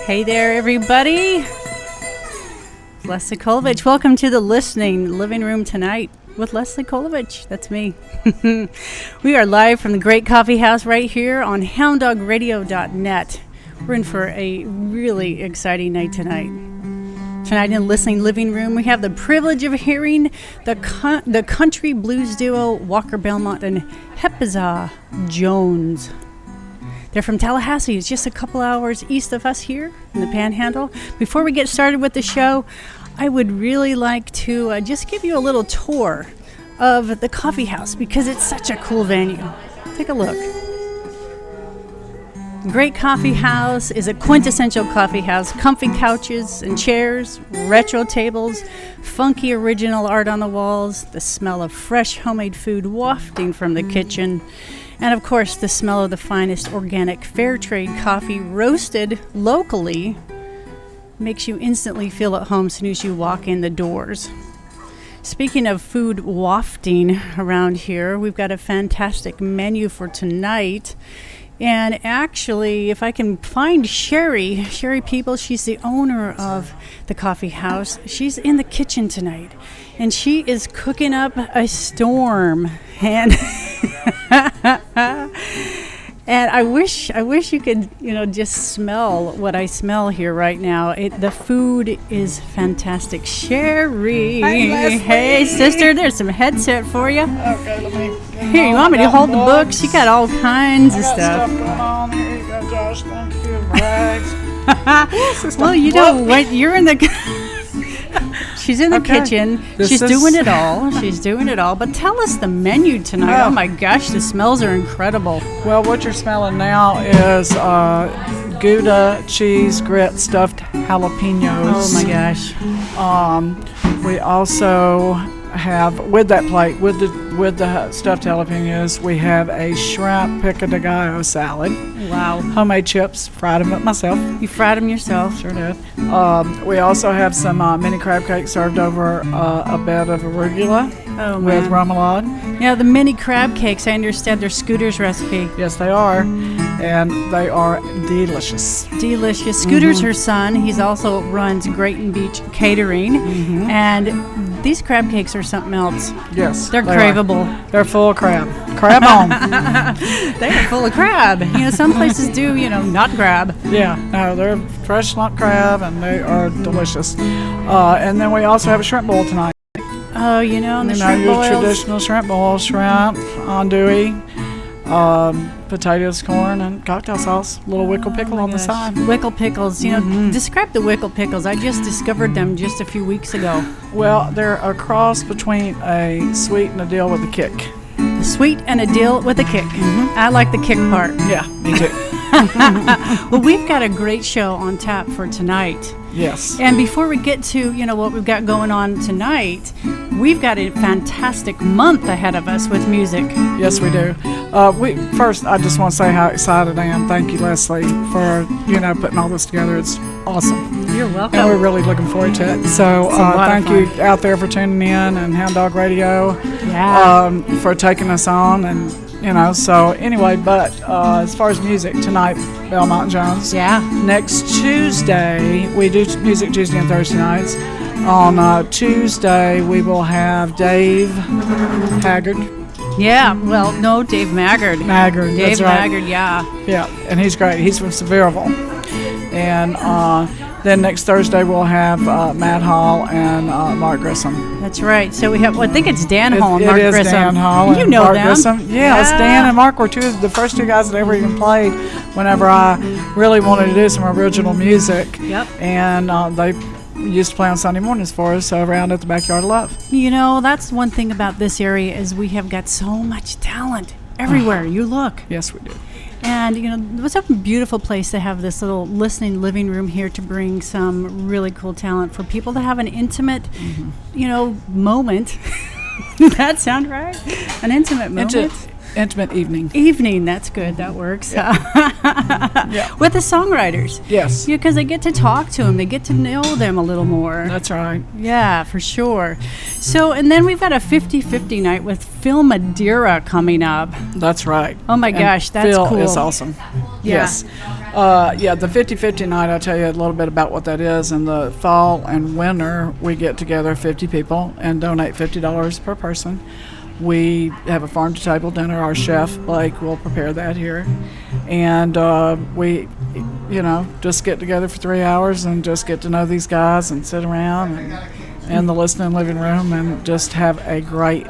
Hey there, everybody. Leslie Kolovich. Welcome to the Listening Living Room tonight with Leslie Kolovich. That's me. We are live from the Great Coffee House right here on hounddogradio.net. We're in for a really exciting night tonight. Tonight in the Listening Living Room, we have the privilege of hearing the country blues duo Walker Belmont and Hepzibah Jones. They're from Tallahassee. It's just a couple hours east of us here in the Panhandle. Before we get started with the show, I would really like to just give you a little tour of the coffee house because it's such a cool venue. Take a look. Great Coffee House is a quintessential coffee house. Comfy couches and chairs, retro tables, funky original art on the walls, the smell of fresh homemade food wafting from the kitchen, and of course the smell of the finest organic fair trade coffee roasted locally makes you instantly feel at home as soon as you walk in the doors. Speaking of food wafting around here, we've got a fantastic menu for tonight. And actually, if I can find Sherry People, she's the owner of the coffee house. She's in the kitchen tonight, and she is cooking up a storm. And and I wish you could, just smell what I smell here right now. The food is fantastic. Sherry, hey sister, there's some headset for you. Okay, let me. Here, you want me to hold the books? You got all kinds of stuff. Going on. Here you go, Josh. Thank you. Rags. Well, you know what? You're in the. She's in the kitchen. She's doing it all. But tell us the menu tonight. Oh my gosh, the smells are incredible. Well, what you're smelling now is Gouda cheese grit stuffed jalapenos. Oh my gosh. We also have with that plate with the stuffed jalapenos, we have a shrimp pico de gallo salad. Wow. Homemade chips, fried them up myself. You fried them yourself? Sure did. We also have some mini crab cakes served over a bed of arugula with remoulade. Yeah, the mini crab cakes, I understand they're Scooter's recipe. Yes, they are. And they are delicious. Delicious. Scooter's her son. He's also runs Grayton Beach Catering. And these crab cakes are something else. Yes. They're craveable. They're full of crab. Crab on. They are full of crab. Some places do, not crab. Yeah. No, they're fresh lump crab and they are delicious. And then we also have a shrimp bowl tonight. Oh, the shrimp your boils. Traditional shrimp bowl, shrimp, andouille, potatoes, corn, and cocktail sauce. Little wickle pickle on the side. Wickle pickles. Describe the wickle pickles. I just discovered them just a few weeks ago. Well, they're a cross between a sweet and a dill with a kick. A sweet and a dill with a kick. I like the kick part. Yeah, me too. Well, we've got a great show on tap for tonight. Yes. And before we get to, what we've got going on tonight, we've got a fantastic month ahead of us with music. Yes, we do. First, I just want to say how excited I am. Thank you, Leslie, for, putting all this together. It's awesome. You're welcome. And we're really looking forward to it. So thank you out there for tuning in and Hound Dog Radio for taking us on. And, so anyway, but as far as music, tonight, Belmont Jones. Yeah. Next Tuesday, we do music Tuesday and Thursday nights. On Tuesday, we will have Dave Haggard. Yeah, well, no, Dave Maggard. Dave that's right. Maggard, yeah. Yeah, and he's great. He's from Sevierville. And then next Thursday, we'll have Matt Hall and Mark Grissom. That's right. So we have, I think it's Dan Hall and Mark Grissom. It is Dan Hall and Mark them. Grissom. Yeah, it's Dan and Mark were the first two guys that ever even played whenever I really wanted to do some original music. Yep. And they used to play on Sunday mornings for us around at the Backyard of Love. That's one thing about this area is we have got so much talent everywhere you look. Yes, we do. And, it was a beautiful place to have this little listening living room here to bring some really cool talent for people to have an intimate, moment. Does that sound right? An intimate moment? intimate evening. Evening, that's good. That works. Yeah. With the songwriters. Yes. Because they get to talk to them. They get to know them a little more. That's right. Yeah, for sure. So, and then we've got a 50-50 night with Phil Madeira coming up. That's right. Oh my gosh, that's Phil cool. is awesome. Yeah. Yes. The 50-50 night, I'll tell you a little bit about what that is. In the fall and winter, we get together 50 people and donate $50 per person. We have a farm-to-table dinner. Our chef, Blake, will prepare that here. And we, just get together for 3 hours and just get to know these guys and sit around in the listening living room and just have a great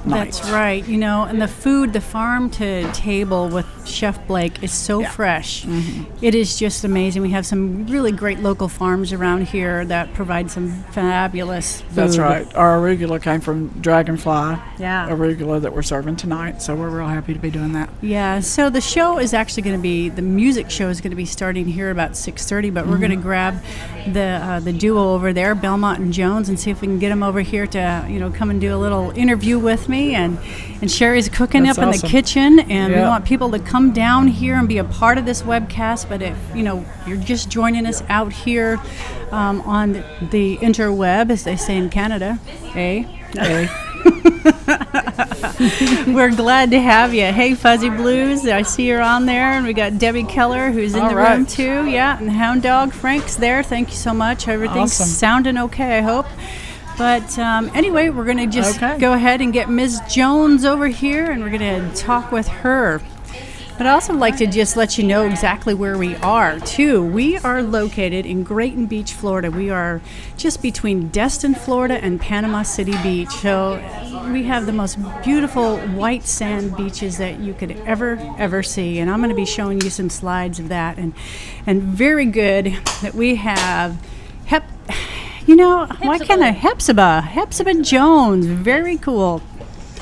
night. That's right. And the food, the farm to table with Chef Blake is so fresh. Mm-hmm. It is just amazing. We have some really great local farms around here that provide some fabulous food. That's right. Our arugula came from Dragonfly. Yeah. Arugula that we're serving tonight, so we're real happy to be doing that. Yeah, so the show is actually going to be, the music show is going to be starting here about 6:30, but we're going to grab the duo over there, Belmont and Jones, and see if we can get them over here to, come and do a little interview with me. And Sherry's cooking That's up in awesome. the kitchen, and we Yeah. want people to come down here and be a part of this webcast. But if you're just joining us out here on the interweb, as they say in Canada, we're glad to have you. Hey, Fuzzy Blues, I see you're on there, and we got Debbie Keller, who's in the room too. Yeah, and Hound Dog Frank's there. Thank you so much. Everything's sounding okay, I hope. But anyway, we're going to just go ahead and get Ms. Jones over here, and we're going to talk with her. But I'd also like to just let you know exactly where we are, too. We are located in Grayton Beach, Florida. We are just between Destin, Florida, and Panama City Beach. So we have the most beautiful white sand beaches that you could ever see. And I'm going to be showing you some slides of that. And very good that we have Hepzibah Jones. Very cool.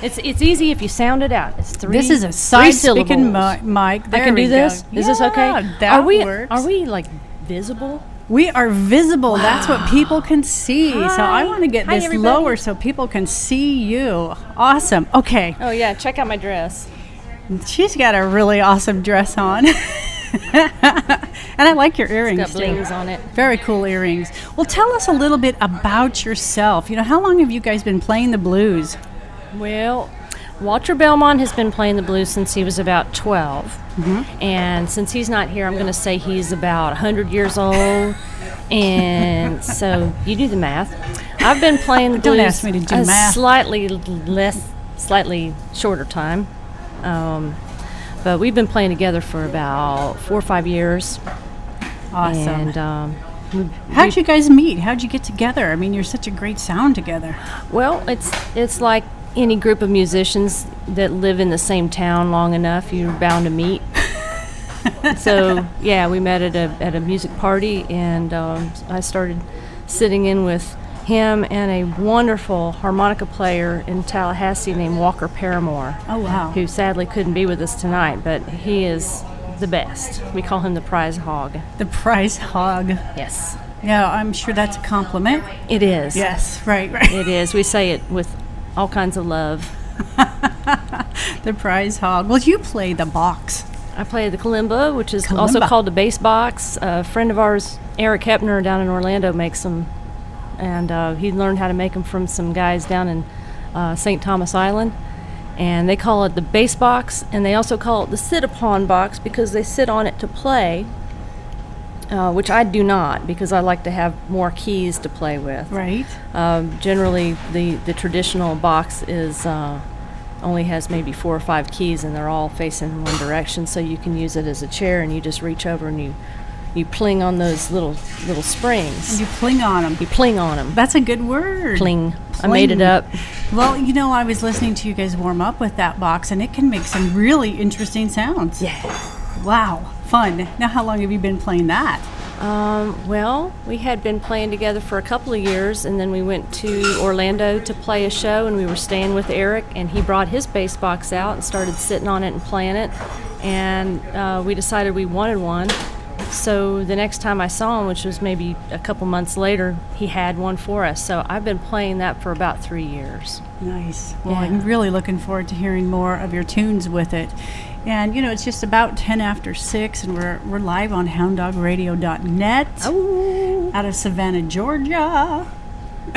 It's easy if you sound it out. It's three. This is a side-speaking mic. I can do this. Go. Is this okay? That works. Are we like visible? We are visible. Wow. That's what people can see. Hi. So I want to get this lower so people can see you. Awesome. Okay. Oh yeah, check out my dress. She's got a really awesome dress on. And I like your earrings. It's got blings on it. Very cool earrings. Well, tell us a little bit about yourself. How long have you guys been playing the blues? Well, Walter Belmont has been playing the blues since he was about 12. Mm-hmm. And since he's not here, I'm going to say he's about 100 years old. And so you do the math. I've been playing the blues Don't ask me to do math. Slightly shorter time. But we've been playing together for about 4 or 5 years. Awesome. And how'd you guys meet? How'd you get together? I mean, you're such a great sound together. Well, it's like any group of musicians that live in the same town long enough, you're bound to meet. So, yeah, we met at a music party, and I started sitting in with him and a wonderful harmonica player in Tallahassee named Walker Paramore. Oh, wow. Who sadly couldn't be with us tonight, but he is the best. We call him the prize hog. The prize hog. Yes. Yeah, I'm sure that's a compliment. It is. Yes, right. It is. We say it with all kinds of love. The prize hog. Well, you play the box. I play the kalimba, which is also called the bass box. A friend of ours, Eric Hepner, down in Orlando, makes them. And he learned how to make them from some guys down in St. Thomas Island. And they call it the bass box, and they also call it the sit-upon box because they sit on it to play, which I do not, because I like to have more keys to play with. Right. Generally, the traditional box is only has maybe 4 or 5 keys, and they're all facing in one direction, so you can use it as a chair, and you just reach over and you pling on those little springs. And you pling on them. You pling on them. That's a good word. Pling. I made it up. Well, I was listening to you guys warm up with that box, and it can make some really interesting sounds. Yeah. Wow. Fun. Now, how long have you been playing that? Well, we had been playing together for a couple of years, and then we went to Orlando to play a show, and we were staying with Eric, and he brought his bass box out and started sitting on it and playing it, and we decided we wanted one. So the next time I saw him, which was maybe a couple months later, he had one for us. So I've been playing that for about 3 years. Nice. Well, Yeah. I'm really looking forward to hearing more of your tunes with it. And, it's just about 10 after 6, and we're live on hounddogradio.net out of Savannah, Georgia.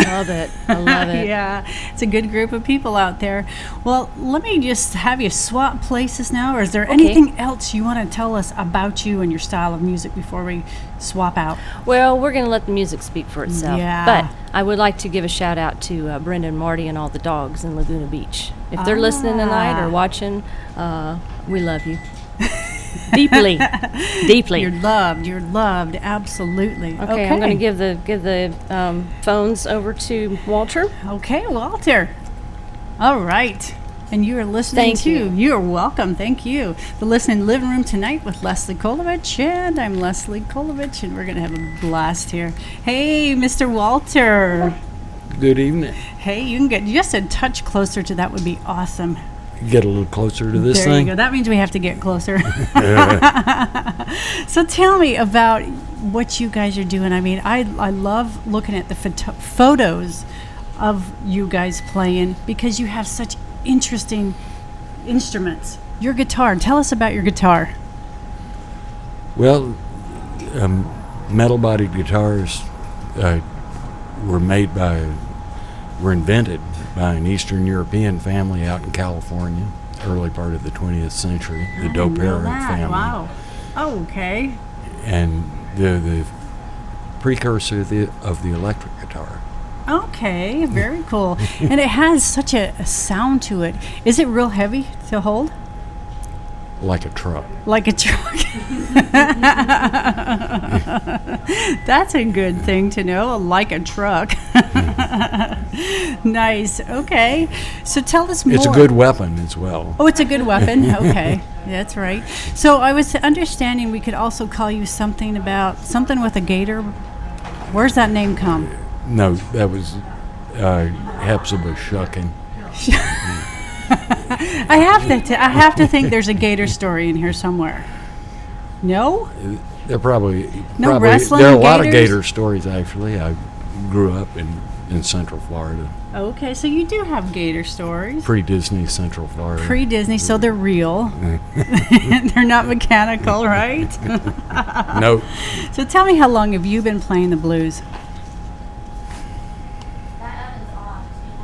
Love it. I love it. Yeah, it's a good group of people out there. Well, let me just have you swap places now, or is there anything else you want to tell us about you and your style of music before we swap out? Well, we're going to let the music speak for itself. Yeah. But I would like to give a shout out to Brenda and Marty and all the dogs in Laguna Beach. If they're listening tonight or watching, we love you. Deeply. You're loved, absolutely. Okay, I'm going to give the phones over to Walter. Okay, Walter. All right. And you are listening Thank you. You're welcome. Thank you. The Listening Living Room tonight with Leslie Kolovich, and I'm Leslie Kolovich, and we're going to have a blast here. Hey, Mr. Walter. Good evening. Hey, you can get just a touch closer to that would be awesome. Get a little closer to this There thing. you go. That means we have to get closer. So tell me about what you guys are doing. I mean, I love looking at the photos of you guys playing because you have such interesting instruments. Your guitar. Tell us about your guitar. Well, metal-bodied guitars were invented by an Eastern European family out in California, early part of the 20th century, the Doperek family. Wow. Oh, okay. And the precursor of the electric guitar. Okay, very cool. And it has such a sound to it. Is it real heavy to hold? Like a truck. Like a truck. That's a good thing to know, like a truck. Nice. Okay. So tell us more. It's a good weapon as well. Oh, it's a good weapon. Okay. That's right. So I was understanding we could also call you something with a gator. Where's that name come? No, that was Hepzibah Shucking. I have to think there's a gator story in here somewhere. No? There probably wrestling there are a lot of gators? gator stories actually. I grew up in Central Florida. Okay, so you do have gator stories. Pre-Disney Central Florida. Pre-Disney, so they're real. They're not mechanical, right? No. So tell me, how long have you been playing the blues?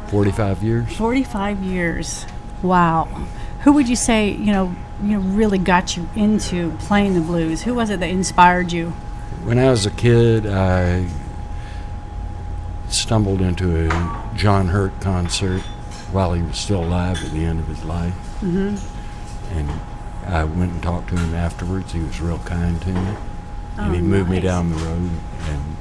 45 years. 45 years. Wow. Who would you say, really got you into playing the blues? Who was it that inspired you? When I was a kid, I stumbled into a John Hurt concert while he was still alive at the end of his life. Mm-hmm. And I went and talked to him afterwards. He was real kind to me. And he moved me down the road. And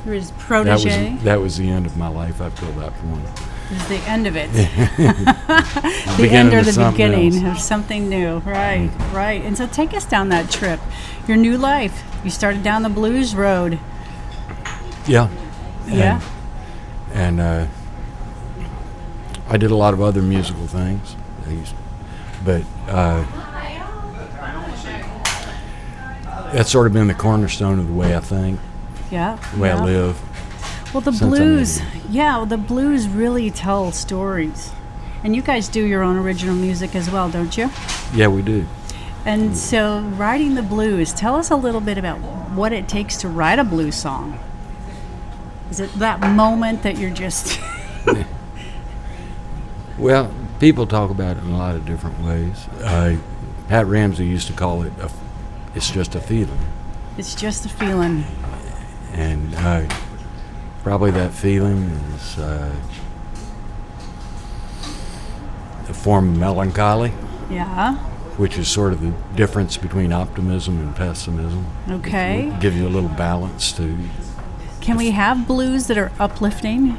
you were his protege? That was the end of my life up till that point. It was the end of it. The end or the beginning of something new. Right, right. And so take us down that trip. Your new life. You started down the blues road. Yeah. Yeah. And I did a lot of other musical things. But that's sort of been the cornerstone of the way I think. Yeah. The way I live. Well, the blues really tell stories. And you guys do your own original music as well, don't you? Yeah, we do. And so writing the blues, tell us a little bit about what it takes to write a blues song. Is it that moment that you're just... Well, people talk about it in a lot of different ways. Pat Ramsey used to call it, it's just a feeling. It's just a feeling. And probably that feeling is a form of melancholy. Yeah. Which is sort of the difference between optimism and pessimism. Okay. Give you a little balance to... Can we have blues that are uplifting?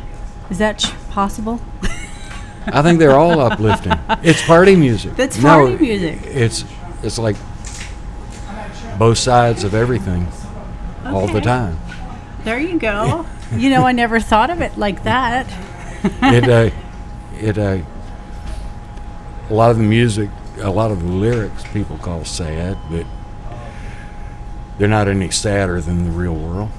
Is that possible? I think they're all uplifting. It's party music. That's party music. It's like both sides of everything all the time. There you go. I never thought of it like that. A lot of the music, a lot of the lyrics people call sad, but they're not any sadder than the real world.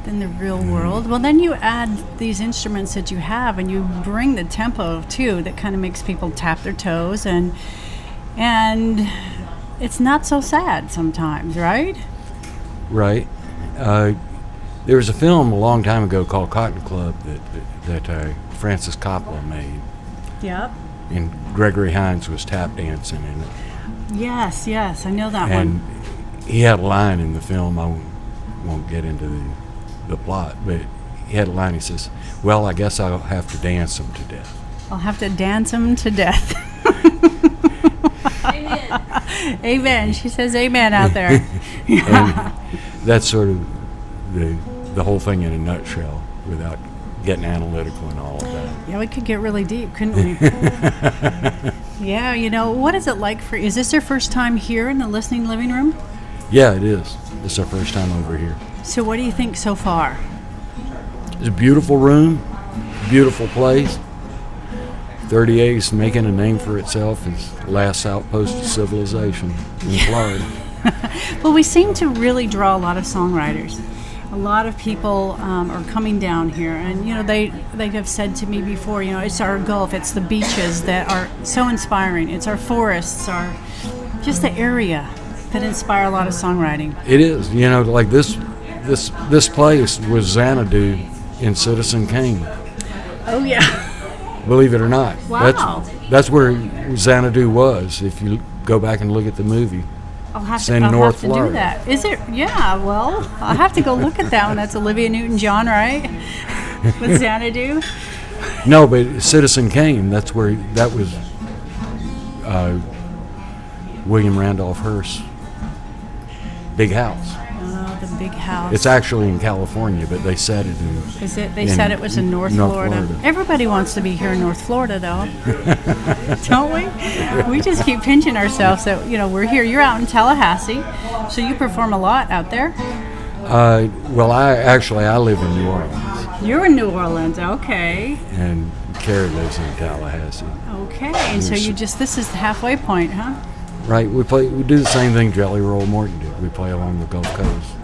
In the real world. Well, then you add these instruments that you have, and you bring the tempo too. That kind of makes people tap their toes, and it's not so sad sometimes, right? Right. There was a film a long time ago called Cotton Club that Francis Coppola made. Yep. And Gregory Hines was tap dancing in it. Yes, I know that and one. He had a line in the film. I won't get into the plot, but he had a line. He says, "Well, I guess I'll have to dance them to death." I'll have to dance them to death. Amen. Amen. She says amen out there. And that's sort of the whole thing in a nutshell, without getting analytical and all of that. Yeah, we could get really deep, couldn't we? Yeah, what is it like is this your first time here in the listening living room? Yeah, it is. This is our first time over here. So what do you think so far? It's a beautiful room, beautiful place. 38 is making a name for itself as last outpost of civilization in Florida. Well, we seem to really draw a lot of songwriters. A lot of people are coming down here, and they have said to me before, it's our Gulf, it's the beaches that are so inspiring. It's our forests, just the area that inspire a lot of songwriting. It is, like this place was Xanadu in Citizen Kane. Oh yeah. Believe it or not. Wow. That's where Xanadu was. If you go back and look at the movie. I'll have in North to Florida. do that. Is it? Yeah, well, I'll have to go look at that one. That's Olivia Newton-John, right? With Xanadu? No, but Citizen Kane, that was William Randolph Hearst's big house. Oh, the big house. It's actually in California, but they said it in... Is it? They said it was in North Florida. Everybody wants to be here in North Florida, though. Don't we? We just keep pinching ourselves that, we're here. You're out in Tallahassee, so you perform a lot out there. Well, I live in New Orleans. You're in New Orleans, okay. And Carrie lives in Tallahassee. Okay, and so this is the halfway point, huh? Right, we do the same thing Jelly Roll Morton did. We play along the Gulf Coast.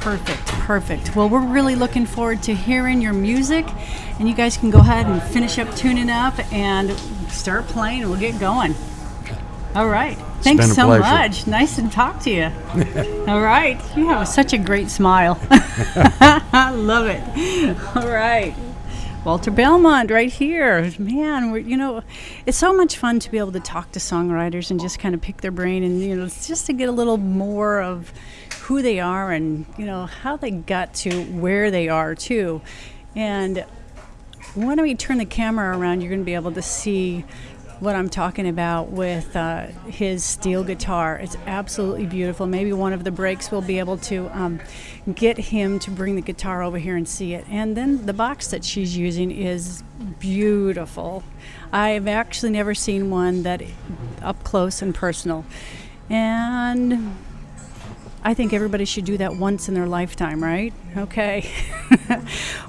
Perfect. Well, we're really looking forward to hearing your music, and you guys can go ahead and finish up tuning up and start playing, and we'll get going. All right. Thanks so much. Nice to talk to you. All right. You have such a great smile. I love it. All right. Walter Belmont right here. Man, it's so much fun to be able to talk to songwriters and just kind of pick their brain and, just to get a little more of who they are and, how they got to where they are, too. And when we turn the camera around, you're going to be able to see what I'm talking about with his steel guitar. It's absolutely beautiful. Maybe one of the breaks we'll be able to get him to bring the guitar over here and see it. And then the box that she's using is beautiful. I've actually never seen one that up close and personal. And I think everybody should do that once in their lifetime, right? Okay.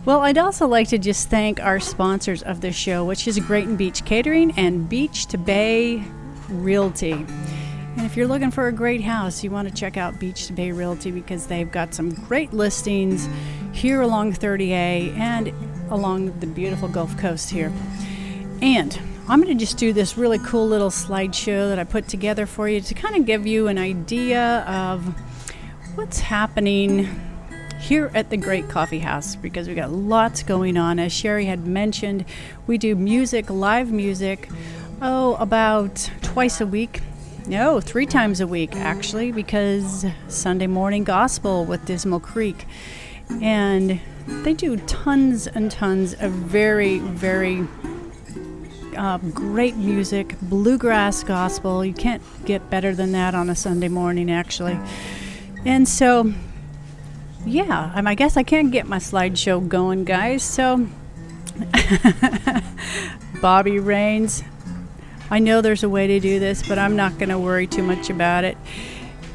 Well, I'd also like to just thank our sponsors of this show, which is Great and Beach Catering and Beach to Bay Realty. And if you're looking for a great house, you want to check out Beach to Bay Realty because they've got some great listings here along 30A and along the beautiful Gulf Coast here. And I'm going to just do this really cool little slideshow that I put together for you to kind of give you an idea of what's happening here at the Great Coffee House, because we got lots going on. As Sherry had mentioned, we do live music, about twice a week. No, 3 times a week, actually, because Sunday morning gospel with Dismal Creek. And they do tons and tons of very, very great music, bluegrass gospel. You can't get better than that on a Sunday morning, actually. And so, yeah, I guess I can't get my slideshow going, guys. So, Bobby Raines, I know there's a way to do this, but I'm not going to worry too much about it.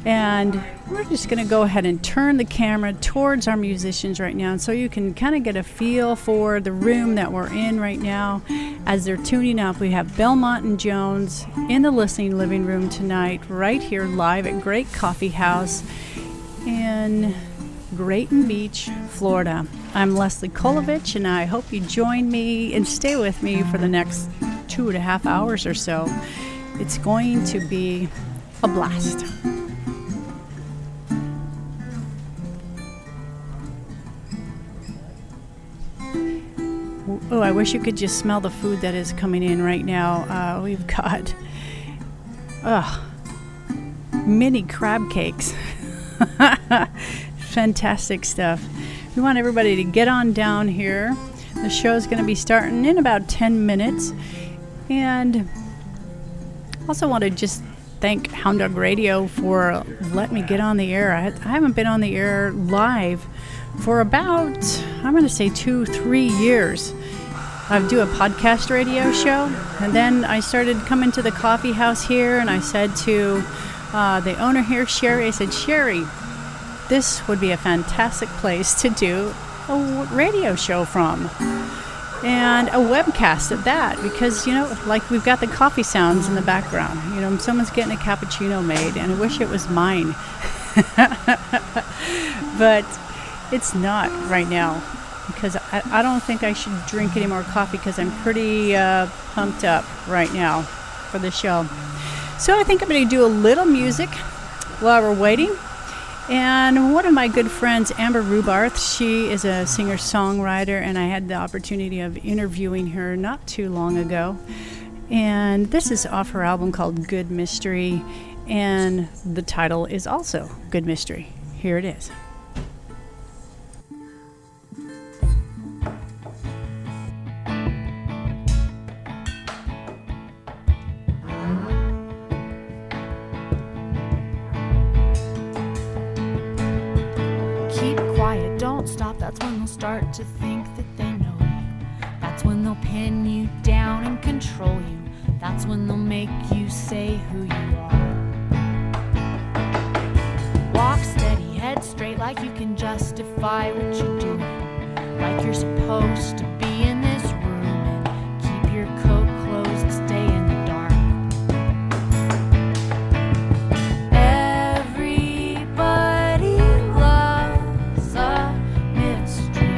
And we're just going to go ahead and turn the camera towards our musicians right now, so you can kind of get a feel for the room that we're in right now as they're tuning up. We have Belmont and Jones in the listening living room tonight, right here live at Great Coffee House. in Grayton Beach, Florida. I'm Leslie Kolovich, and I hope you join me and stay with me for the next 2.5 hours or so. It's going to be a blast. Oh, I wish you could just smell the food that is coming in right now. We've got mini crab cakes. Fantastic stuff. We want everybody to get on down here. The show's going to be starting in about 10 minutes. And also want to just thank Hound Dog Radio for letting me get on the air. I haven't been on the air live for about, I'm going to say 2-3 years. I do a podcast radio show, and then I started coming to the coffee house here, and I said to the owner here, Sherry, I said, Sherry, this would be a fantastic place to do a radio show from. And a webcast at that, because, like we've got the coffee sounds in the background. Someone's getting a cappuccino made, and I wish it was mine. But it's not right now, because I don't think I should drink any more coffee, because I'm pretty pumped up right now for the show. So I think I'm going to do a little music while we're waiting. And one of my good friends, Amber Rubarth, she is a singer-songwriter, and I had the opportunity of interviewing her not too long ago. And this is off her album called Good Mystery, and the title is also Good Mystery. Here it is. Stop, that's when they'll start to think that they know you. That's when they'll pin you down and control you. That's when they'll make you say who you are. Walk steady, head straight, like you can justify what you're doing, like you're supposed to be in this room, and keep your coat closed, stay in the dark. Everybody loves a mystery.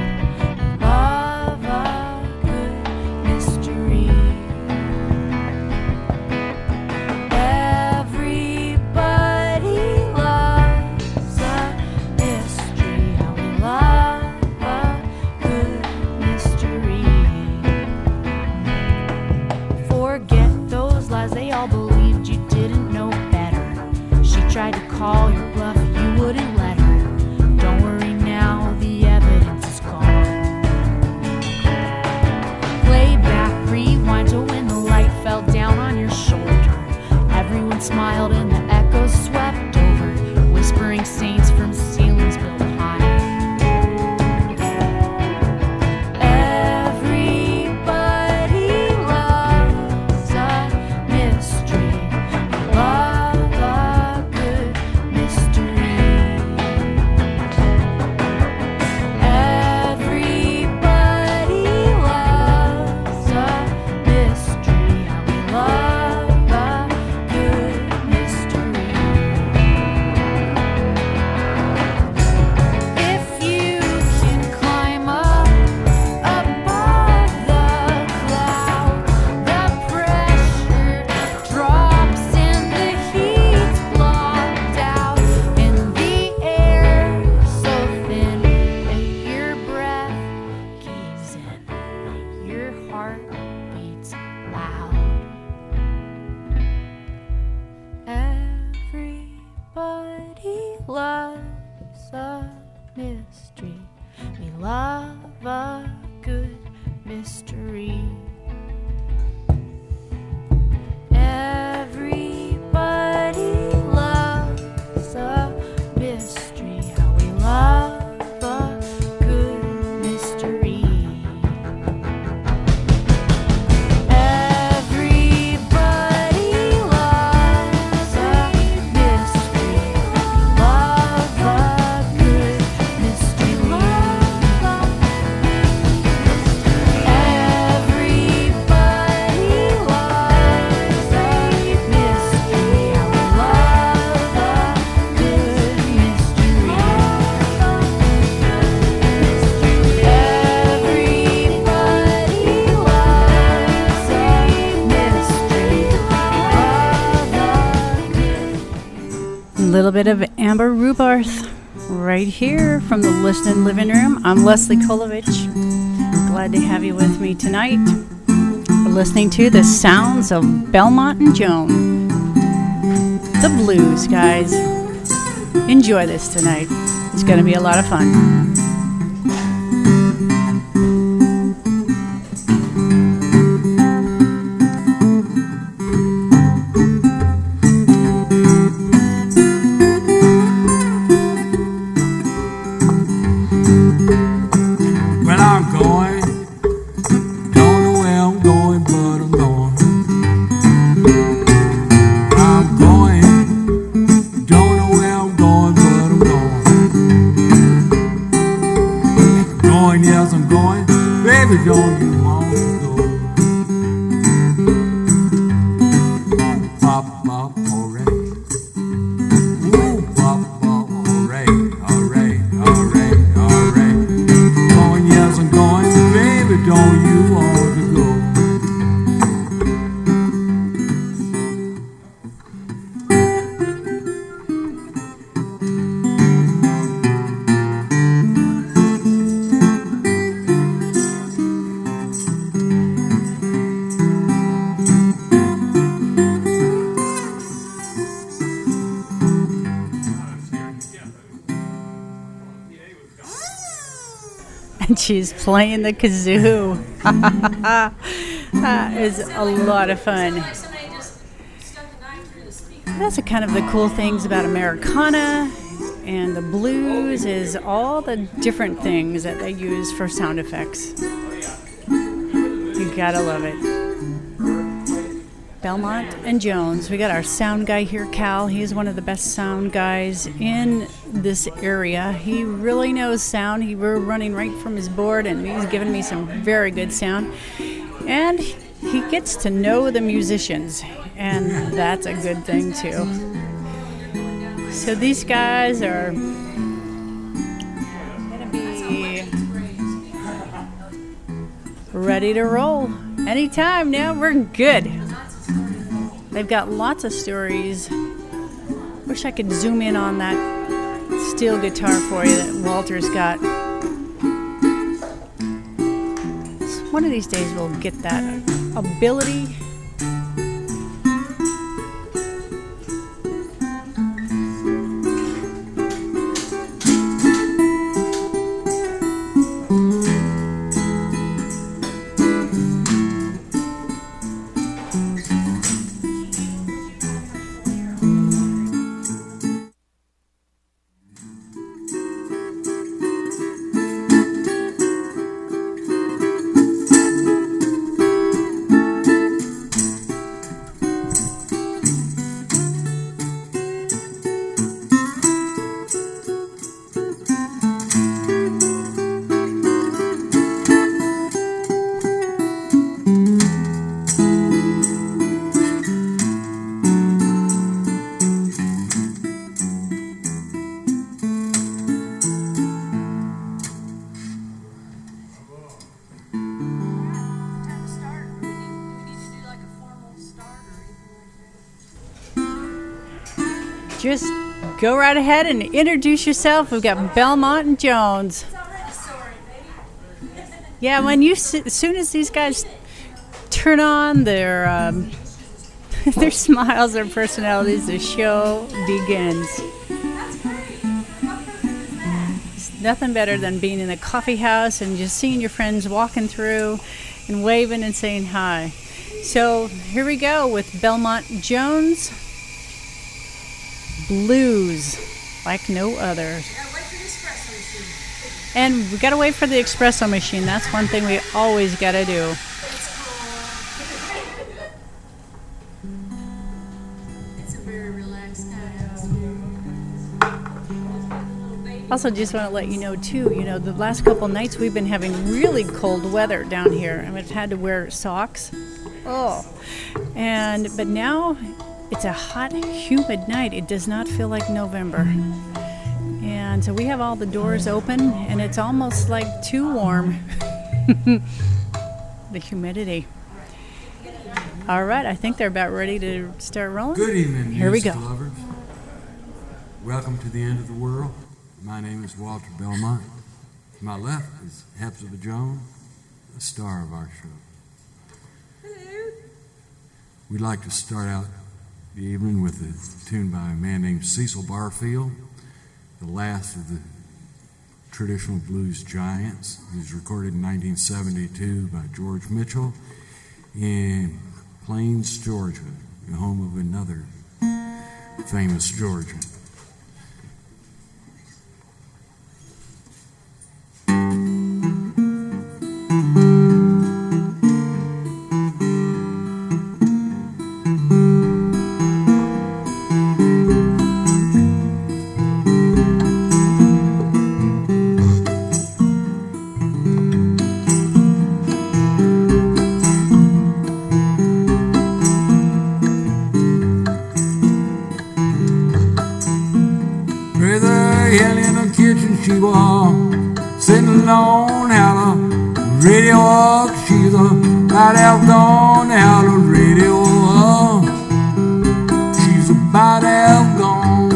bit of Amber Rubarth right here from the Listening Living Room. I'm Leslie Kolovich. Glad to have you with me tonight. We're listening to the sounds of Belmont and Joan. The blues, guys. Enjoy this tonight. It's going to be a lot of fun. She's playing the kazoo. That is a lot of fun. That's kind of the cool things about Americana and the blues is all the different things that they use for sound effects. You gotta love it. Belmont and Jones. We got our sound guy here, Cal. He's one of the best sound guys in this area. He really knows sound. We're running right from his board, and he's giving me some very good sound. And he gets to know the musicians, and that's a good thing, too. So these guys are going to be ready to roll. Anytime now, we're good. They've got lots of stories. Wish I could zoom in on that steel guitar for you that Walter's got. One of these days we'll get that ability. Just go right ahead and introduce yourself. We've got Belmont and Jones. Yeah, as soon as these guys turn on their their smiles, their personalities, the show begins. It's nothing better than being in a coffee house and just seeing your friends walking through and waving and saying hi. So here we go with Belmont Jones. Blues like no other. And we gotta wait for the espresso machine. That's one thing we always gotta do. It's a very relaxed Also, just want to let you know too, the last couple nights we've been having really cold weather down here, and we've had to wear socks. But now it's a hot, humid night. It does not feel like November. And so we have all the doors open, and it's almost like too warm. The humidity. All right, I think they're about ready to start rolling. Good evening, Here we go. lovers. Welcome to the end of the world. My name is Walter Belmont. To my left is Hepzibah Jones, the star of our show. Hello. We'd like to start out the evening with a tune by a man named Cecil Barfield, the last of the traditional blues giants. He was recorded in 1972 by George Mitchell in Plains, Georgia, the home of another famous Georgian. She was sitting alone, had a radio up. She's about half gone, had a radio up. She's about half gone,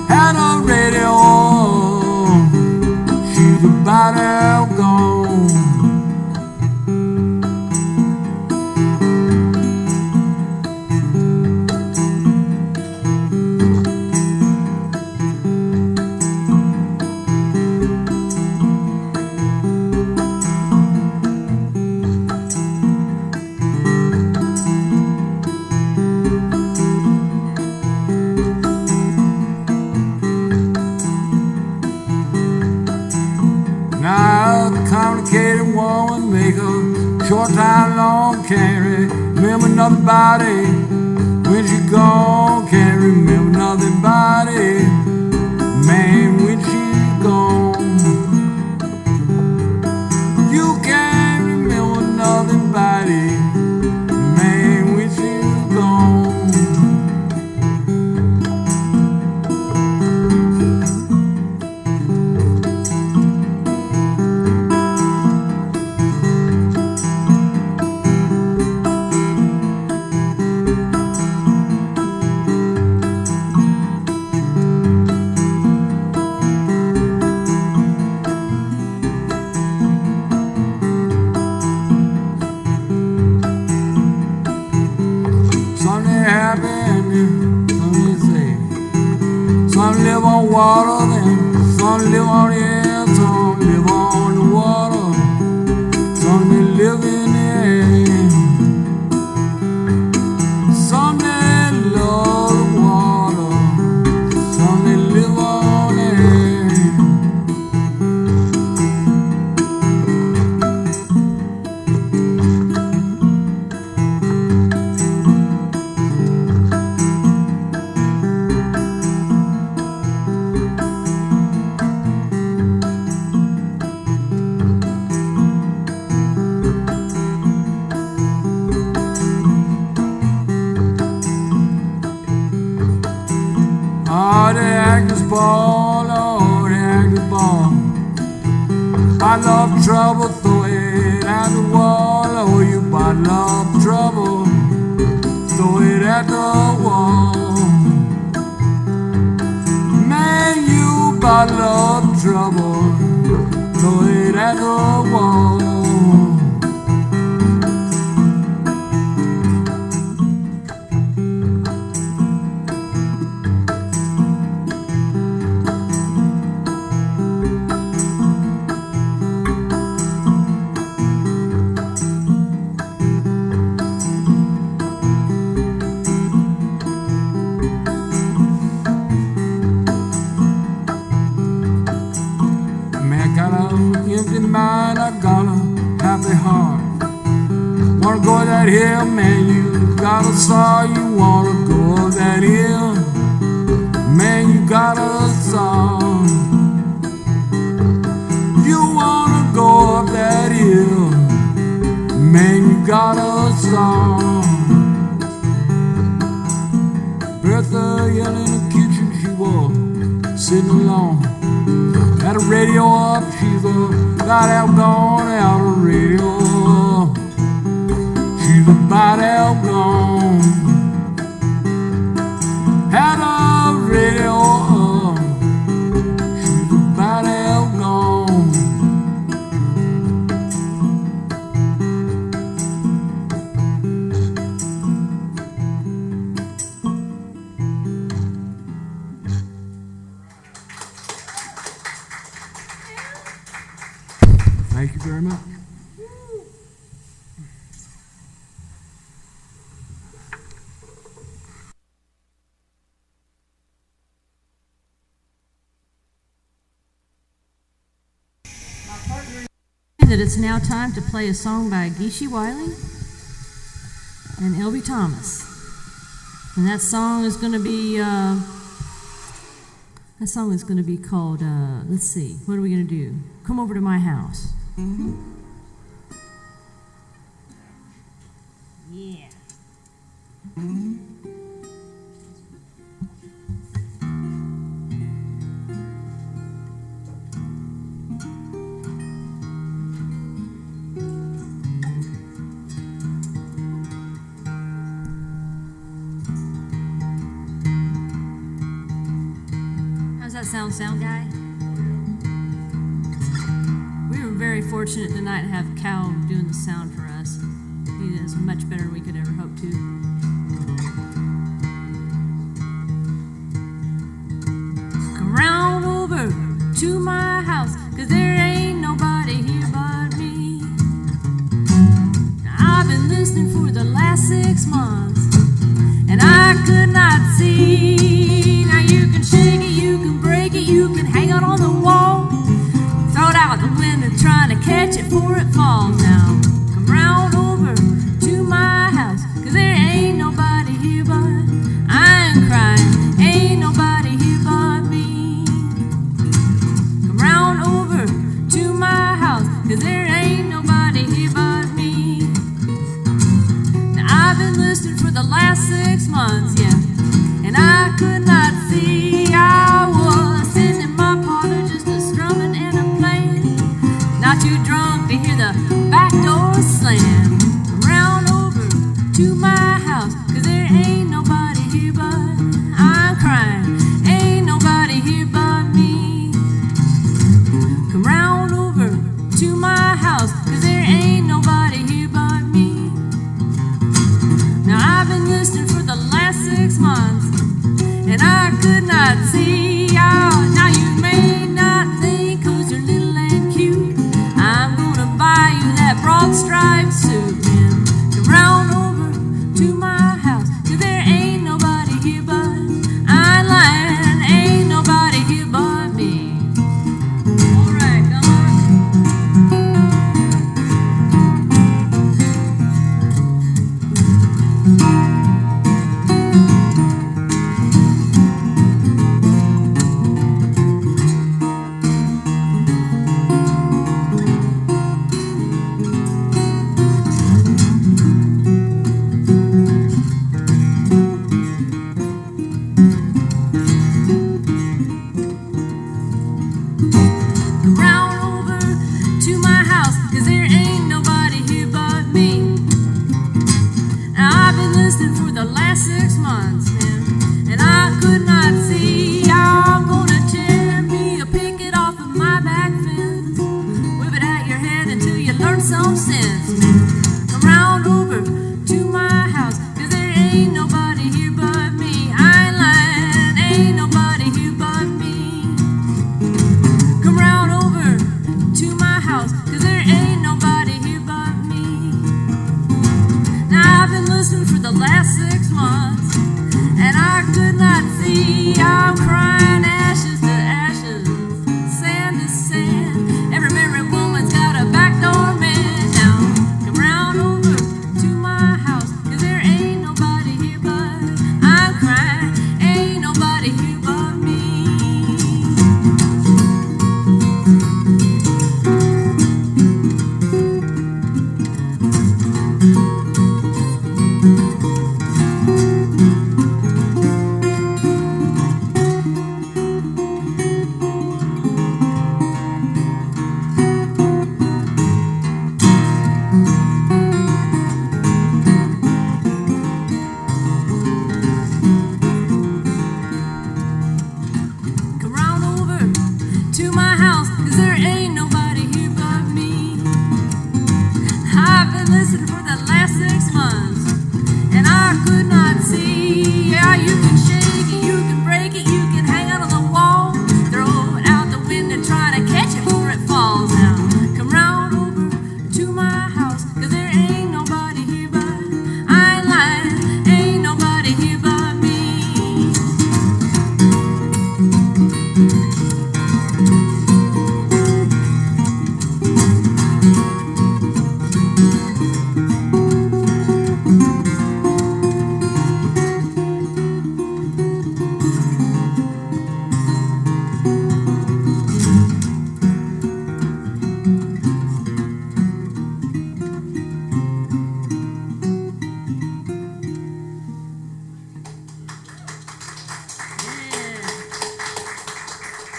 had a radio up. She's about half gone. Complicated woman, make a short time long, can't remember nothing about it. When she gone, can't remember nothing about it. Man, when she's gone, you can't remember nothing about it. Man, when she's gone. Some live on water, then some live on the air, some live on the water, some they live in the air, some they love the water, some they live on the air. Oh, the actor's ball, oh, the actor's ball. I love trouble, throw it at the wall. Oh, you bottle of trouble, throw it at the wall. Man, you bottle of trouble, throw it at the wall. Empty mind, I got a happy heart. Wanna go that hill, man, you got a saw. You wanna go that hill, man, you got a saw. You wanna go up that hill, man, you got a saw. Bertha yelling in the kitchen, she was sitting alone. Had a radio up, she's about out gone out of radio. She's about out gone. had a radio on. She's about out gone. Thank you very much. That it's now time to play a song by Geeshie Wiley and Elby Thomas, and that song is going to be called. Let's see, what are we going to do? Come over to my house. Yeah. How's that sound guy? We were very fortunate tonight to have Cal doing the sound for us. He does much better than we could ever hope to. Come round over to my house, 'cause there ain't nobody here but me. Now, I've been listening for the last 6 months, and I could not see. Now you can shake it, you can break it, you can hang it on the wall, throw it out the window trying to catch it before it falls. Now come round over to my house, 'cause there ain't nobody here but I am crying, ain't nobody here but me. Come round over to my house, 'cause there ain't nobody here but me. Now I've been listening for the last 6 months, yeah, and I could not see. I was sitting in my parlor just a strumming and a playing, not too drunk to hear the back door slam. Come round over to my house, 'cause there ain't nobody here but I'm crying, ain't nobody here but me. Come round over to my house, 'cause there ain't nobody here but me. Now I've been listening for the last 6 months, and I could not see. Oh, now you may not think 'cause you're little and cute, I'm gonna buy you that broad striped suit. And come round over to my house, 'cause there ain't nobody here but I'm lying, ain't nobody here but me. All right, come on. Come round over to my house, 'cause there ain't nobody here but me. Now I've been listening for the last 6 months, man, and I could not see. I'm gonna tear me a picket off of my back fence, whip it at your head until you learn some sense. Come round over to my house, 'cause there ain't nobody here but me. I ain't lying, ain't nobody here but me. Come round over to my house, 'cause there ain't nobody here but me. Now I've been listening for the last 6 months, and I could not see. I'm crying ashes to ashes, sand to sand. Every married woman's got a backdoor man. Now come round over to my house, 'cause there ain't nobody here but I'm crying, ain't nobody here but me. to my house, 'cause there ain't nobody here but me. I've been listening for the last 6 months, and I could not see. Yeah, you can shake it, you can break it, you can hang out on the wall, throw it out the window, try to catch it before it falls. Now, come round over to my house, 'cause there ain't nobody here but, I ain't lying, ain't nobody here but me.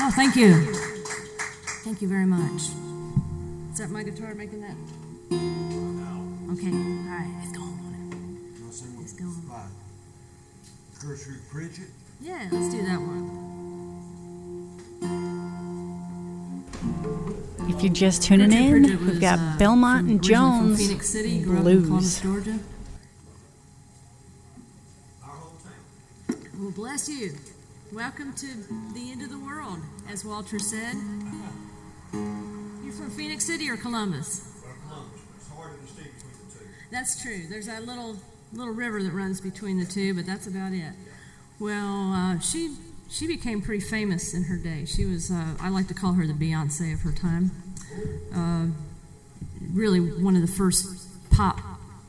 Oh, thank you. Thank you very much. Is that my guitar making that? Okay, all right, let's go on. Let's go on. Gertrude Bridget. Yeah, let's do that one. If you're just tuning Gertrude in, Bridget we've was, got Belmont and originally Jones from Phoenix City, grew up in Columbus, Blues. Georgia. Well, bless you. Welcome to the end of the world, as Walter said. You're from Phoenix City or Columbus? Well, Columbus. It's hard to distinguish between the two. That's true. There's that little river that runs between the two, but that's about it. Well, she became pretty famous in her day. She was, I like to call her the Beyonce of her time. Really one of the first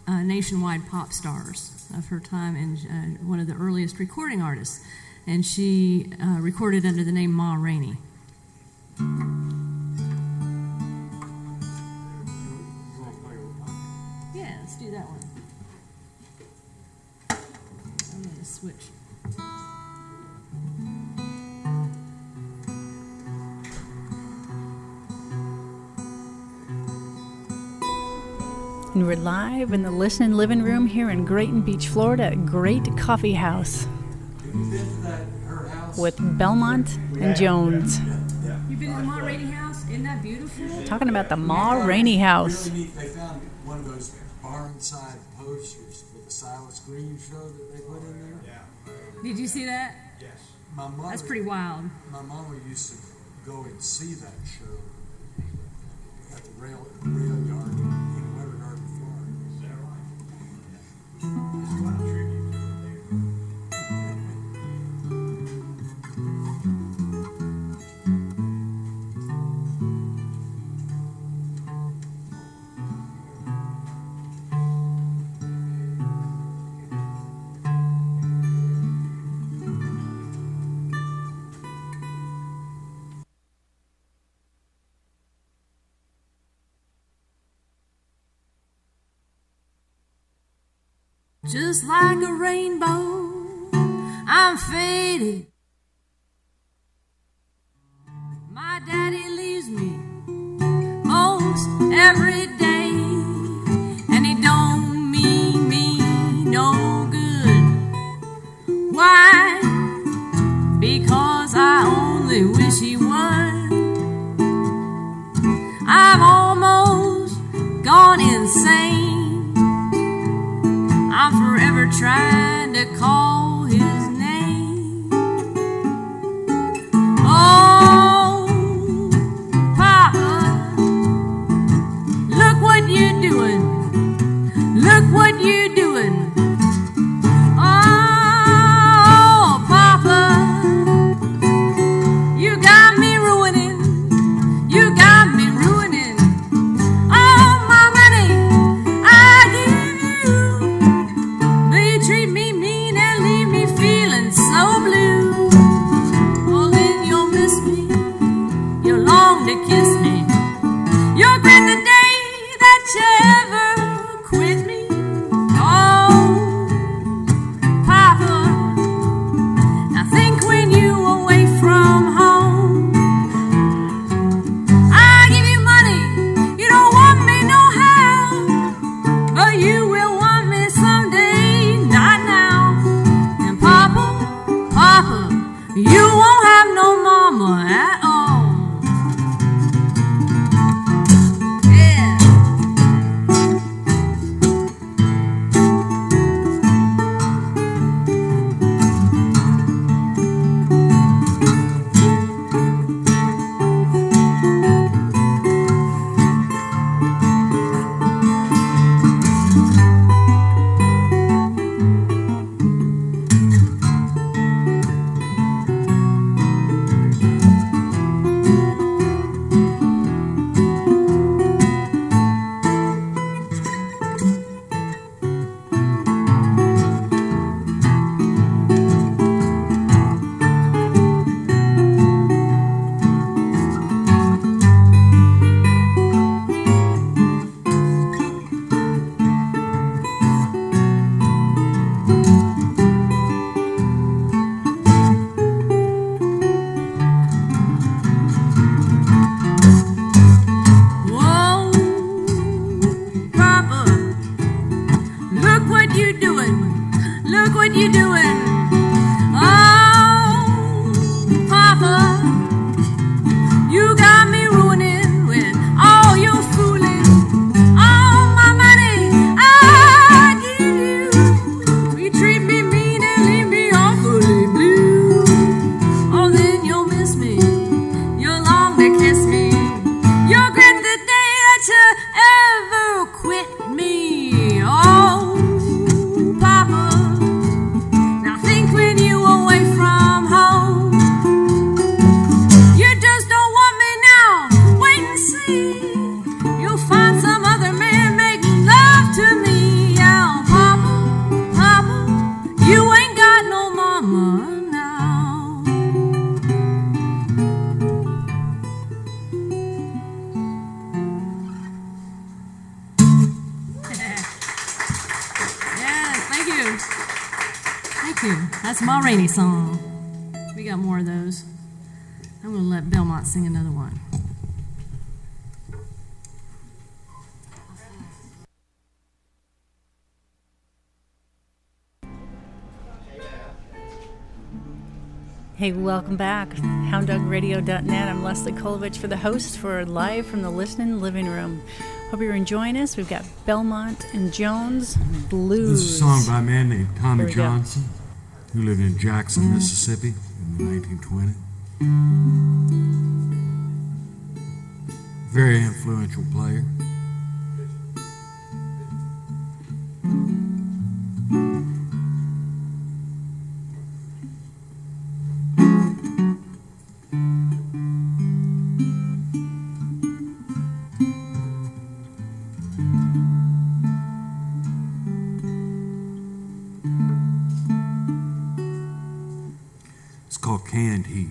nationwide pop stars of her time, and one of the earliest recording artists. And she recorded under the name Ma Rainey. Yeah, let's do that one. I'm going to switch. And we're live in the listening living room here in Grayton Beach, Florida at Great Coffee House with Belmont and Jones. You've been in the Ma Rainey house? Isn't that beautiful? Talking about the Ma Rainey house. Really neat. They found one of those barn-side posters for the Silas Green show that they put in there. Yeah. Did you see that? Yes. My mother, That's pretty wild. My mama used to go and see that show at the rail yard in Weber Garden, Florida. Is that right? There's a lot of tribute there. Just like a rainbow, I'm faded. My daddy leaves me most every day, and he don't mean me no good. Why? Because I only wish he would. I've almost gone insane. I'm forever trying to call his name. Oh, Papa, look what you're doing. Look what you're doing. Oh, Papa, you got me ruining. You got me ruining. Oh, my money I give you. Treat me mean and leave me feeling so blue. Oh, then you'll miss me. You'll long to kiss me. You'll regret the day that you ever quit me. Oh, Papa, I think when you away from home, I give you money. You don't want me no how, but you will want me someday. Not now. And Papa, you won't have no mama at all. That's my rainy song. We got more of those. I'm going to let Belmont sing another one. Hey, welcome back. HoundDogRadio.net. I'm Leslie Kolovich for the host for Live from the Listening Living Room. Hope you're enjoying us. We've got Belmont and Jones Blues. This is a song by a man named Tommy Here we go. Johnson, who lived in Jackson, Mississippi in the 1920s. Very influential player. It's called Canned Heat.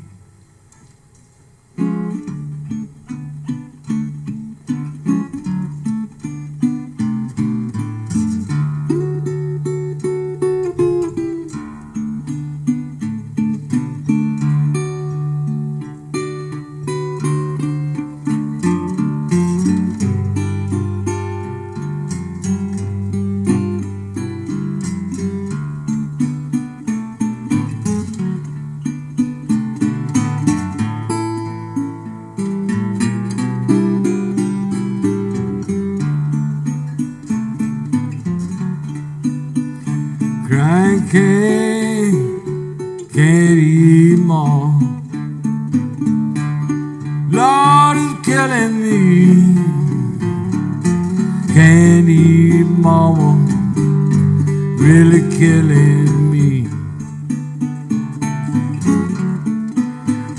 Crying can't eat more. Lord is killing me. Can't eat mama, really killing me.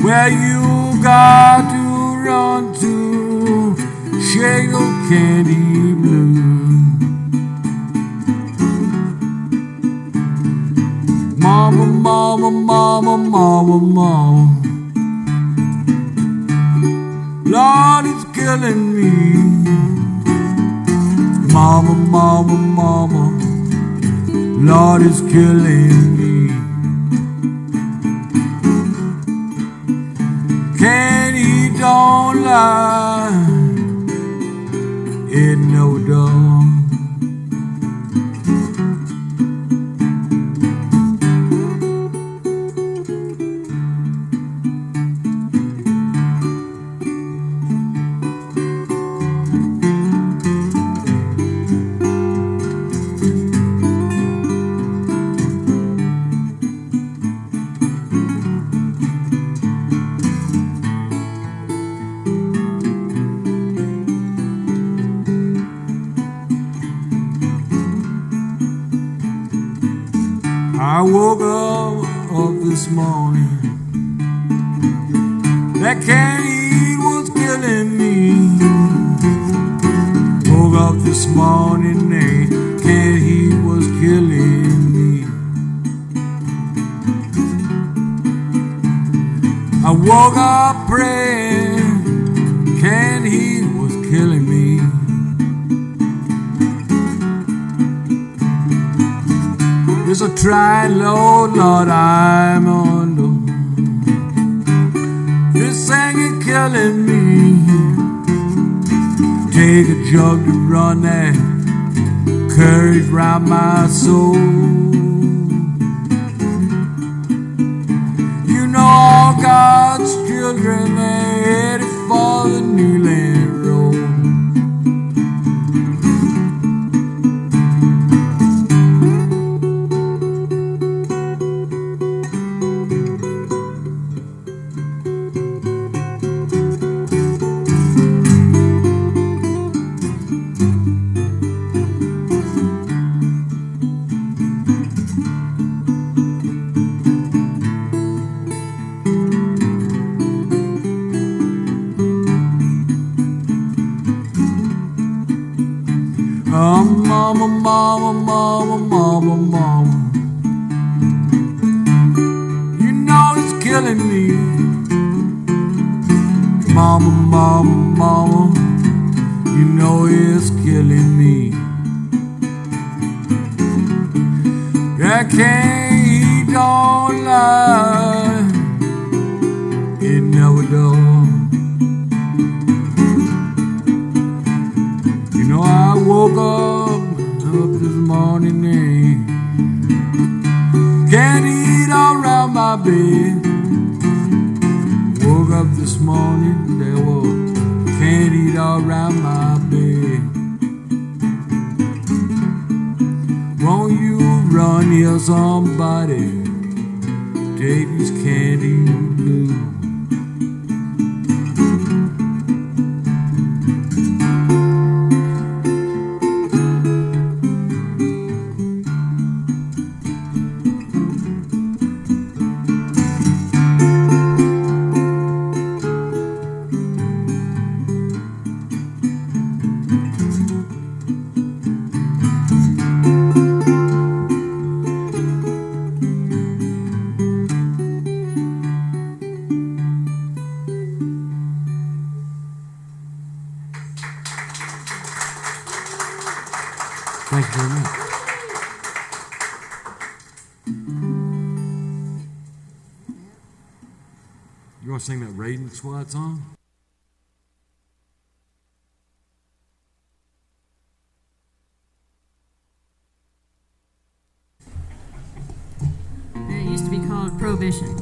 Where you got to run to, shake those candy blues. Mama, mama, mama, mama, mama, Lord is killing me. Mama, mama, mama, Lord is killing me. Can't he don't lie, it no dog. I woke up this morning, that can't eat was killing me. Woke up this morning, that can't eat was killing me. I woke up praying, can't eat was killing me. There's a trying load, Lord, I'm under. This thing is killing me. Take a jug to run that courage round my soul. You know all God's children are headed for the new land road. Mama, mama, mama, mama, mama, you know it's killing me. Mama, mama, mama, you know it's killing me. I can't eat, don't lie, it never does. You know, I woke up this morning and can't eat around my bed. Woke up this morning, there was can't eat around my bed. Won't you run here, somebody? Take this candy blue. Thank you very much. You want to sing that Raiden Squad song? It used to be called Prohibition.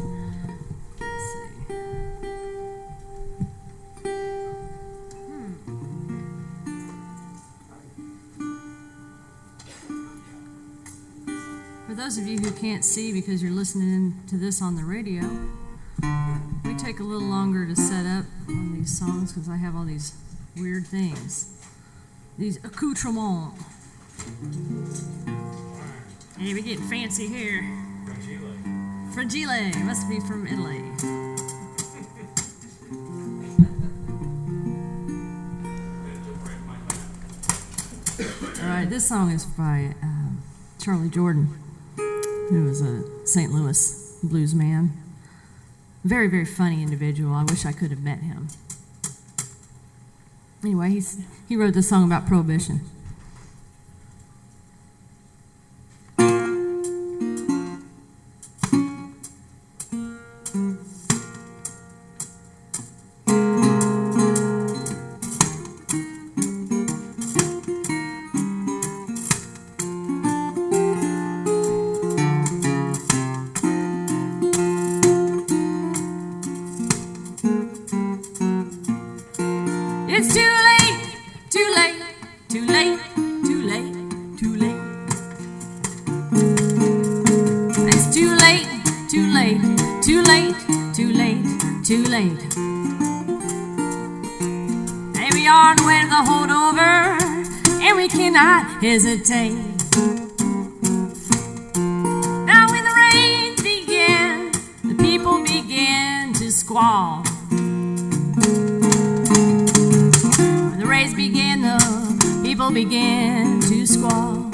For those of you who can't see because you're listening to this on the radio, we take a little longer to set up on these songs because I have all these weird things. These accoutrements. Hey, we're getting fancy here. Fragile. Must be from Italy. All right, this song is by Charlie Jordan, who was a St. Louis blues man. Very, very funny individual. I wish I could have met him. Anyway, he wrote this song about prohibition. It's too late, too late, too late, too late, too late. It's too late, too late, too late, too late, too late. And we are on the way to the holdover, and we cannot hesitate. Now when the rain began, the people began to squall. Began, the people began to squall.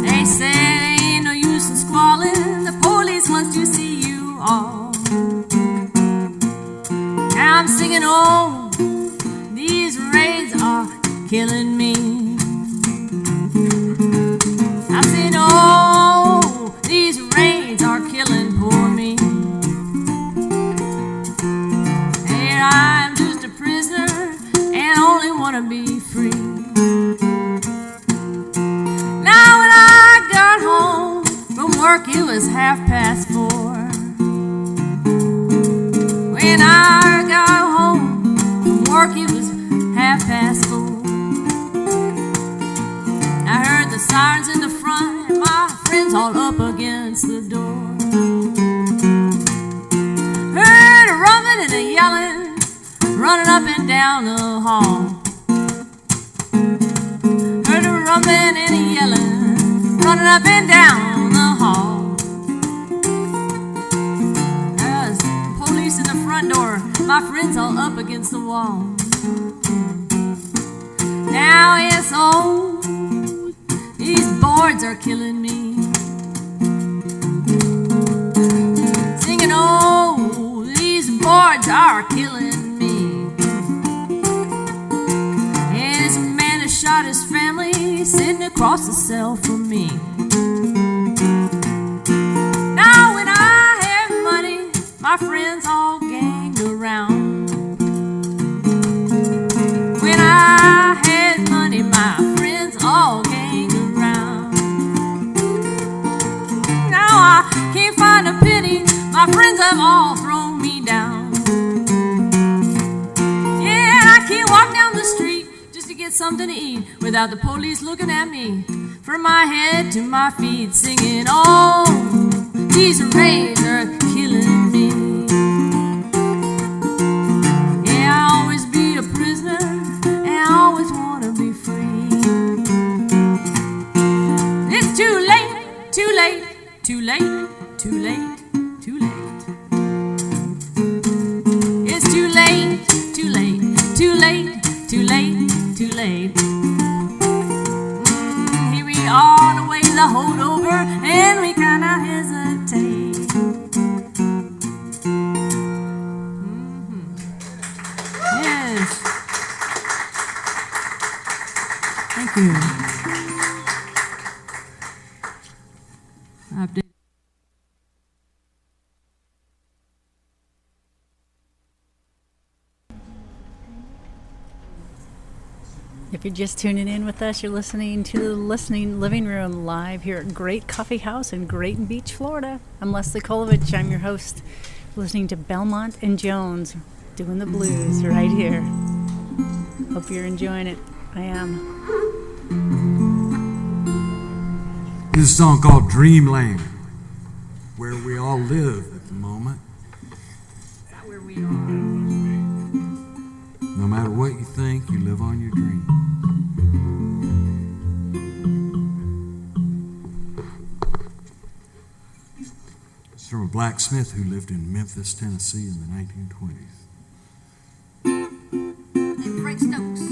They said, ain't no use in squalling, the police wants to see you all. Now I'm singing, oh, these raids are killing me. I'm saying, oh, these raids are killing poor me. And I'm just a prisoner and only want to be free. Now when I got home from work, it was 4:30. When I got home from work, it was 4:30. I heard the sirens in the front and my friends all up against the door. Heard a rumbling and a yelling, running up and down the hall. Heard a rumbling and a yelling, running up and down the hall. There's police in the front door, my friends all up against the wall. Now it's old, these boards are killing me. Singing, oh, these boards are killing me. And this man has shot his family, sitting across the cell from me. my friends all ganged around. When I had money, my friends all ganged around. Now I can't find a penny, my friends have all thrown me down. Yeah, and I can't walk down the street just to get something to eat without the police looking at me from my head to my feet, singing, oh, these raids are killing me. Yeah, I always be a prisoner, and I always want to be free. It's too late, too late, too late, too late, too late. It's too late, too late, too late, too late, too late. Here we are, the way the holdover, and we kinda hesitate. Yes. Thank you. If you're just tuning in with us, you're listening to the Listening Living Room live here at Great Coffee House in Grayton Beach, Florida. I'm Leslie Kolovich. I'm your host, listening to Belmont and Jones doing the blues right here. Hope you're enjoying it. I am. This is a song called Dreamland, where we all live at the moment. Where we are. No matter what you think, you live on your dream. It's from a blacksmith who lived in Memphis, Tennessee in the 1920s. And Frank Stokes.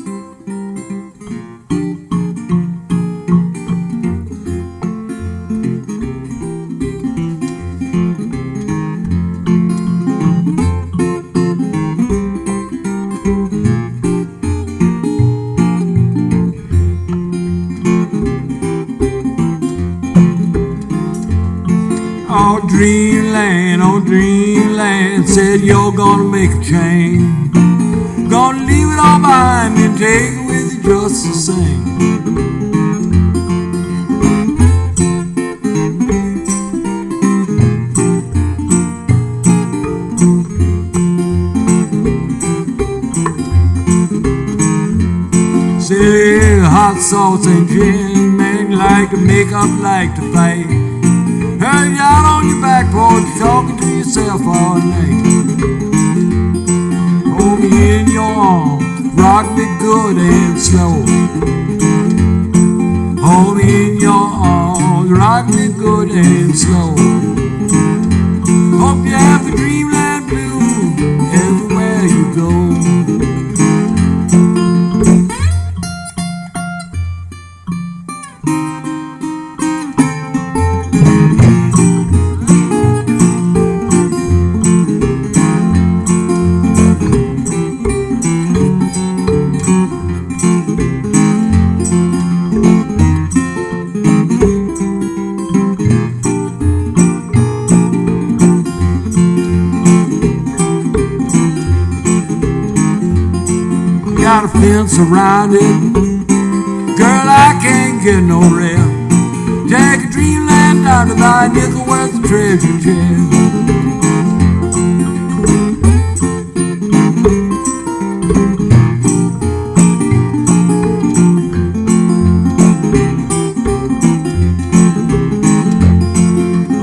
Oh, dreamland, said you're gonna make a change. Gonna leave it all behind and take it with you just the same. Say hot sauce and gin, man, like to make up, like to fight. Heard you out on your back porch talking to yourself all night. Hold me in your arms, rock me good and slow. Hold me in your arms, rock me good and slow. Hope you have the dreamland blue everywhere you go. Got a fence around it, girl, I can't get no rest. Take a dreamland down to buy a nickel worth of treasure chest.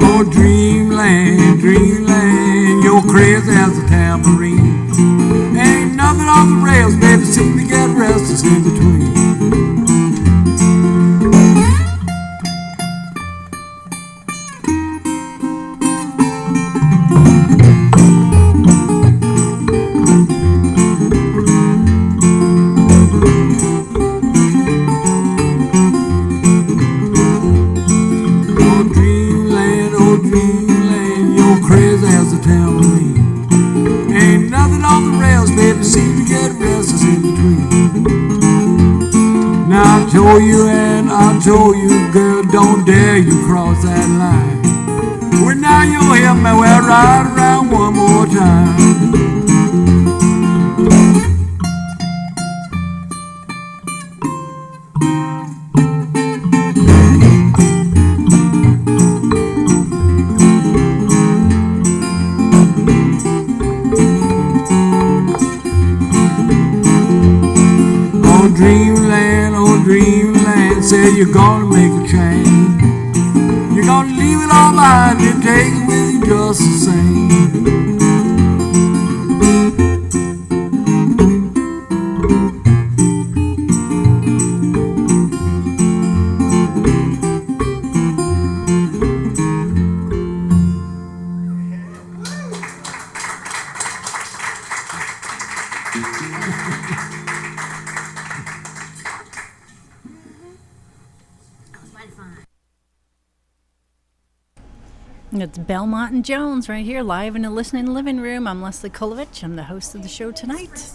Oh, dreamland, dreamland, you're crazy as a tambourine. Ain't nothing on the rails, baby, seem to get restless in between. Oh, dreamland, you're crazy as a tambourine. Ain't nothing on the rails, baby, seem to get restless in between. Now I told you and I told you, girl, don't dare you cross that line. Going down your hill, man, we'll ride around one more time. Dreamland, oh dreamland, say you're gonna make a change. You're gonna leave it all behind and take it with you just the same. It's Belmont and Jones right here, live in the listening living room. I'm Leslie Kolovich. I'm the host of the show tonight.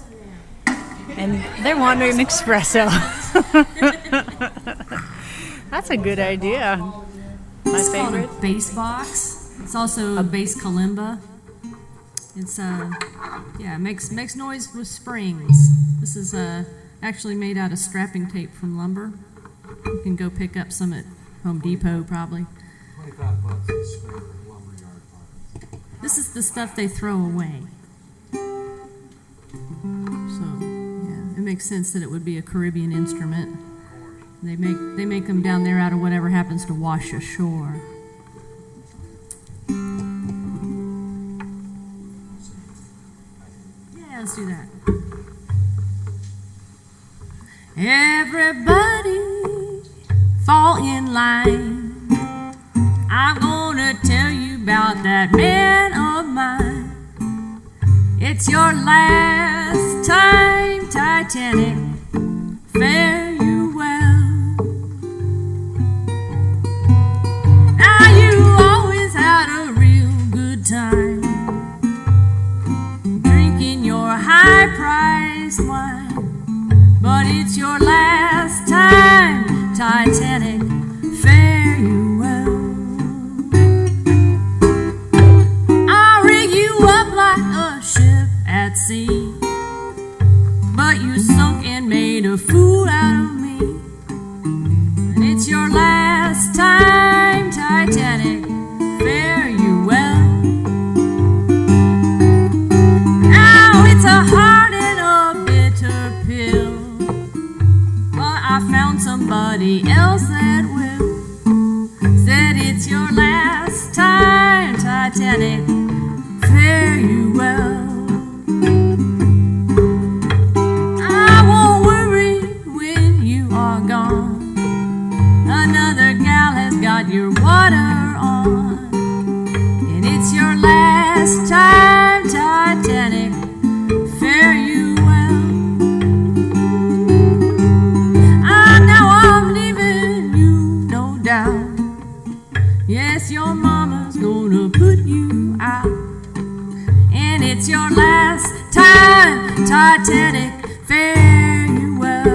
And they're wanting an espresso. That's a good idea. My It's favorite. called a bass box. It's also a bass kalimba. It's it makes noise with springs. This is actually made out of strapping tape from lumber. You can go pick up some at Home Depot probably. $25 is for lumberyard parts. This is the stuff they throw away. So yeah, it makes sense that it would be a Caribbean instrument. They make them down there out of whatever happens to wash ashore. Yeah, let's do that. Everybody fall in line. I'm gonna tell you about that man of mine. It's your last time, Titanic. Fare you well. Now you always had a real good time, drinking your high-priced wine. But it's your last time, Titanic. Fare you well. At sea, but you sunk and made a fool out of me. And it's your last time, Titanic. Fare you well. Now it's a hard and a bitter pill, but I found somebody else that will. Said it's your last time, Titanic. Fare you well. Your water on, and it's your last time, Titanic. Fare you well. Now I'm leaving you, no doubt. Yes, your mama's gonna put you out, and it's your last time, Titanic. Fare you well.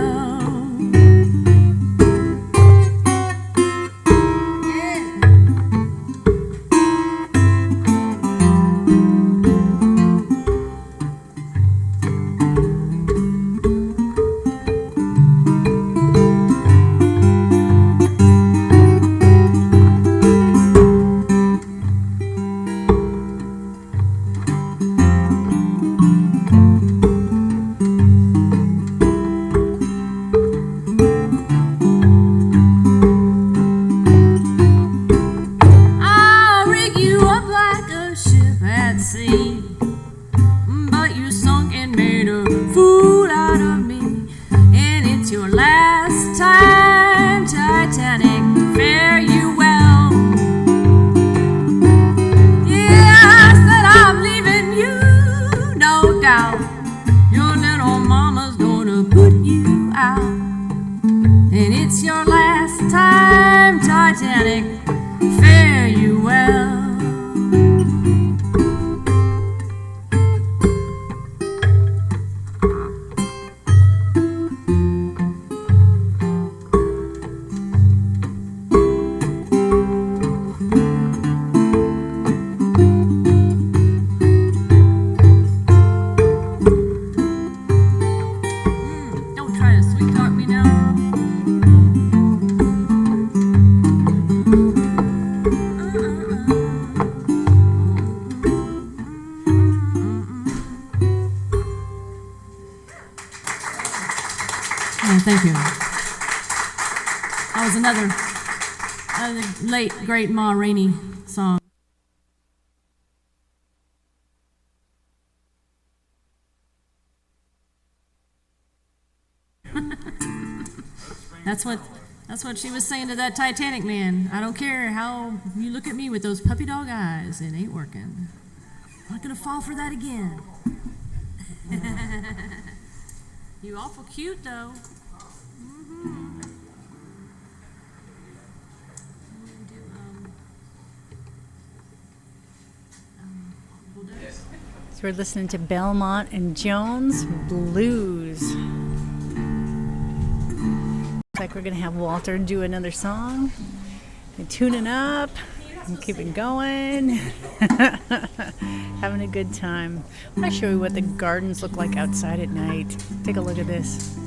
Oh, thank you. That was another late, great Ma Rainey song. That's what she was saying to that Titanic man. I don't care how you look at me with those puppy dog eyes. It ain't working. I'm not gonna fall for that again. You awful cute though. Mm-hmm. So we're listening to Belmont and Jones Blues. Looks like we're going to have Walter do another song. And tuning up and keeping going. Having a good time. I'm going to show you what the gardens look like outside at night. Take a look at this.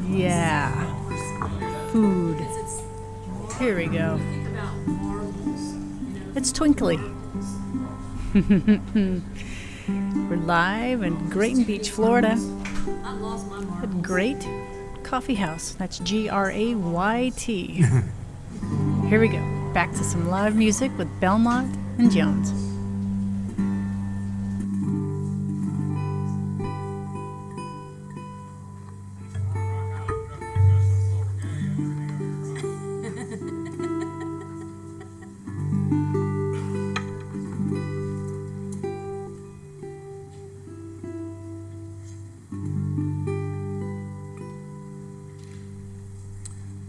Yeah. Food. Here we go. It's twinkly. We're live in Grayton Beach, Florida. A great coffee house. That's Grayt. Here we go. Back to some live music with Belmont and Jones.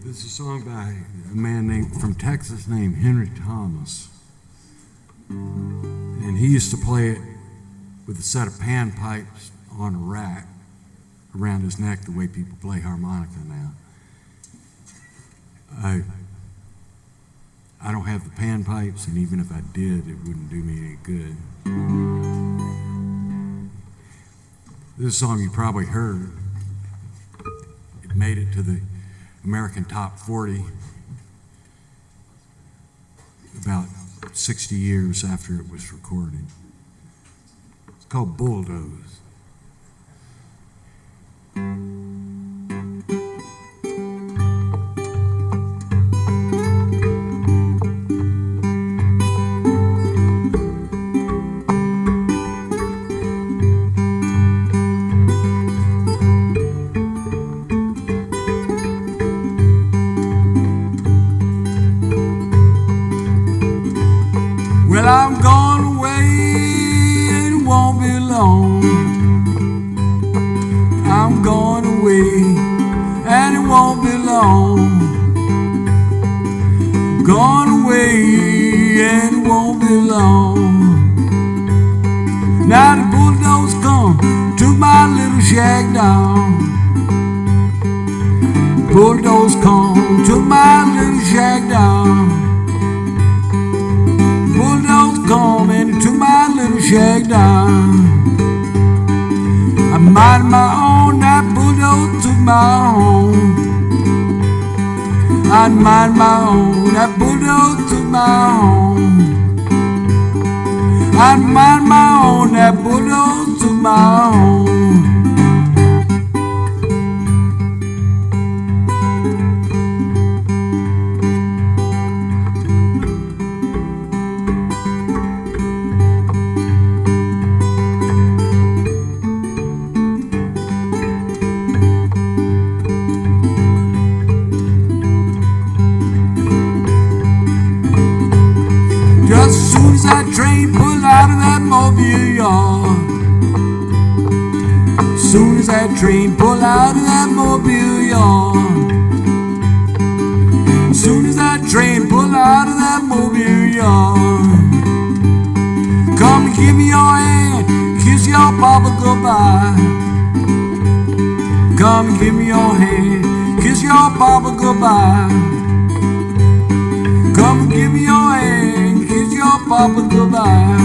This is a song by a man from Texas named Henry Thomas. And he used to play it with a set of panpipes on a rack around his neck the way people play harmonica now. I don't have the panpipes, and even if I did, it wouldn't do me any good. This song you probably heard. It made it to the American Top 40 about 60 years after it was recorded. It's called Bulldoze. Well, I'm gone away and it won't be long. I'm gone away and it won't be long. Gone away and it won't be long. Now the bulldogs come to my little shack down. Bulldogs come to my little shack down. Bulldogs coming to my little shack down. I mind my own, that bulldog took my home. I mind my own, that bulldog took my home. I mind my own, that bulldog took my home. Just as soon as that train pulled out of that mobile yard, as soon as that train pulled out of that mobile yard, as soon as that train pulled out of that mobile yard, come and give me your hand, kiss your papa goodbye. Come and give me your hand, kiss your papa goodbye. Come and give me your hand, kiss your papa goodbye.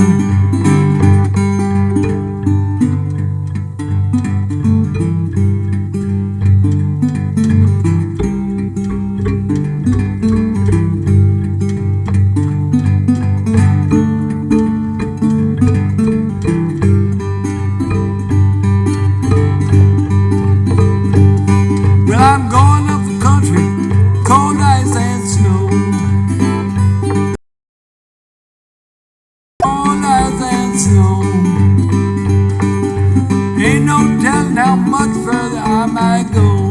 no telling how much further I might go.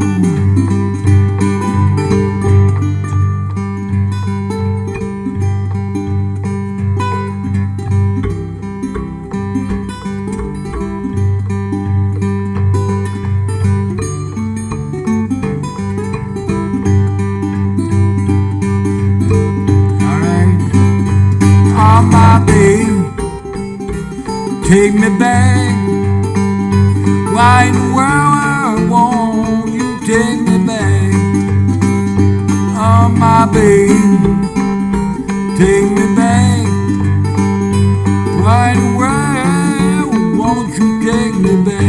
Take me back. Why in the world won't you take me back? Oh, my babe, take me back. Why in the world won't you take me back?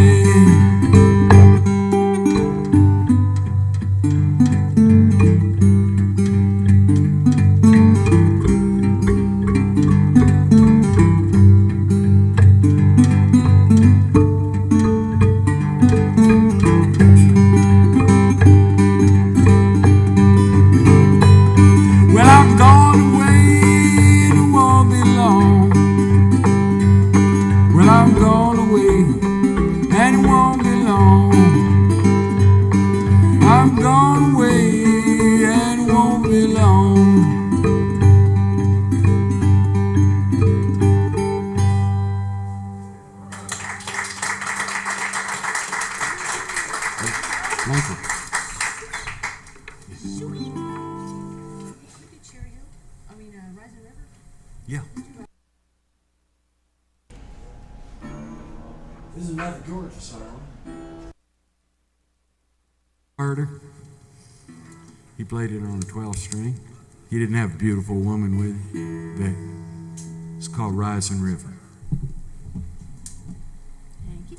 Yeah. This is another Georgia song. Murder. He played it on a 12 string. He didn't have a beautiful woman with him. But it's called Rising River. Thank you.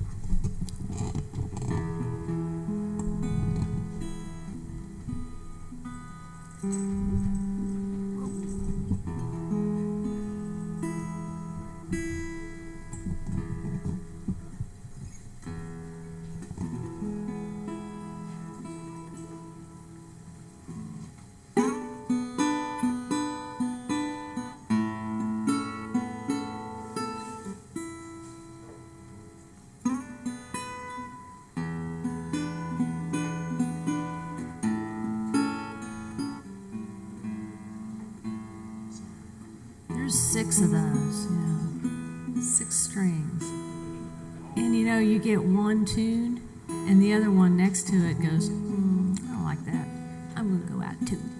There's 6 of those, 6 strings. And you get one tune, and the other one next to it goes, I don't like that. I'm going to go out of tune.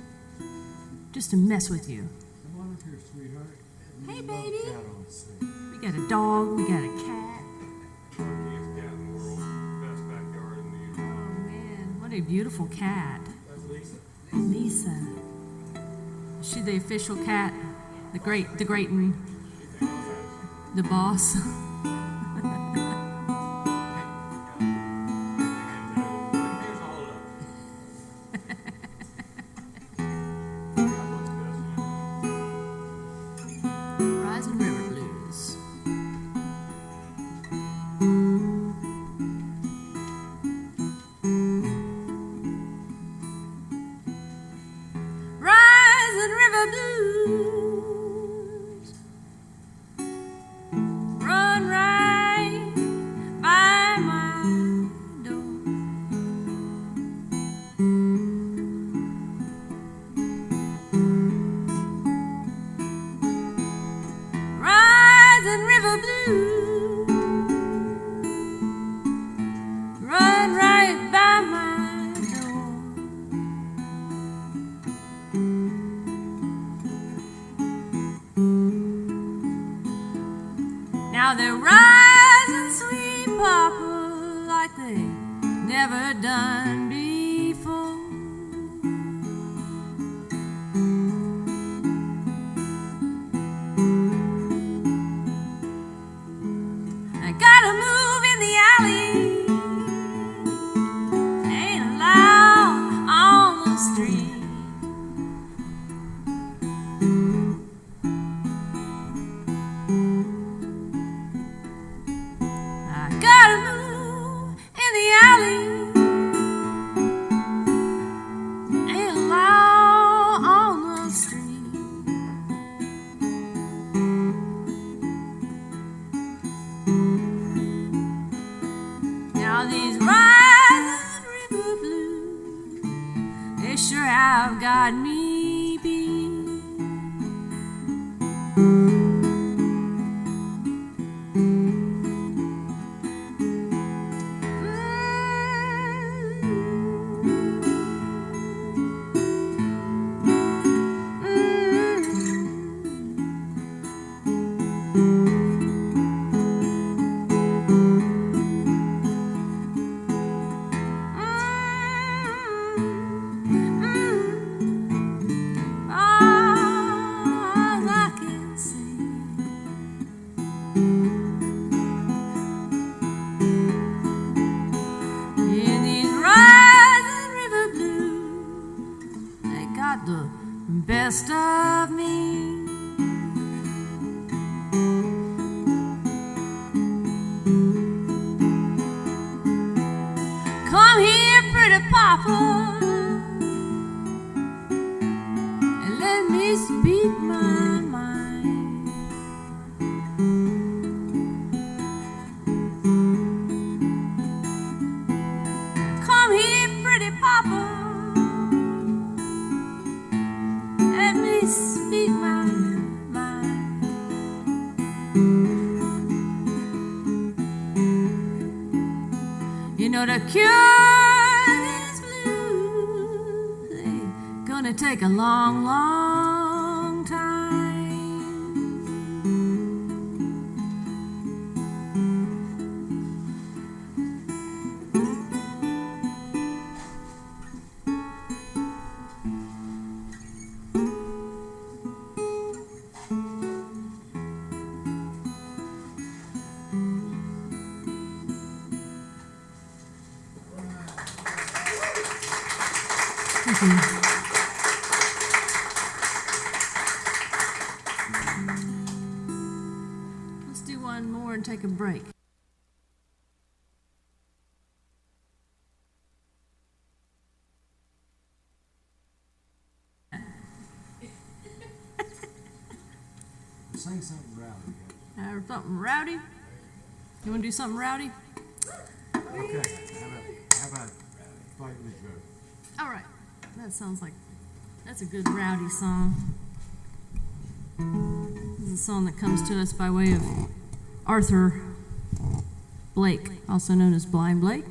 Just to mess with you. Come on up here, sweetheart. Hey, baby. We got a dog, we got a cat. Oh, man, what a beautiful cat. That's Lisa. Lisa. Is she the official cat? The great and the boss. Rising River Blues. Rising River Blues. Run right by my door. Rising River Blues. Run right by my door. Now they're rising, sweet papa, like they never done before. I gotta move in the alley, ain't allowed on the street. I gotta move in the alley, Now these rising river blues, they sure have got me beat. Best of me. Come here, pretty papa, and let me speak my mind. Come here, pretty papa, speak my mind. You know the cure this blues ain't gonna take a long, long time. Let's do one more and take a break. Sing something rowdy. Something rowdy? You want to do something rowdy? Okay. How about Fight with Joe? All right. That sounds like that's a good rowdy song. This is a song that comes to us by way of Arthur Blake, also known as Blind Blake.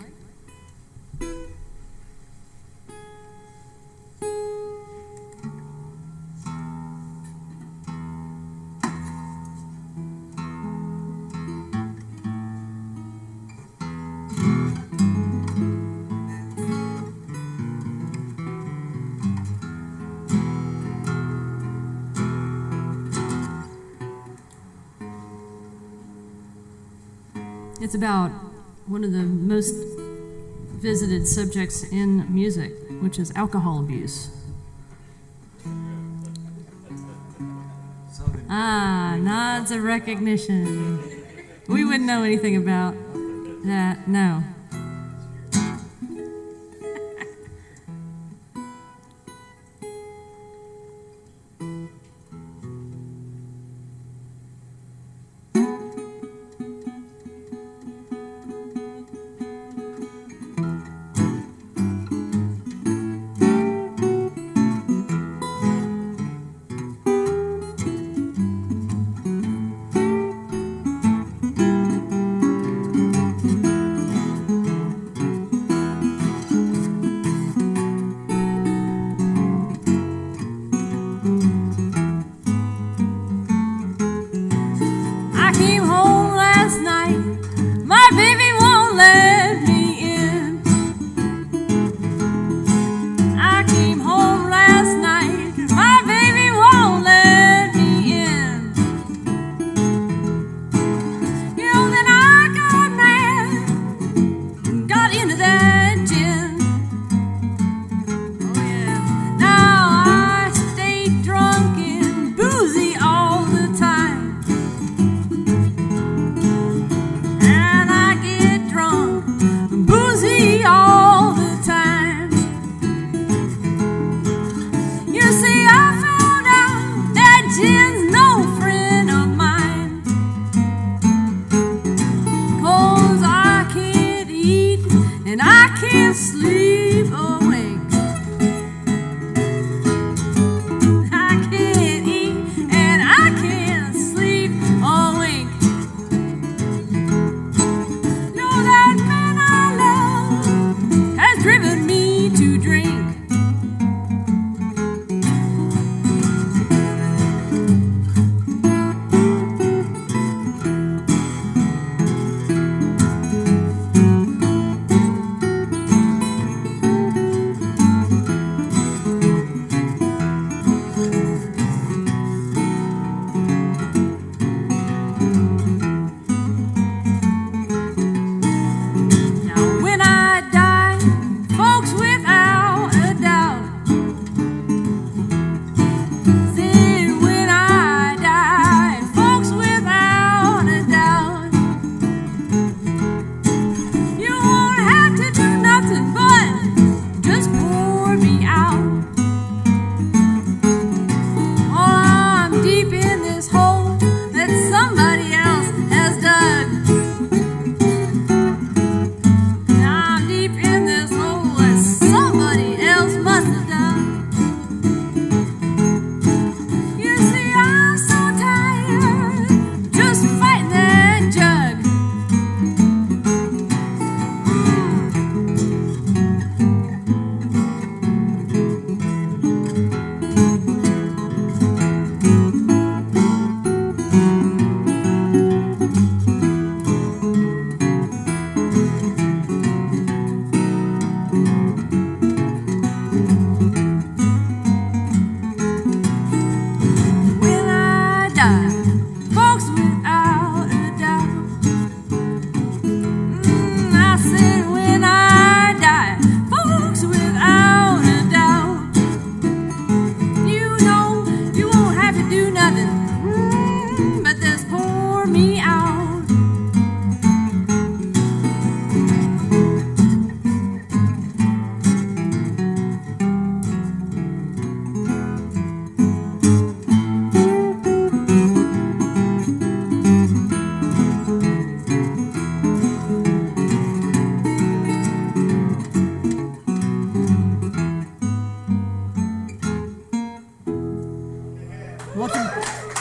It's about one of the most visited subjects in music, which is alcohol abuse. Nods of recognition. We wouldn't know anything about that, no. and I can't sleep awake. I can't eat and I can't sleep awake. No, that man I love has driven me to drink.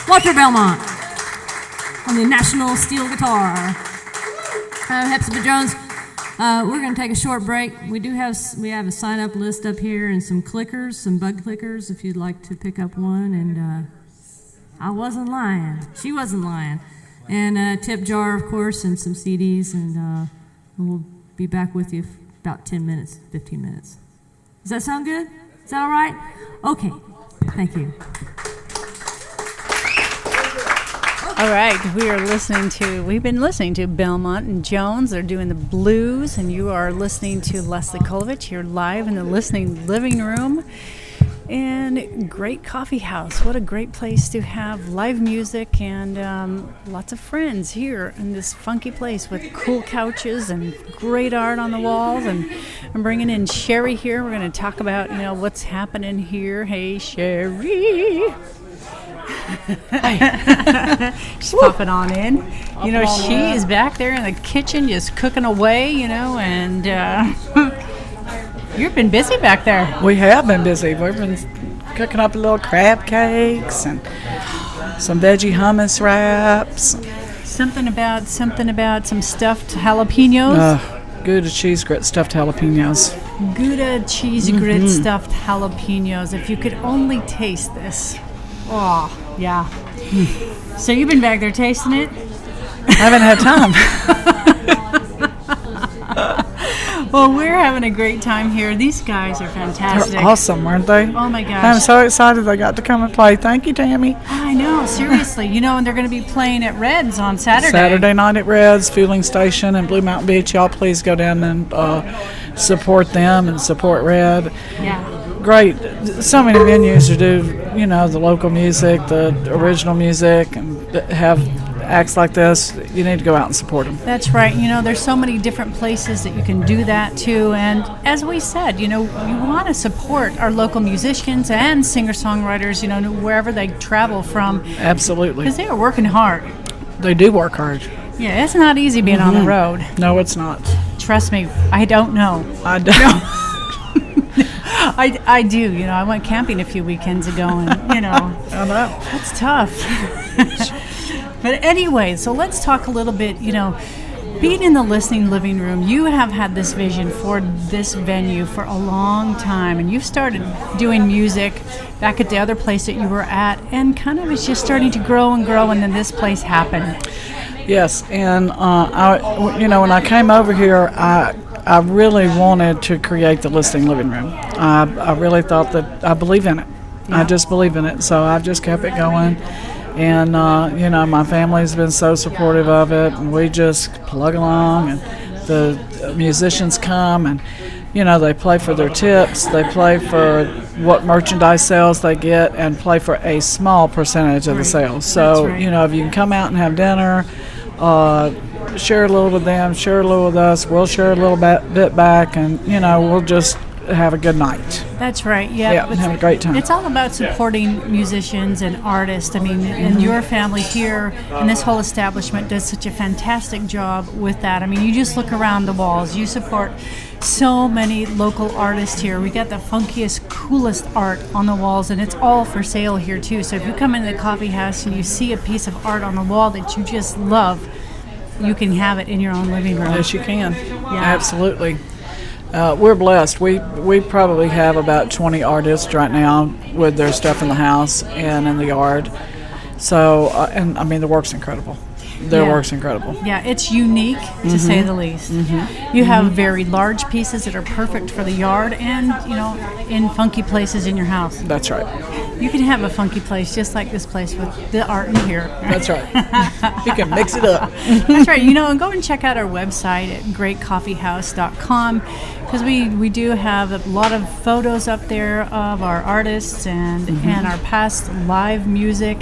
Walter Belmont on the National Steel Guitar. I'm Hepzibah Jones. We're going to take a short break. We have a sign-up list up here and some clickers, some bug clickers, if you'd like to pick up one. And I wasn't lying. She wasn't lying. And a tip jar, of course, and some CDs. And we'll be back with you for about 10 minutes, 15 minutes. Does that sound good? Is that all right? Okay. Thank you. All right, we've been listening to Belmont and Jones. They're doing the blues, and you are listening to Leslie Kolovich here live in the listening living room. And great coffee house. What a great place to have live music and lots of friends here in this funky place with cool couches and great art on the walls. And I'm bringing in Sherry here. We're going to talk about, what's happening here. Hey, Sherry. She's popping on in. She is back there in the kitchen just cooking away, and you've been busy back there. We have been busy. We've been cooking up little crab cakes and some veggie hummus wraps. Something about some stuffed jalapenos. Gouda cheese grit stuffed jalapenos. Gouda cheese grit stuffed jalapenos. If you could only taste this. Oh, yeah. So you've been back there tasting it? I haven't had time. Well, we're having a great time here. These guys are fantastic. They're awesome, weren't they? Oh, my gosh. I'm so excited they got to come and play. Thank you, Tammy. I know, seriously. And they're going to be playing at Red's on Saturday. Saturday night at Red's, Fueling Station in Blue Mountain Beach. Y'all please go down and support them and support Red. Yeah. Great. So many venues to do, the local music, the original music, and have acts like this. You need to go out and support them. That's right. There's so many different places that you can do that too. And as we said, you want to support our local musicians and singer-songwriters, wherever they travel from. Absolutely. Because they are working hard. They do work hard. Yeah, it's not easy being on the road. No, it's not. trust me, I don't know. I don't. I do. You know, I went camping a few weekends ago, and you know, I know. that's tough. But anyway, so let's talk a little bit. You know, being in the listening living room, you have had this vision for this venue for a long time, and you've started doing music back at the other place that you were at, and kind of it's just starting to grow, and then this place happened. Yes, and when I came over here, I really wanted to create the listening living room. I really thought that I believe in it. Yeah. I just believe in it, so I've just kept it going. And, my family's been so supportive of it, and we just plug along, and the musicians come, and, they play for their tips, they play for what merchandise sales they get, and play for a small percentage of the sales. So, if you can come out and have dinner, share a little with them, share a little with us, we'll share a little bit back, and, we'll just have a good night. That's right. Yeah, and have a great time. It's all about supporting musicians and artists. I mean, and your family here and this whole establishment does such a fantastic job with that. I mean, you just look around the walls. You support so many local artists here. We got the funkiest, coolest art on the walls, and it's all for sale here too. So if you come into the coffee house and you see a piece of art on the wall that you just love, you can have it in your own living room. Yes, you can. Yeah. Absolutely. We're blessed. We probably have about 20 artists right now with their stuff in the house and in the yard. So, the work's incredible. Their work's incredible. Yeah, it's unique to say the least. Mm-hmm. You have very large pieces that are perfect for the yard and, in funky places in your house. That's right. You can have a funky place just like this place with the art in here. That's right. You can mix it up. That's right. And go and check out our website at greatcoffeehouse.com because we do have a lot of photos up there of our artists and our past live music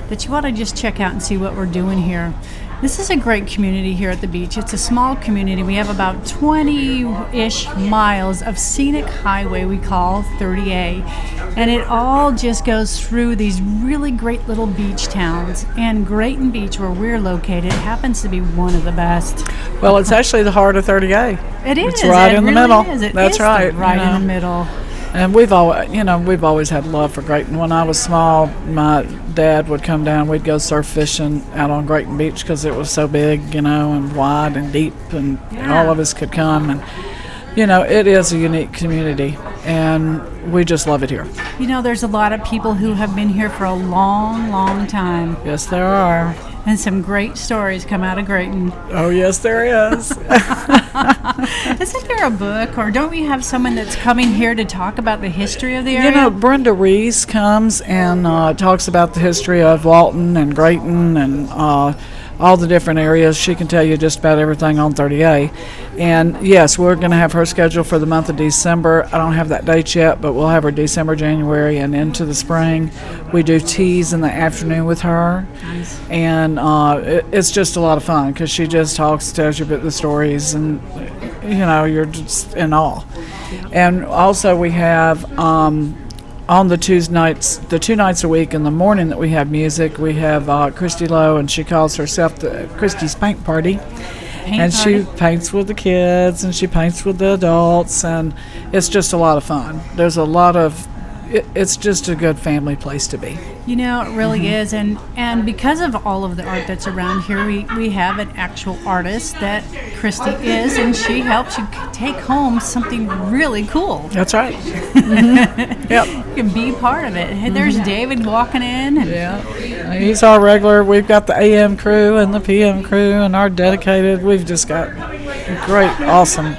that you want to just check out and see what we're doing here. This is a great community here at the beach. It's a small community. We have about 20-ish miles of scenic highway we call 30A. And it all just goes through these really great little beach towns. And Grayton Beach, where we're located, happens to be one of the best. Well, it's actually the heart of 30A. It is. It's right in the middle. That's right. Right in the middle. And we've always had love for Grayton. When I was small, my dad would come down. We'd go surf fishing out on Grayton Beach because it was so big, and wide and deep, and all of us could come. And it is a unique community, and we just love it here. There's a lot of people who have been here for a long, long time. Yes, there are. And some great stories come out of Grayton. Oh, yes, there is. Isn't there a book, or don't we have someone that's coming here to talk about the history of the area? Brenda Rees comes and talks about the history of Walton and Grayton and all the different areas. She can tell you just about everything on 30A. And yes, we're going to have her scheduled for the month of December. I don't have that date yet, but we'll have her December, January, and into the spring. We do teas in the afternoon with her. Nice. And it's just a lot of fun because she just tells you about the stories, and you're just in awe. And also we have on the 2 nights a week in the morning that we have music, we have Christy Lowe, and she calls herself the Christy's Paint Party. She paints with the kids and she paints with the adults, and it's just a lot of fun. There's a lot of it's just a good family place to be. It really is, and because of all of the art that's around here, we have an actual artist that Christy is, and she helps you take home something really cool. That's right. Yep. You can be part of it. Hey, there's David walking in. He's our regular. We've got the AM crew and the PM crew and our dedicated. We've just got great, awesome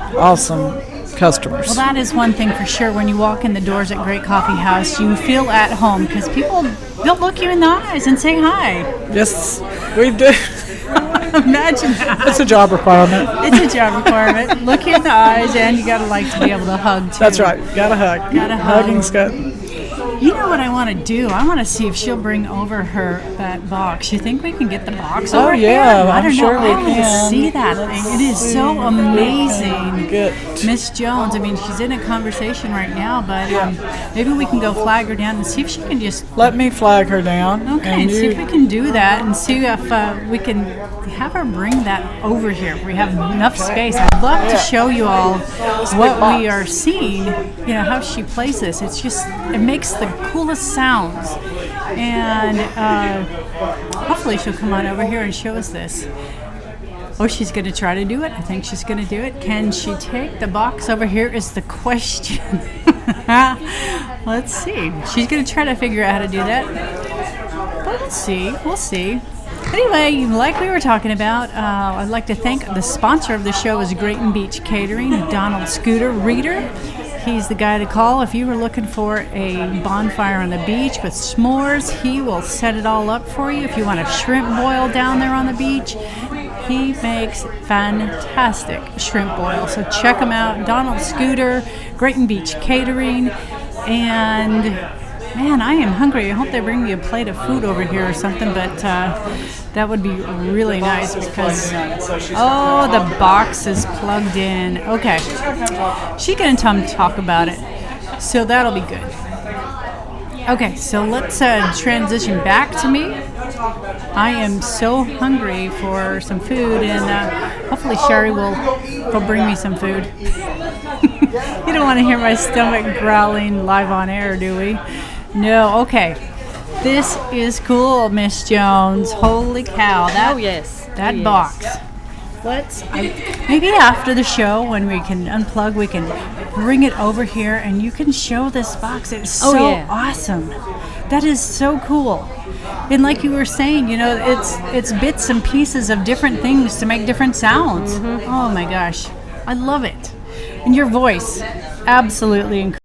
customers. Well, that is one thing for sure. When you walk in the doors at Great Coffee House, you feel at home because people, they'll look you in the eyes and say hi. Yes, we do. Imagine that. It's a job requirement. It's a job requirement. Look you in the eyes, and you gotta like to be able to hug too. That's right. Gotta hug. Gotta hug. Hugging's good. You know what I want to do? I want to see if she'll bring over that box. You think we can get the box over here? I don't know. I want to see that thing. It is so amazing. Miss Jones, I mean, she's in a conversation right now, but maybe we can go flag her down and see if she can just... Let me flag her down. Okay, and see if we can do that and see if we can have her bring that over here. If we have enough space. I'd love to show you all what we are seeing, how she plays this. It's just, it makes the coolest sounds. And hopefully she'll come on over here and show us this. Oh, she's going to try to do it. I think she's going to do it. Can she take the box over here is the question. Let's see. She's going to try to figure out how to do that. But let's see. We'll see. Anyway, like we were talking about, I'd like to thank the sponsor of the show is Grayton Beach Catering, Donald Scooter Reeder. He's the guy to call if you were looking for a bonfire on the beach with s'mores. He will set it all up for you. If you want a shrimp boil down there on the beach, he makes fantastic shrimp boil. So check him out, Donald Scooter, Grayton Beach Catering. And man, I am hungry. I hope they bring me a plate of food over here or something, but that would be really nice because, the box is plugged in. Okay, she's going to talk about it, so that'll be good. Okay, so let's transition back to me. I am so hungry for some food, and hopefully Sherry will bring me some food. You don't want to hear my stomach growling live on air, do we? No, okay. This is cool, Miss Jones. Holy cow. That box. Maybe after the show when we can unplug, we can bring it over here and you can show this box. It's so awesome. That is so cool. And like you were saying, it's bits and pieces of different things to make different sounds. Mm-hmm. Oh my gosh. I love it. And your voice, absolutely incredible.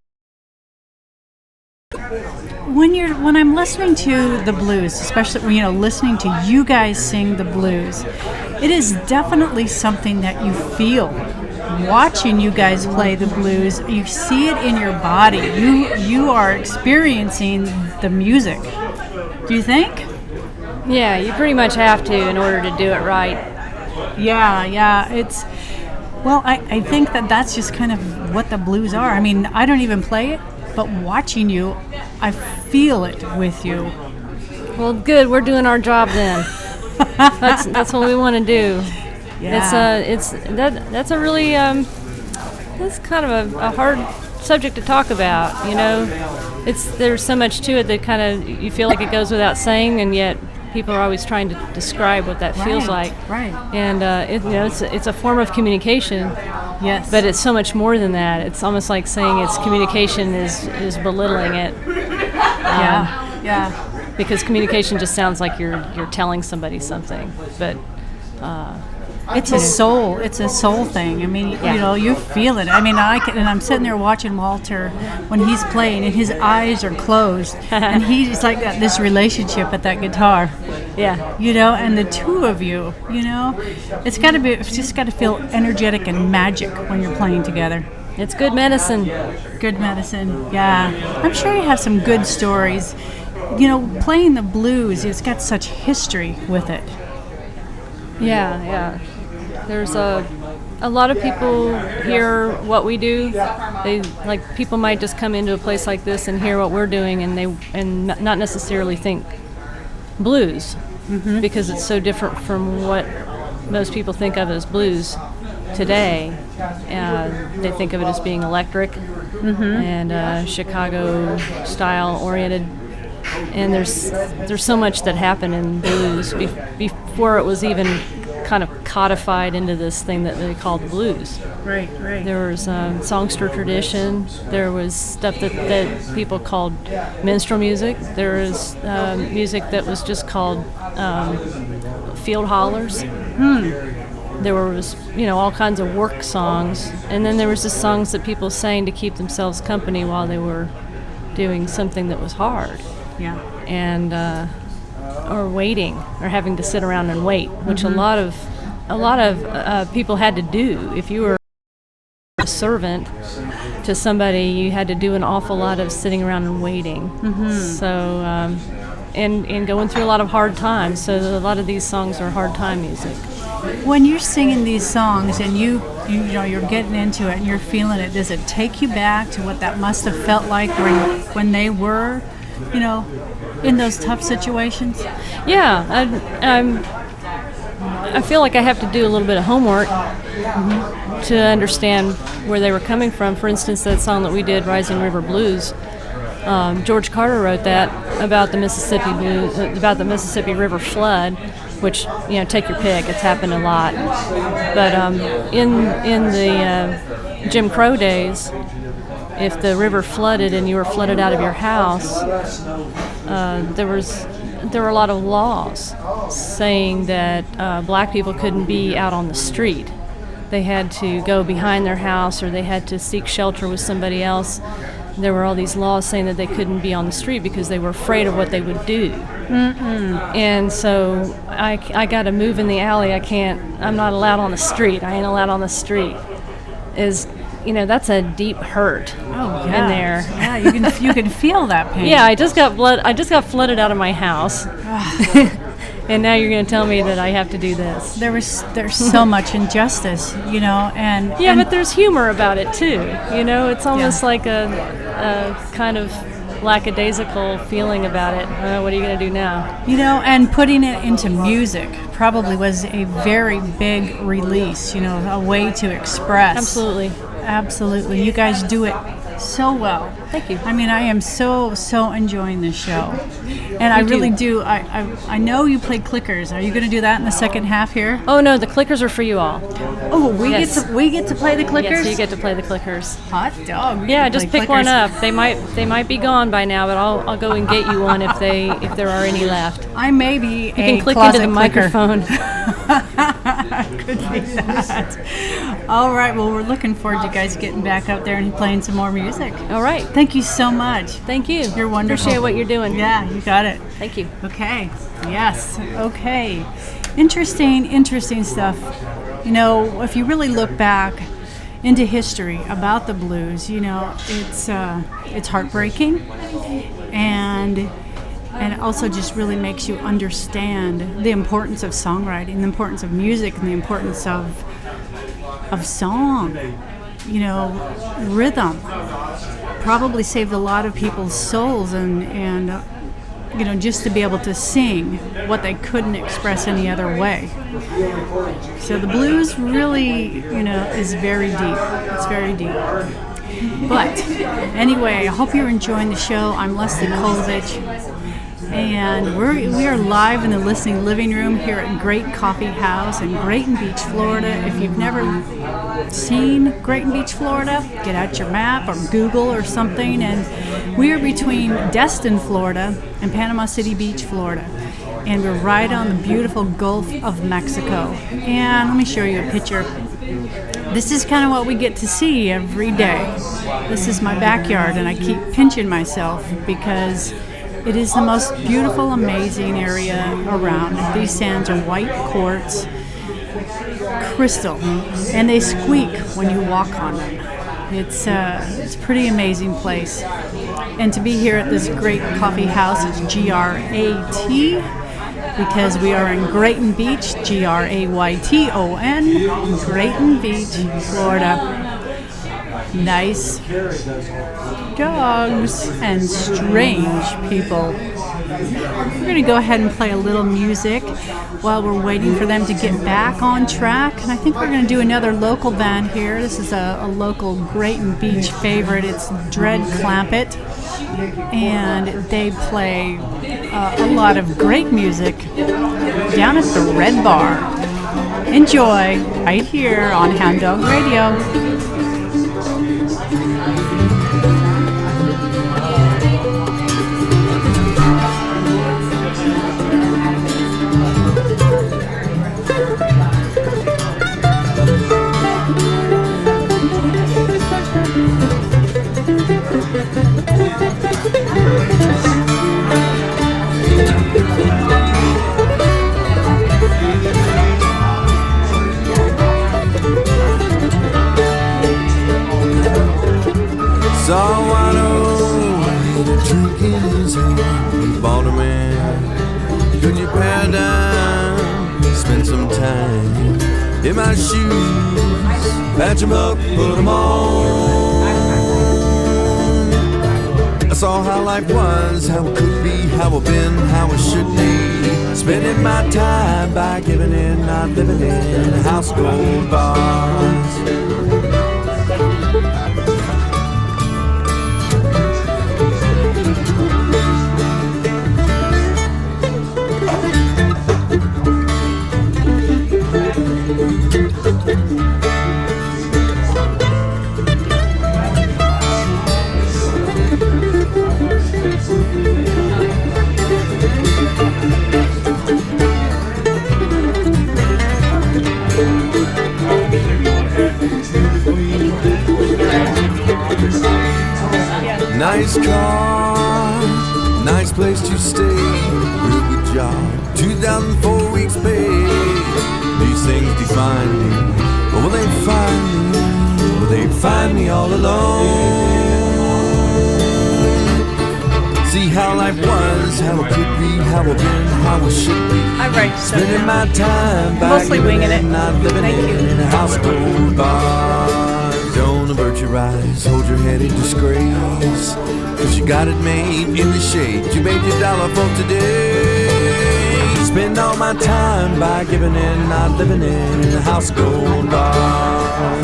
When I'm listening to the blues, especially listening to you guys sing the blues, it is definitely something that you feel. Watching you guys play the blues, you see it in your body. You are experiencing the music. Do you think? Yeah, you pretty much have to in order to do it right. Yeah. I think that's just kind of what the blues are. I mean, I don't even play it, but watching you, I feel it with you. Well, good. We're doing our job then. That's what we want to do. Yeah. That's a really that's kind of a hard subject to talk about. There's so much to it that kind of you feel like it goes without saying, and yet people are always trying to describe what that feels like. Right. And it's a form of communication. Yes. But it's so much more than that. It's almost like saying it's communication is belittling it. Yeah. Because communication just sounds like you're telling somebody something, but it's a soul thing. I mean, you feel it. I mean, and I'm sitting there watching Walter when he's playing, and his eyes are closed, and he's like got this relationship at that guitar. Yeah. And the two of you, it's just got to feel energetic and magic when you're playing together. It's good medicine. Good medicine. Yeah. I'm sure you have some good stories. Playing the blues, it's got such history with it. Yeah. There's a lot of people hear what we do. People might just come into a place like this and hear what we're doing, and not necessarily think blues, because it's so different from what most people think of as blues today. They think of it as being electric and Chicago style oriented. And there's so much that happened in blues before it was even kind of codified into this thing that they called blues. Right. There was songster tradition. There was stuff that people called minstrel music. There was music that was just called field hollers. There was, all kinds of work songs. And then there was just songs that people sang to keep themselves company while they were doing something that was hard. Yeah. And or waiting, or having to sit around and wait, which a lot of people had to do. If you were a servant to somebody, you had to do an awful lot of sitting around and waiting. So, and going through a lot of hard times. So a lot of these songs are hard time music. When you're singing these songs and you know you're getting into it and you're feeling it, does it take you back to what that must have felt like when they were, you know, in those tough situations? Yeah, I feel like I have to do a little bit of homework to understand where they were coming from. For instance, that song that we did, Rising River Blues, George Carter wrote that about the Mississippi blues, about the Mississippi River flood, which, you know, take your pick, it's happened a lot. But in the Jim Crow days, if the river flooded and you were flooded out of your house, there were a lot of laws saying that black people couldn't be out on the street. They had to go behind their house, or they had to seek shelter with somebody else. There were all these laws saying that they couldn't be on the street because they were afraid of what they would do. And so I got to move in the alley. I'm not allowed on the street. I ain't allowed on the street. You know, that's a deep hurt in there. Yeah, you can feel that pain. Yeah, I just got flooded out of my house. And now you're going to tell me that I have to do this. There's so much injustice, you know, and but there's humor about it too. You know, it's almost like a kind of lackadaisical feeling about it. What are you going to do now? You know, and putting it into music probably was a very big release. You know, a way to express. Absolutely. You guys do it so well. Thank you. I mean, I am so enjoying this show, and I really do. I know you play clickers. Are you going to do that in the second half here? Oh no, the clickers are for you all. Oh, we get to play the clickers. Yes, you get to play the clickers. Hot dog. Yeah, just pick one up. They might be gone by now, but I'll go and get you one if there are any left. I may be you can click into the microphone. Could be that. All right. Well, we're looking forward to you guys getting back up there and playing some more music. All right. Thank you so much. Thank you. You're wonderful. Appreciate what you're doing. Yeah, you got it. Thank you. Okay. Yes. Okay. Interesting stuff. You know, if you really look back into history about the blues, you know, it's heartbreaking, and also just really makes you understand the importance of songwriting, the importance of music, and the importance of song. You know, rhythm probably saved a lot of people's souls, and you know, just to be able to sing what they couldn't express any other way. So the blues really, you know, is very deep. It's very deep. But anyway, I hope you're enjoying the show. I'm Leslie Kolovich, and we are live in the listening living room here at Great Coffee House in Grayton Beach, Florida. If you've never seen Grayton Beach, Florida, get out your map or Google or something. And we are between Destin, Florida and Panama City Beach, Florida. And we're right on the beautiful Gulf of Mexico. And let me show you a picture. This is kind of what we get to see every day. This is my backyard, and I keep pinching myself because it is the most beautiful, amazing area around. These sands are white quartz, crystal, and they squeak when you walk on them. It's a pretty amazing place. And to be here at this great coffee house is GRAT, because we are in Grayton Beach, GRAYTON, Grayton Beach, Florida. Nice dogs and strange people. We're going to go ahead and play a little music while we're waiting for them to get back on track. And I think we're going to do another local band here. This is a local Grayton Beach favorite. It's Dread Clampett. And they play a lot of great music down at the Red Bar. Enjoy right here on Hound Dog Radio. Salvado had a drink in his hand. Balderman, could you pare down, spend some time in my shoes, patch 'em up, put 'em on. I saw how life was, how it could be, how I've been, how it should be. Spending my time by giving in, not living in house gold bars. Nice car, nice place to stay, real good job, 2004 weeks pay. These things define me, but will they find me? Will they find me all alone? See how life was, how it could be, how I've been, how it should be. I write so Spending my time by mostly winging it. not living Thank in you. a house gold bar. Don't avert your eyes, hold your head in disgrace, 'cause you got it made in the shade. You made your dollar for today. Spend all my time by giving in, not living in a house gold bar.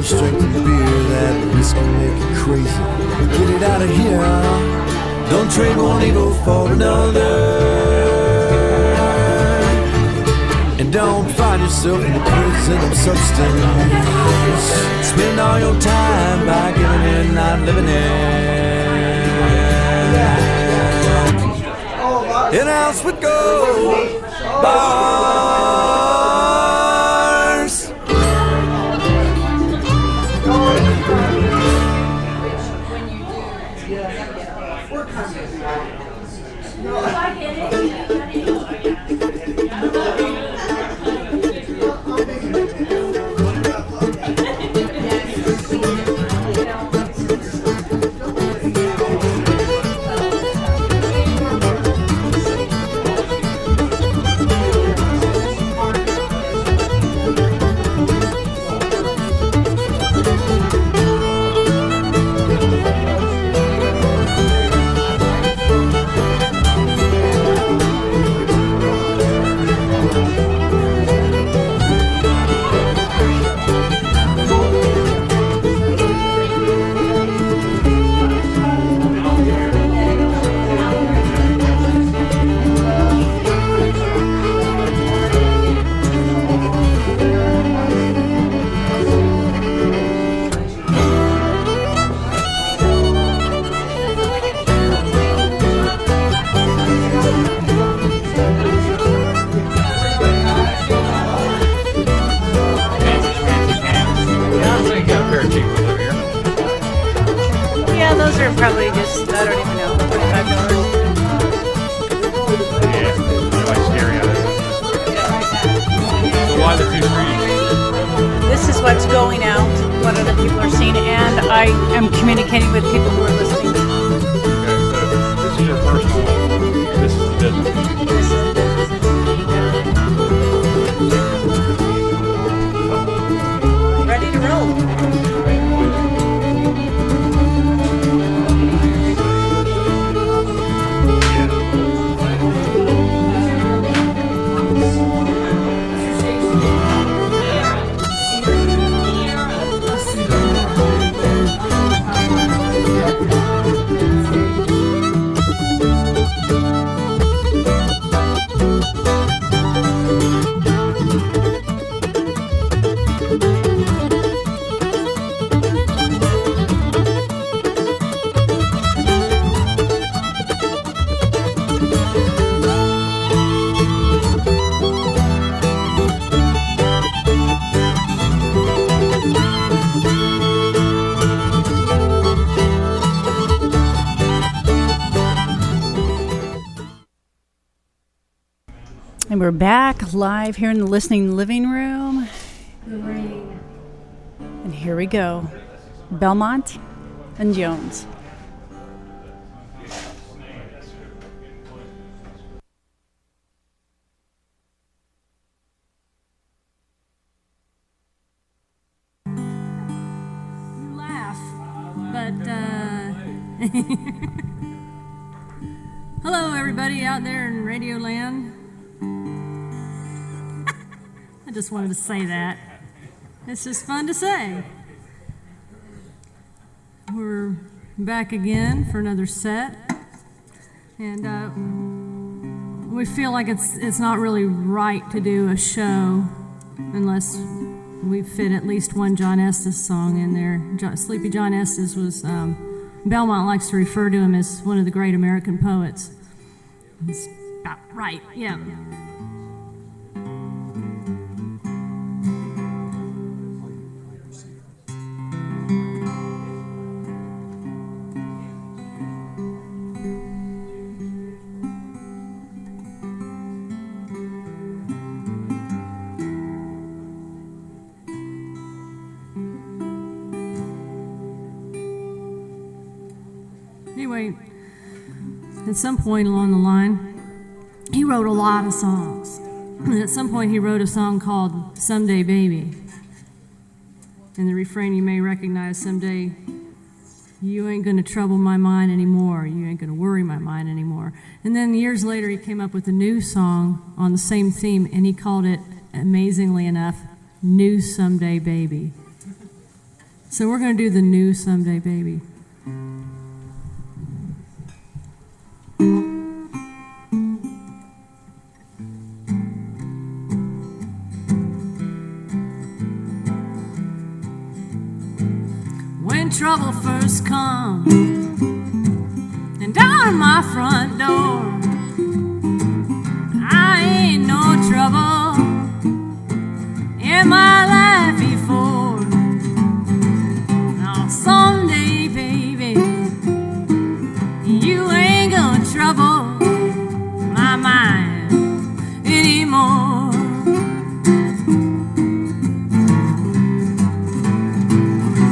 Strength in beer, that whiskey make you crazy. Get it out of here. Don't trade one evil for another. And don't find yourself in the prison of substance. Spend all your time by giving in, not living in. In a house with gold bars. Yeah, those are probably just, I don't even know, $25. Yeah, they're like scary out of it. So why the two screens? This is what's going out, what other people are seeing, and I am communicating with people who are listening. Okay, so this is your personal, this is the business. This is the business. Ready to roll. we're back live here in the listening living room. And here we go. Belmont and Jones. You laugh, but hello everybody out there in Radio Land. I just wanted to say that. It's just fun to say. We're back again for another set, and we feel like it's not really right to do a show unless we fit at least one John Estes song in there. Sleepy John Estes was, Belmont likes to refer to him as one of the great American poets. It's about right, yeah. Anyway, at some point along the line, he wrote a lot of songs. At some point, he wrote a song called Someday Baby. And the refrain you may recognize, someday, you ain't gonna trouble my mind anymore. You ain't gonna worry my mind anymore. And then years later, he came up with a new song on the same theme, and he called it, amazingly enough, New Someday Baby. So we're gonna do the New Someday Baby. When trouble first comes and down my front door, I ain't no trouble in my life before. Now someday, baby, you ain't gonna trouble my mind anymore.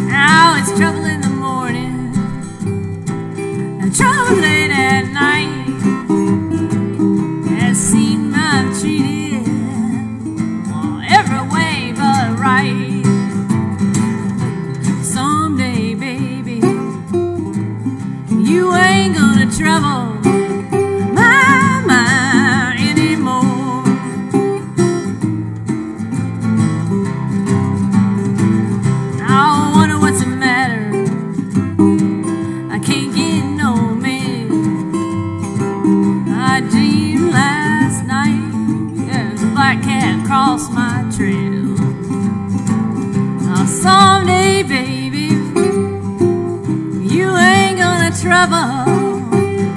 Now it's trouble in the morning and trouble late at night. Has seen I'm treated every way but right. Someday, baby, you ain't gonna trouble my mind anymore. I wonder what's the matter. I can't get no man. I dreamed last night as a black cat crossed my trail. Now someday, baby, you ain't gonna trouble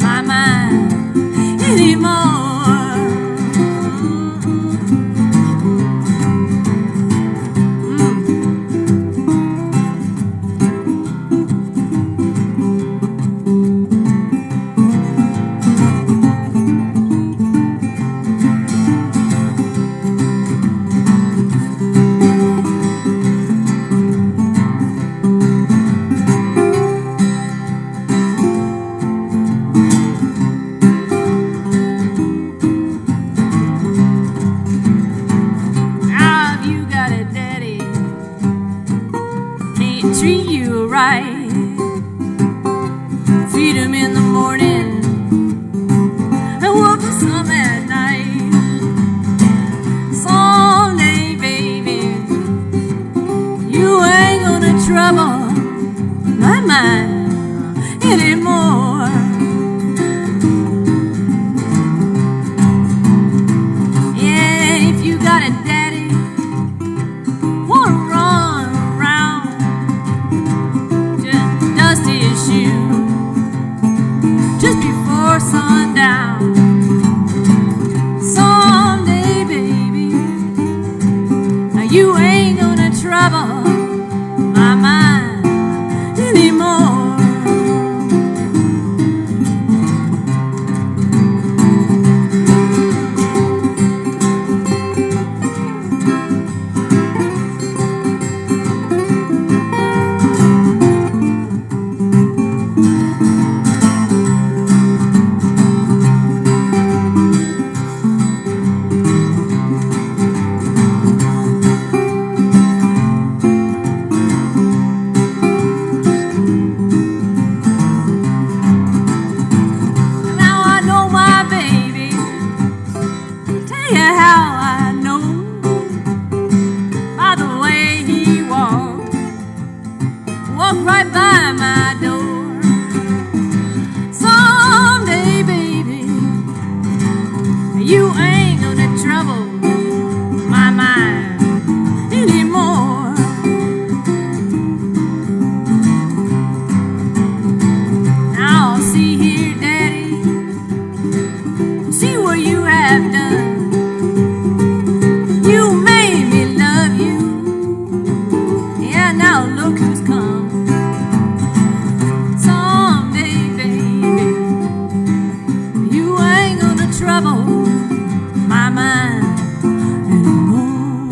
my mind anymore. Now if you got a daddy, can't treat you right. Feed him in the morning and whoop him some at night. Someday, baby, you ain't gonna trouble my mind anymore. Yeah, if you got a daddy, wanna run around, just dust his shoe just before sundown. Someday, baby, you ain't gonna trouble my mind anymore. right by my door. Someday, baby, you ain't gonna trouble my mind anymore. Now see here, Daddy, see what you have done. You made me love you. Yeah, now look who's come. Someday, baby, you ain't gonna trouble my mind anymore.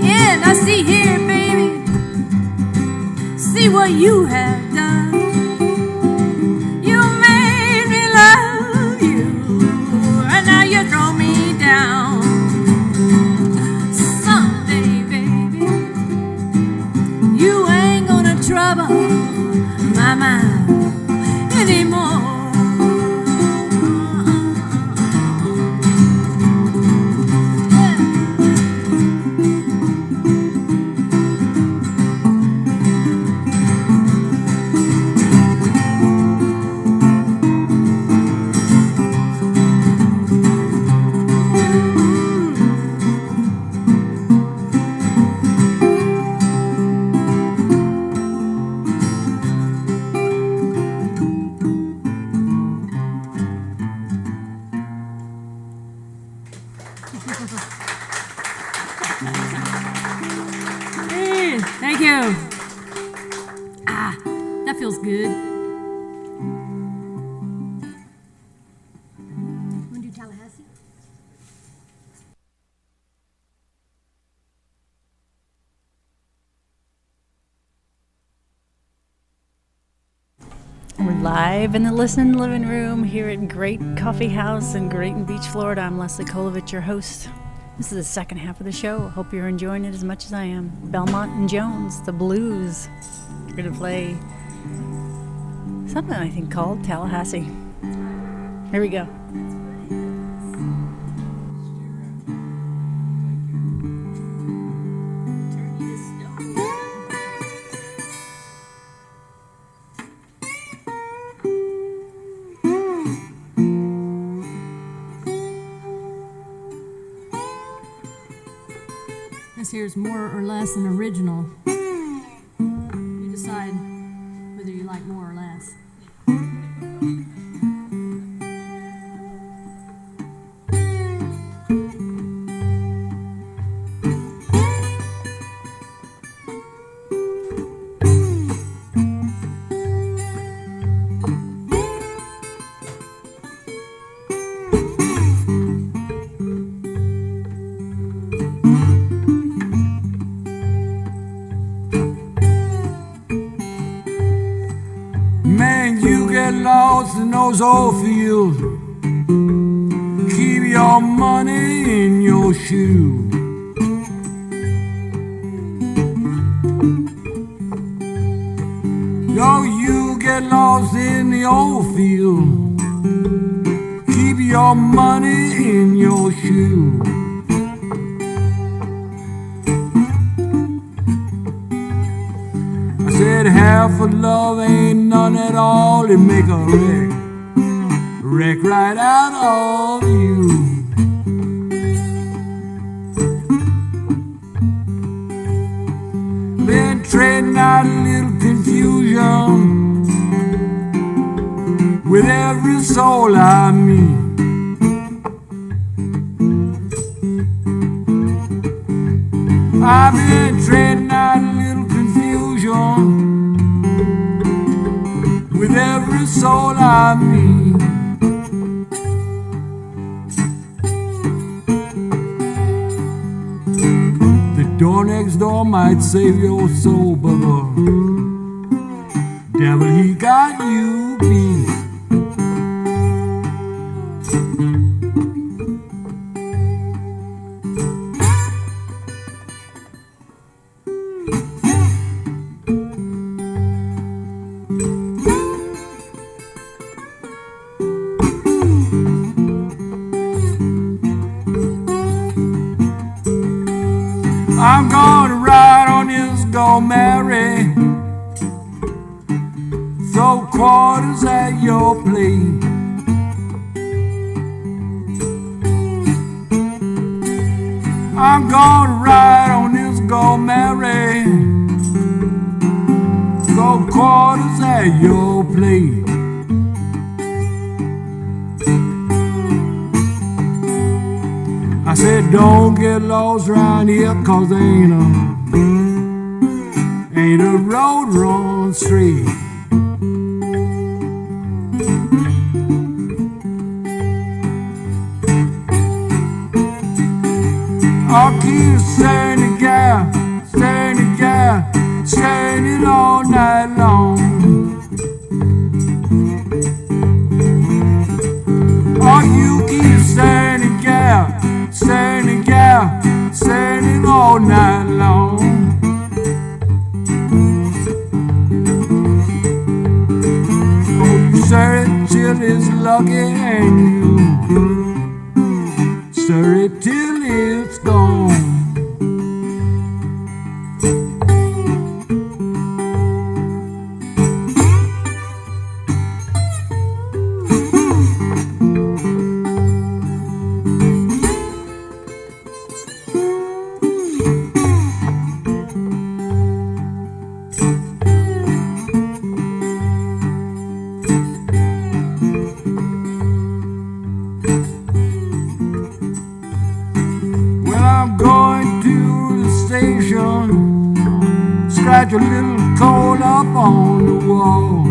Yeah, now see here, baby, see what you have done. You made me love you, and now you throw me down. Someday, baby, you ain't gonna trouble my mind anymore. Hey, thank you. Ah, that feels good. Want to do Tallahassee? We're live in the Listen Living Room here at Great Coffee House in Grayton Beach, Florida. I'm Leslie Kolovich, your host. This is the second half of the show. I hope you're enjoying it as much as I am. Belmont and Jones, the blues. We're going to play something I think called Tallahassee. Here we go. This here's more or less an original. You decide whether you like more or less. Man, you get lost in those old fields. Keep your money in your shoe. Yo, you get lost in the old field. Keep your money in your shoe. I said half of love ain't none at all. It make a wreck right out of you. Been trading out a little confusion with every soul I meet. I've been trading out a little confusion with every soul I meet. The door next door might save your soul, but the devil, he got you beat. I'm gonna ride on this gold Mary. Go quarters at your place. I said don't get lost around here, 'cause there ain't a road run straight. I'll keep standing gal, standing all night long. Oh, you keep standing gal, standing all night long. Oh, you stir it till it's lucky, and you stir it till it's gone. Scratch a little coal up on the wall.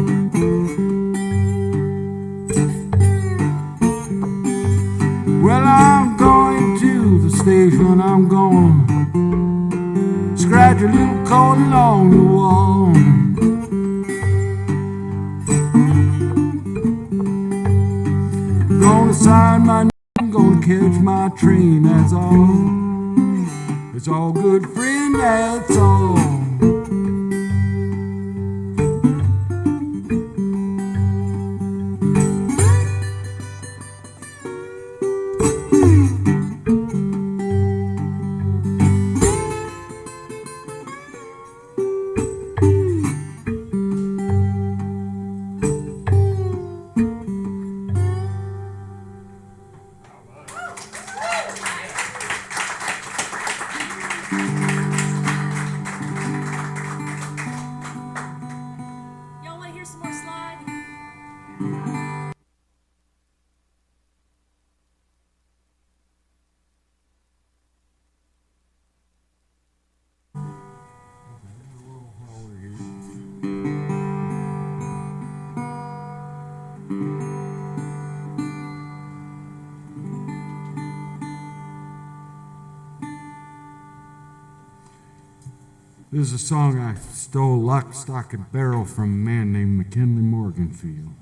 Well, I'm going to the station, I'm going scratch a little coal along the wall. Gonna sign my name, gonna catch my train, that's all. It's all good, friend, that's all. This is a song I stole lock, stock, and barrel from a man named McKinley Morganfield.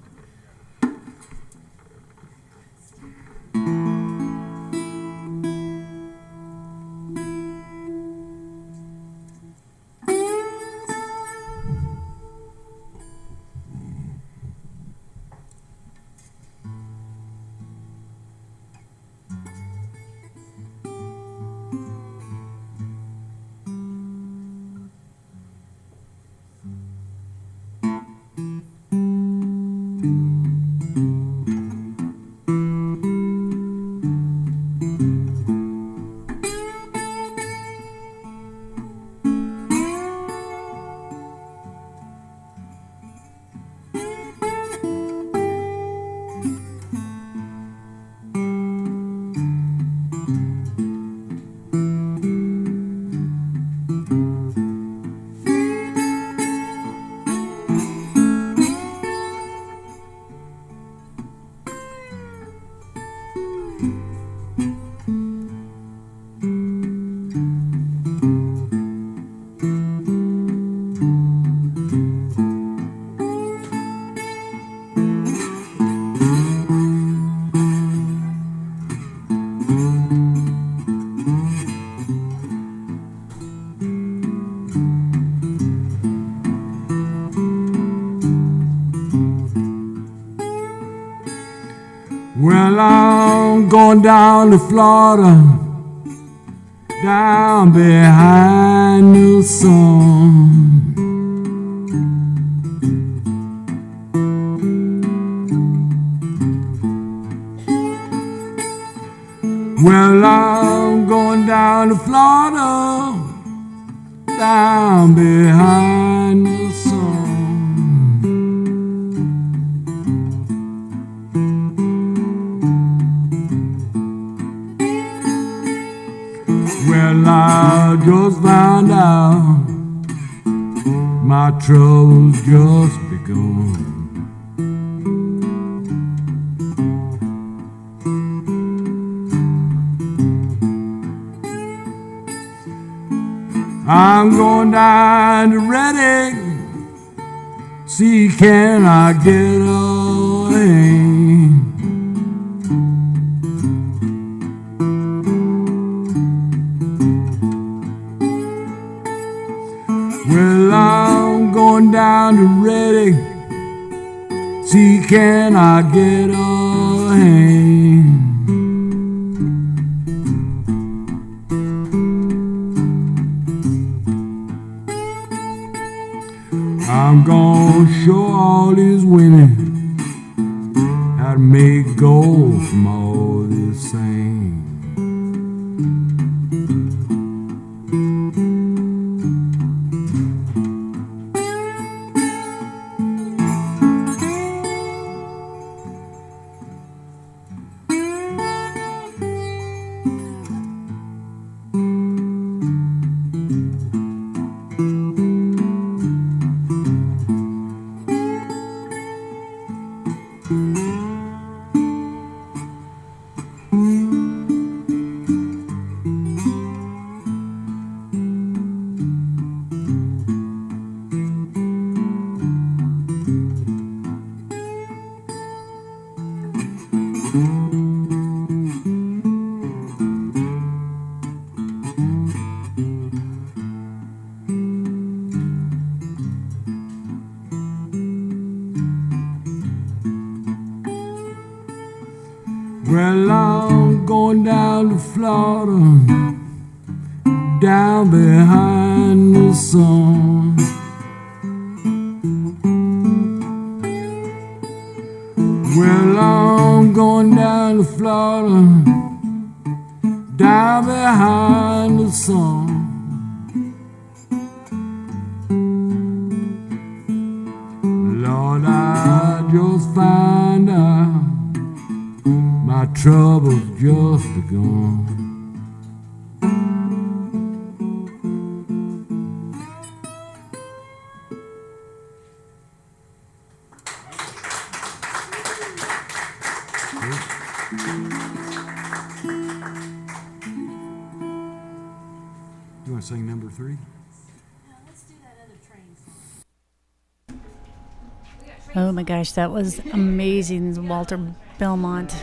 Well, I'm going down to Florida, down behind the sun. Well, I'm going down to Florida, down behind the sun. Well, I just found out my troubles just begun. I'm going down to Reading, see can I get away. Well, I'm going down to Reading, see can I get away. I'm gonna show all these women how to make gold from all this sand. Well, I'm going down to Florida, down behind the sun. Well, I'm going down to Florida, down behind the sun. Lord, I just find out my trouble's just begun. You want to sing number 3? Oh my gosh, that was amazing, Walter Belmont.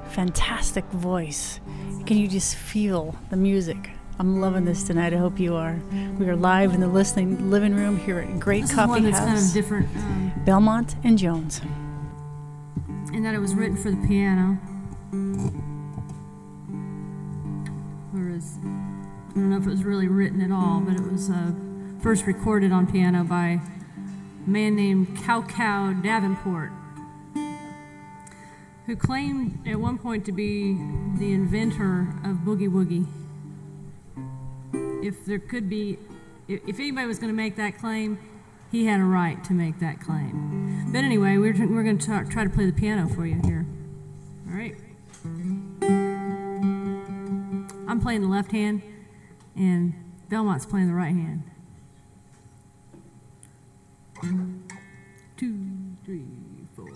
Fantastic voice. Can you just feel the music? I'm loving this tonight. I hope you are. We are live in the living room here at Great This Coffee is one that's House. kind of different. Belmont and Jones. In that it was written for the piano. Whereas, I don't know if it was really written at all, but it was first recorded on piano by a man named Cow Davenport, who claimed at one point to be the inventor of boogie woogie. If there could be, if anybody was going to make that claim, he had a right to make that claim. But anyway, we're going to try to play the piano for you here. All right. I'm playing the left hand, and Belmont's playing the right hand. 1, 2, 3, 4.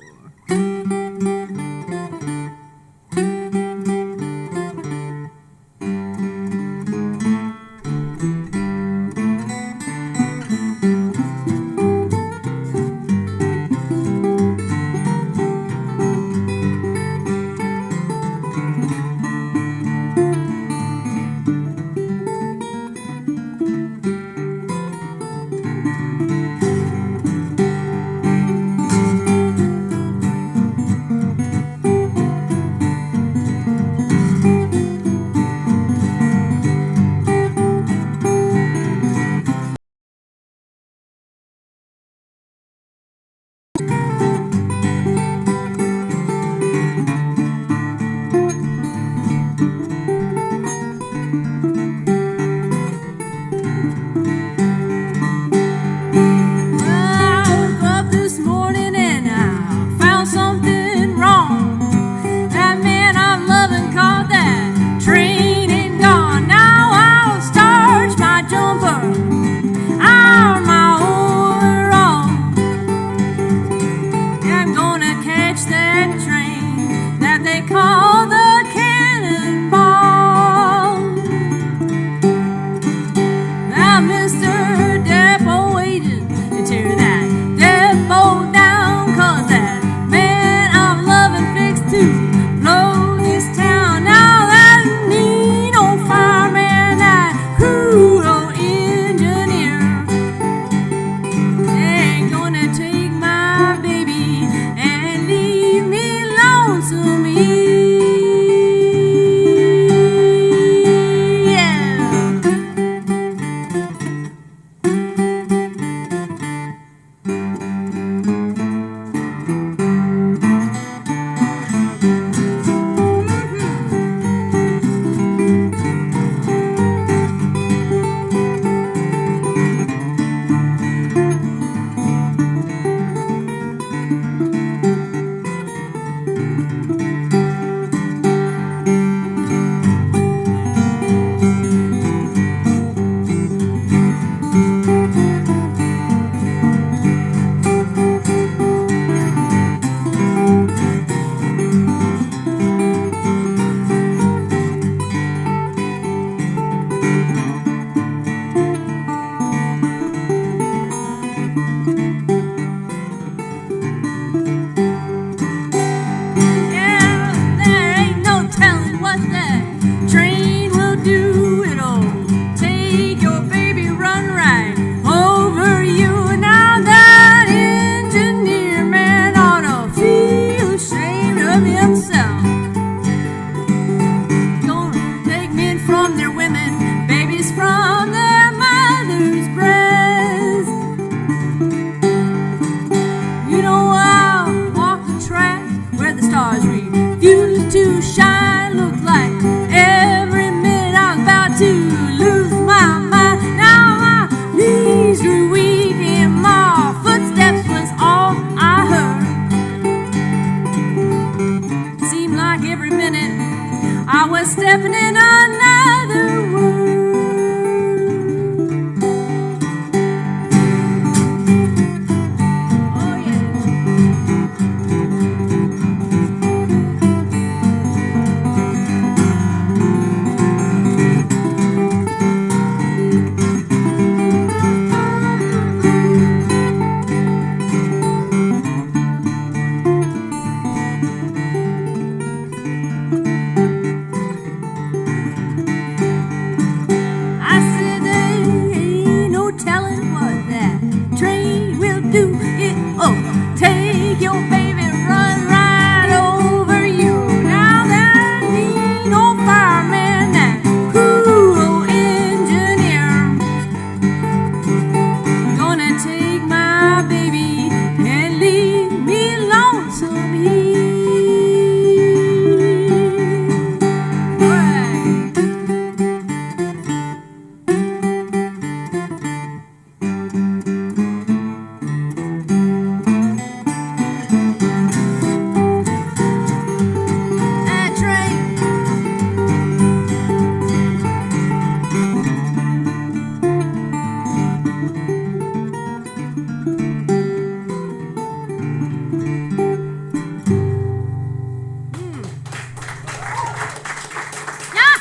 I was stepping in another world. Oh yeah. I said there ain't no telling what that train will do. It take your baby, run right over you. Now that mean old fireman, that cruel engineer, gonna take my baby and leave me lonesome here. Right. That train. Yeah.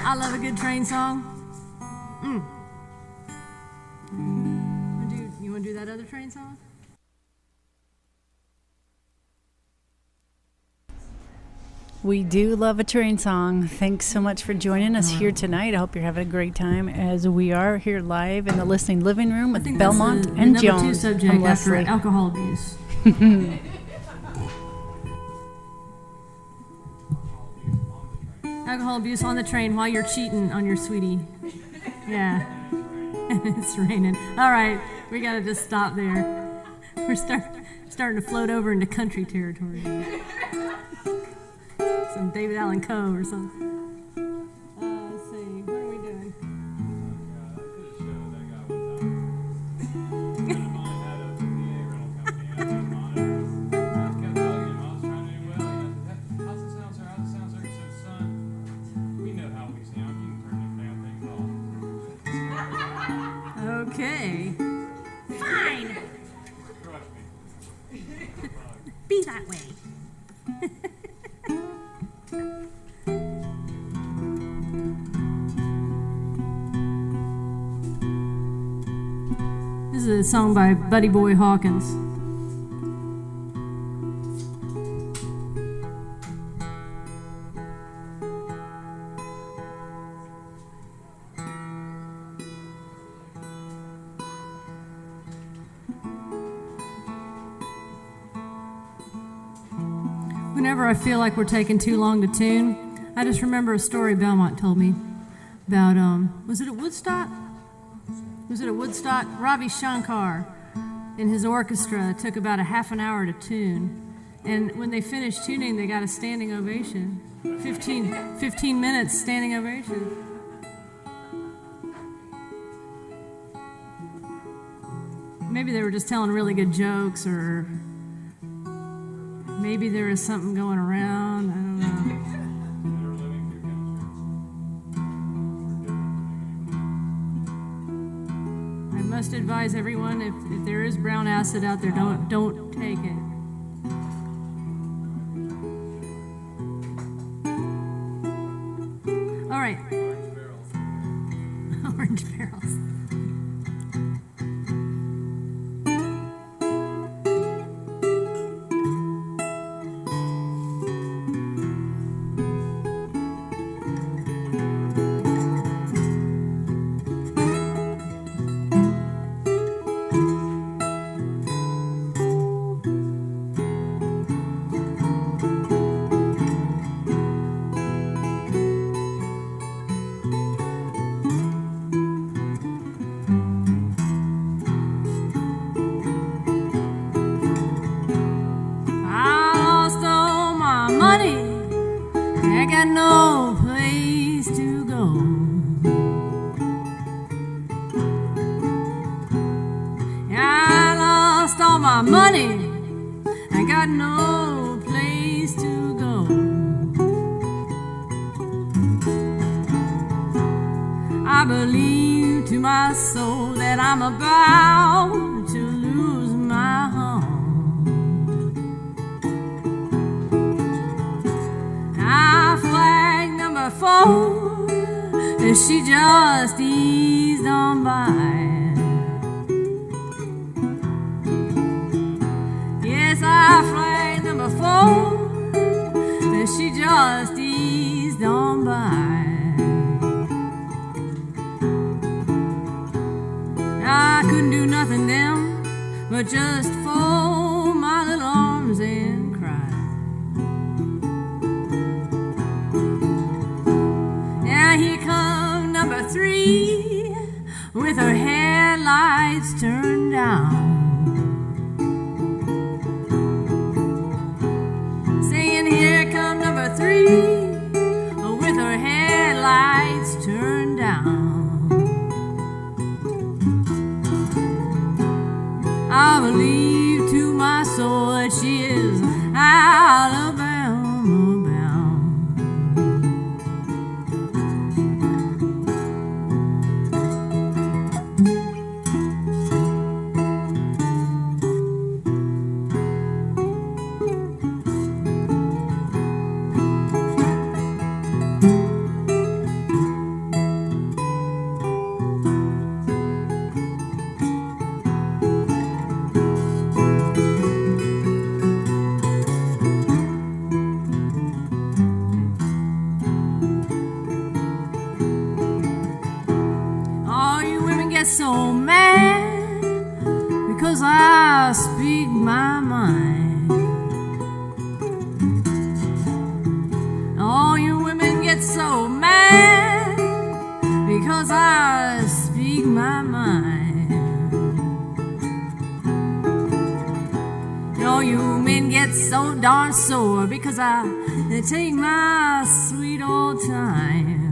I love a good train song. You want to do that other train song? We do love a train song. Thanks so much for joining us here tonight. I hope you're having a great time as we are here live in the listening living room with Belmont and the Jones. number 2 subject from after Leslie. alcohol abuse. Alcohol abuse on the train while you're cheating on your sweetie. Yeah. It's raining. All right, we gotta just stop there. We're starting to float over into country territory. Some David Allan Coe or something. Let's see, what are we doing? Okay. Fine. Be that way. This is a song by Buddy Boy Hawkins. Whenever I feel like we're taking too long to tune, I just remember a story Belmont told me about, was it at Woodstock? Ravi Shankar and his orchestra took about a half an hour to tune. And when they finished tuning, they got a standing ovation. 15 minutes standing ovation. Maybe they were just telling really good jokes, or maybe there was something going around. I don't know. I must advise everyone, if there is brown acid out there, don't take it. All right. Orange barrels. got no place to go. I lost all my money. I got no place to go. believe to my soul that I'm about to lose my home. Now flag number 4, and she just eased on by. Yes, I flag number 4, and she just eased on by. I couldn't do nothing then but just fold my little arms and cry. Now here come number 3 with her headlights turned down, saying here come number 3 with her headlights turned down. I believe to my soul that she is Alabama bound. So mad because I speak my mind. All you women get so mad because I speak my mind. All you men get so darn sore because I take my sweet old time.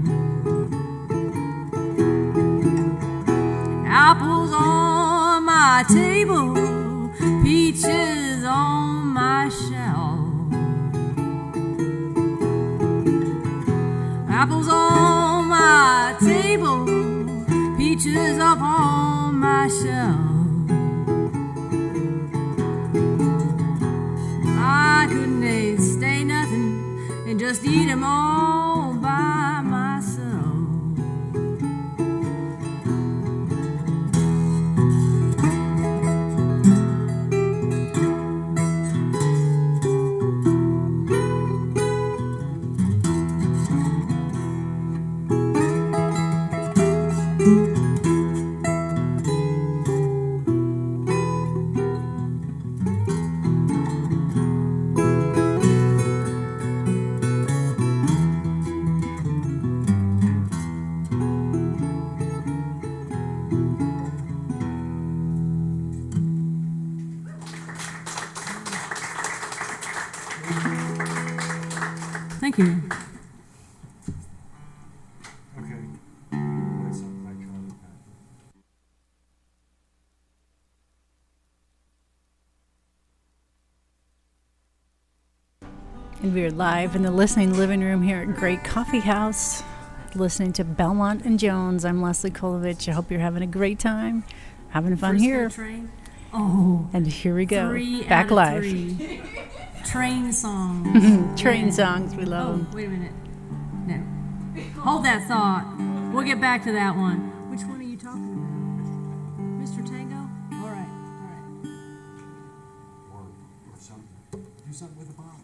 Apples on my table, peaches on my shelf. Apples on my table, peaches up on my shelf. I couldn't stay nothing and just eat 'em all by myself. Thank you. Okay. That's something I tried. And we're live in the listening living room here at Great Coffee House, listening to Belmont and Jones. I'm Leslie Kolovich. I hope you're having a great time, having fun here. Train. Oh, and here we go. 3 back out of live. 3. Train songs. Train songs, we love them. Oh, wait a minute. No. Hold that thought. We'll get back to that one. Which one are you talking about? Mr. Tango? All right. Or something. Do something with the bomb.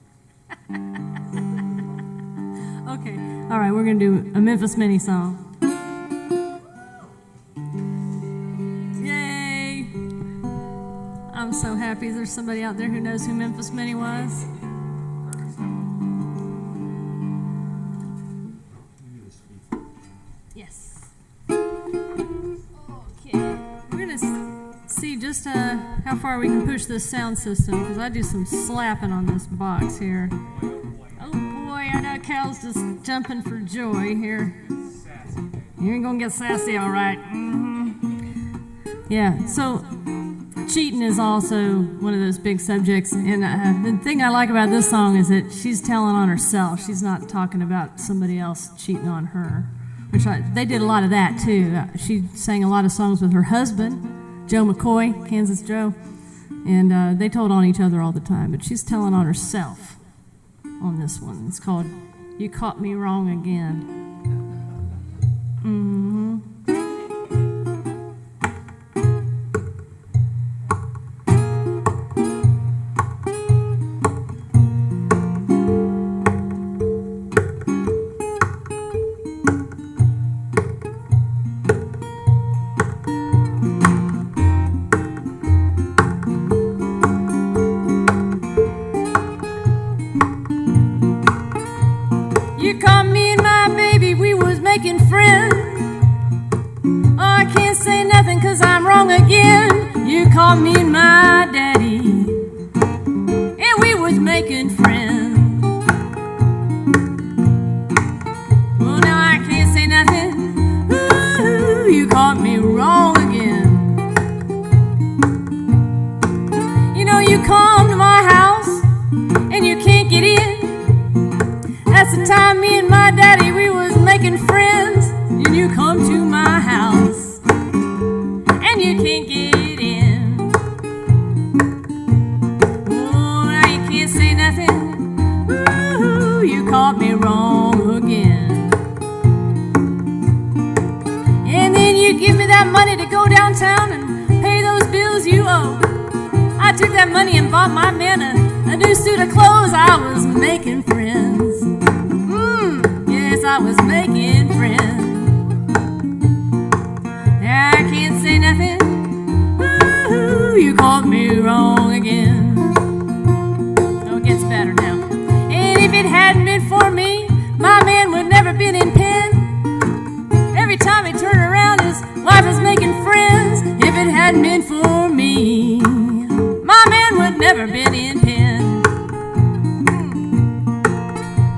Okay. All right, we're going to do a Memphis Mini song. Yay! I'm so happy there's somebody out there who knows who Memphis Mini was. Yes. Okay. We're going to see just how far we can push this sound system, because I do some slapping on this box here. Oh boy, I know Cal's just jumping for joy here. You ain't gonna get sassy, all right. Yeah, so cheating is also one of those big subjects, and the thing I like about this song is that she's telling on herself. She's not talking about somebody else cheating on her, They did a lot of that too. She sang a lot of songs with her husband, Joe McCoy, Kansas Joe, and they told on each other all the time. But she's telling on herself on this one. It's called "You Caught Me Wrong Again." Mm-hmm. You caught me and my baby, we was making friends. Oh, I can't say nothing 'cause I'm wrong again. You caught me and my daddy, and we was making friends. Well, now I can't say nothing. Ooh, you caught me wrong again. You know, you come to my house and you can't get in. That's the time me and my daddy, we was making friends. And you come to my house and you can't get in. Oh, now you can't say nothing. Ooh, you caught me wrong again. And then you give me that money to go downtown and pay those bills you owe. I took that money and bought my man a new suit of clothes. I was making friends. Yes, I was making friends. I can't say nothing. Ooh, you caught me wrong again. Oh, it gets better now. And if it hadn't been for me, my man would never been in pen. Every time he turned around, his wife was making friends. If it hadn't been for me, my man would never been in pen.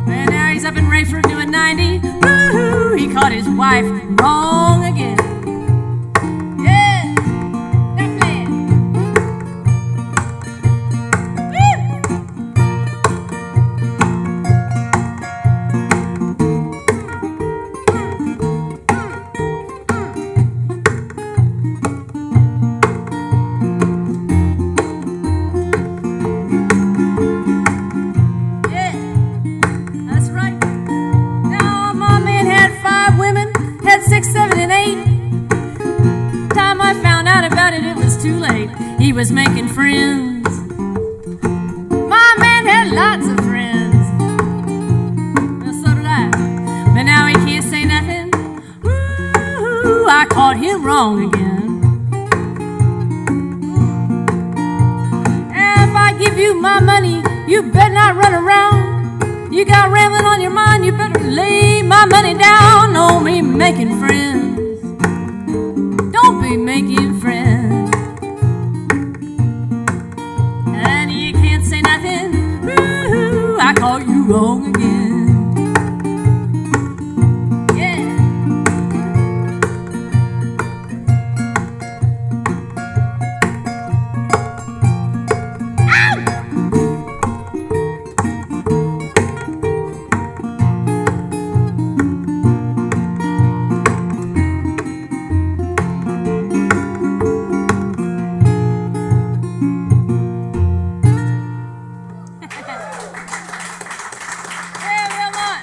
And now he's up in Rayford doing 90. Woo-hoo, he caught his wife wrong again. Yeah, that man. Yeah, that's right. Now my man had 5 women, had 6, 7, and 8. Time I found out about it, it was too late. He was making friends. My man had lots of friends. Well, so did I. But now he can't say nothing. Woo, I caught him wrong again. And if I give you my money, you better not run around. You got rambling on your mind, you better lay my money down. Don't be making friends. Don't be making friends. And you can't say nothing. Woo-hoo, I caught you wrong again. Yeah. Yeah, Belmont.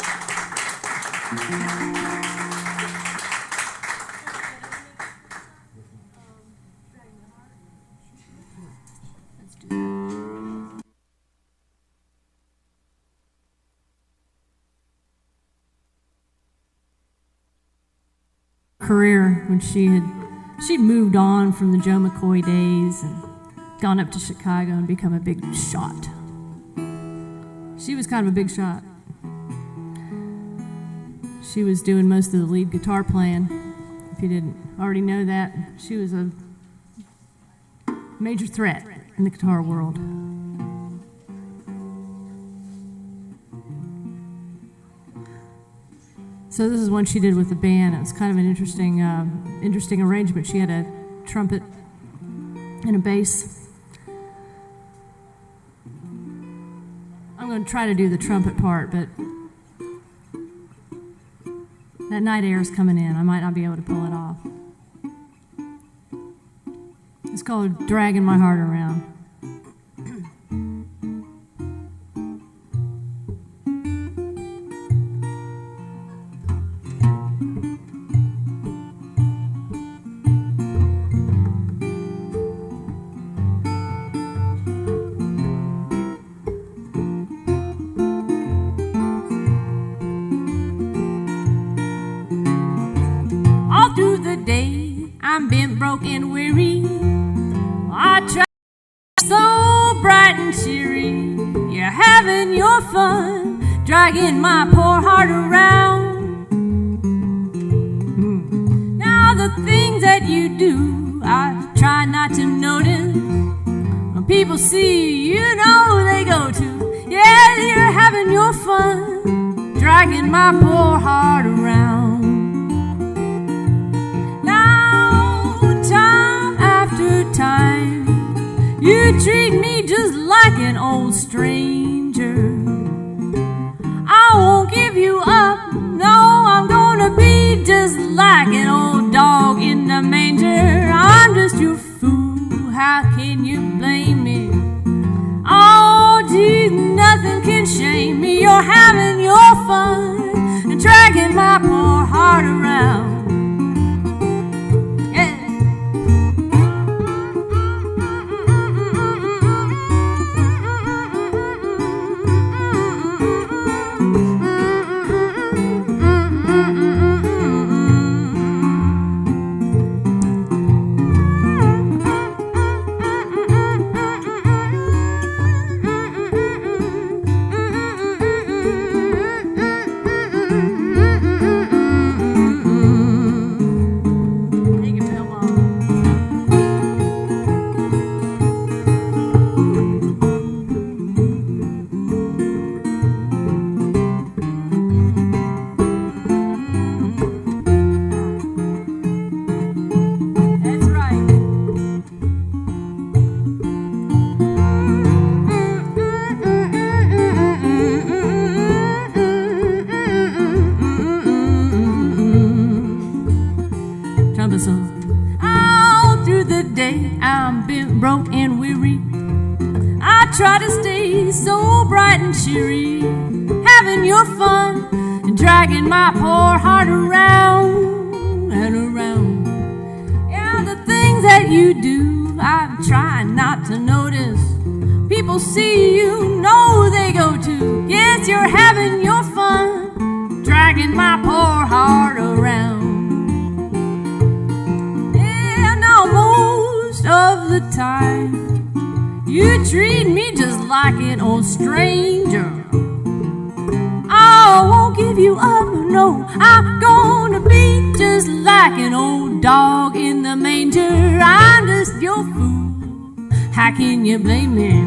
Career when she'd moved on from the Joe McCoy days and gone up to Chicago and become a big shot. She was kind of a big shot. She was doing most of the lead guitar playing. If you didn't already know that, she was a major threat in the guitar world. So this is one she did with the band. It was kind of an interesting arrangement. She had a trumpet and a bass. I'm going to try to do the trumpet part, but That night air is coming in. I might not be able to pull it off. It's called Dragging My Heart Around. All through the day, I'm bent, broke, and weary. I try so bright and cheery. You're having your fun, dragging my poor heart around. Now the things that you do, I try not to notice. When people see you know they go to. Yeah, you're having your fun, dragging my poor heart around. Time after time, you treat me just like an old stranger. I won't give you up, no, I'm gonna be just like an old dog in the manger. I'm just your fool, how can you blame me? Oh, geez, nothing can shame me. You're having your fun and dragging my poor heart around. All through the day, I'm bent, broke, and weary. I try to stay so bright and cheery, having your fun and dragging my poor heart around and around. Yeah, the things that you do, I'm trying not to notice. People see you, know they go to. Yes, you're having your fun, dragging my poor heart around. Most of the time, you treat me just like an old stranger. I won't give you up, no, I'm gonna be just like an old dog in the manger. I'm just your fool, how can you blame me?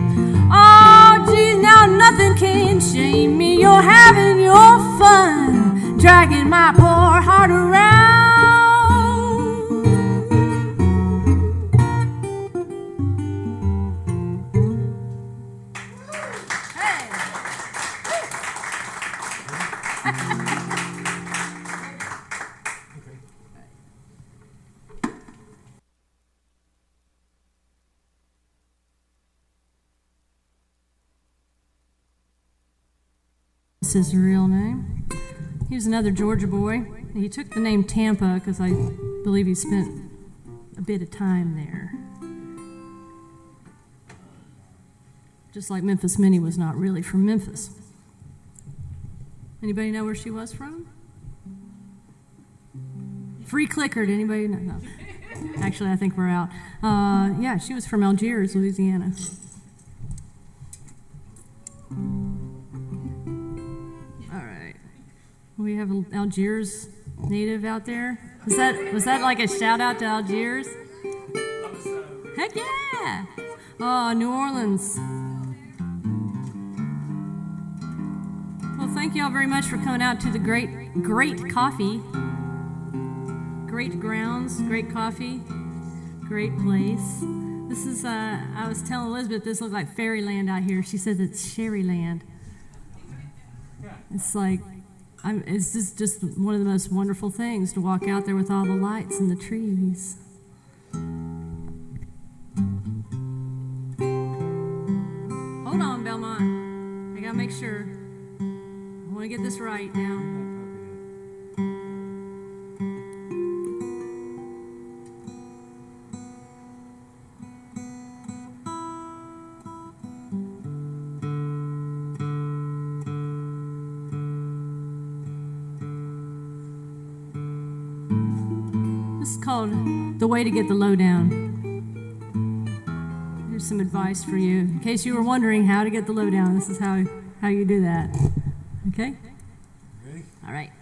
Oh, geez, now nothing can shame me. You're having your fun, dragging my poor heart around. This is his real name. He was another Georgia boy. He took the name Tampa because I believe he spent a bit of time there. Just like Memphis Minnie was not really from Memphis. Anybody know where she was from? Free clicker. Did anybody know? No. Actually, I think we're out. Yeah, she was from Algiers, Louisiana. All right. We have an Algiers native out there. Was that like a shout out to Algiers? Heck yeah! Oh, New Orleans. Well, thank y'all very much for coming out to the great coffee. Great grounds, great coffee, great place. This is, I was telling Elizabeth, this looks like fairyland out here. She says it's Sherryland. It's like it's just one of the most wonderful things to walk out there with all the lights and the trees. Hold on, Belmont. I gotta make sure. I want to get this right now. This is called The Way to Get the Lowdown. Here's some advice for you. In case you were wondering how to get the lowdown, this is how you do that. Okay? Ready? All right.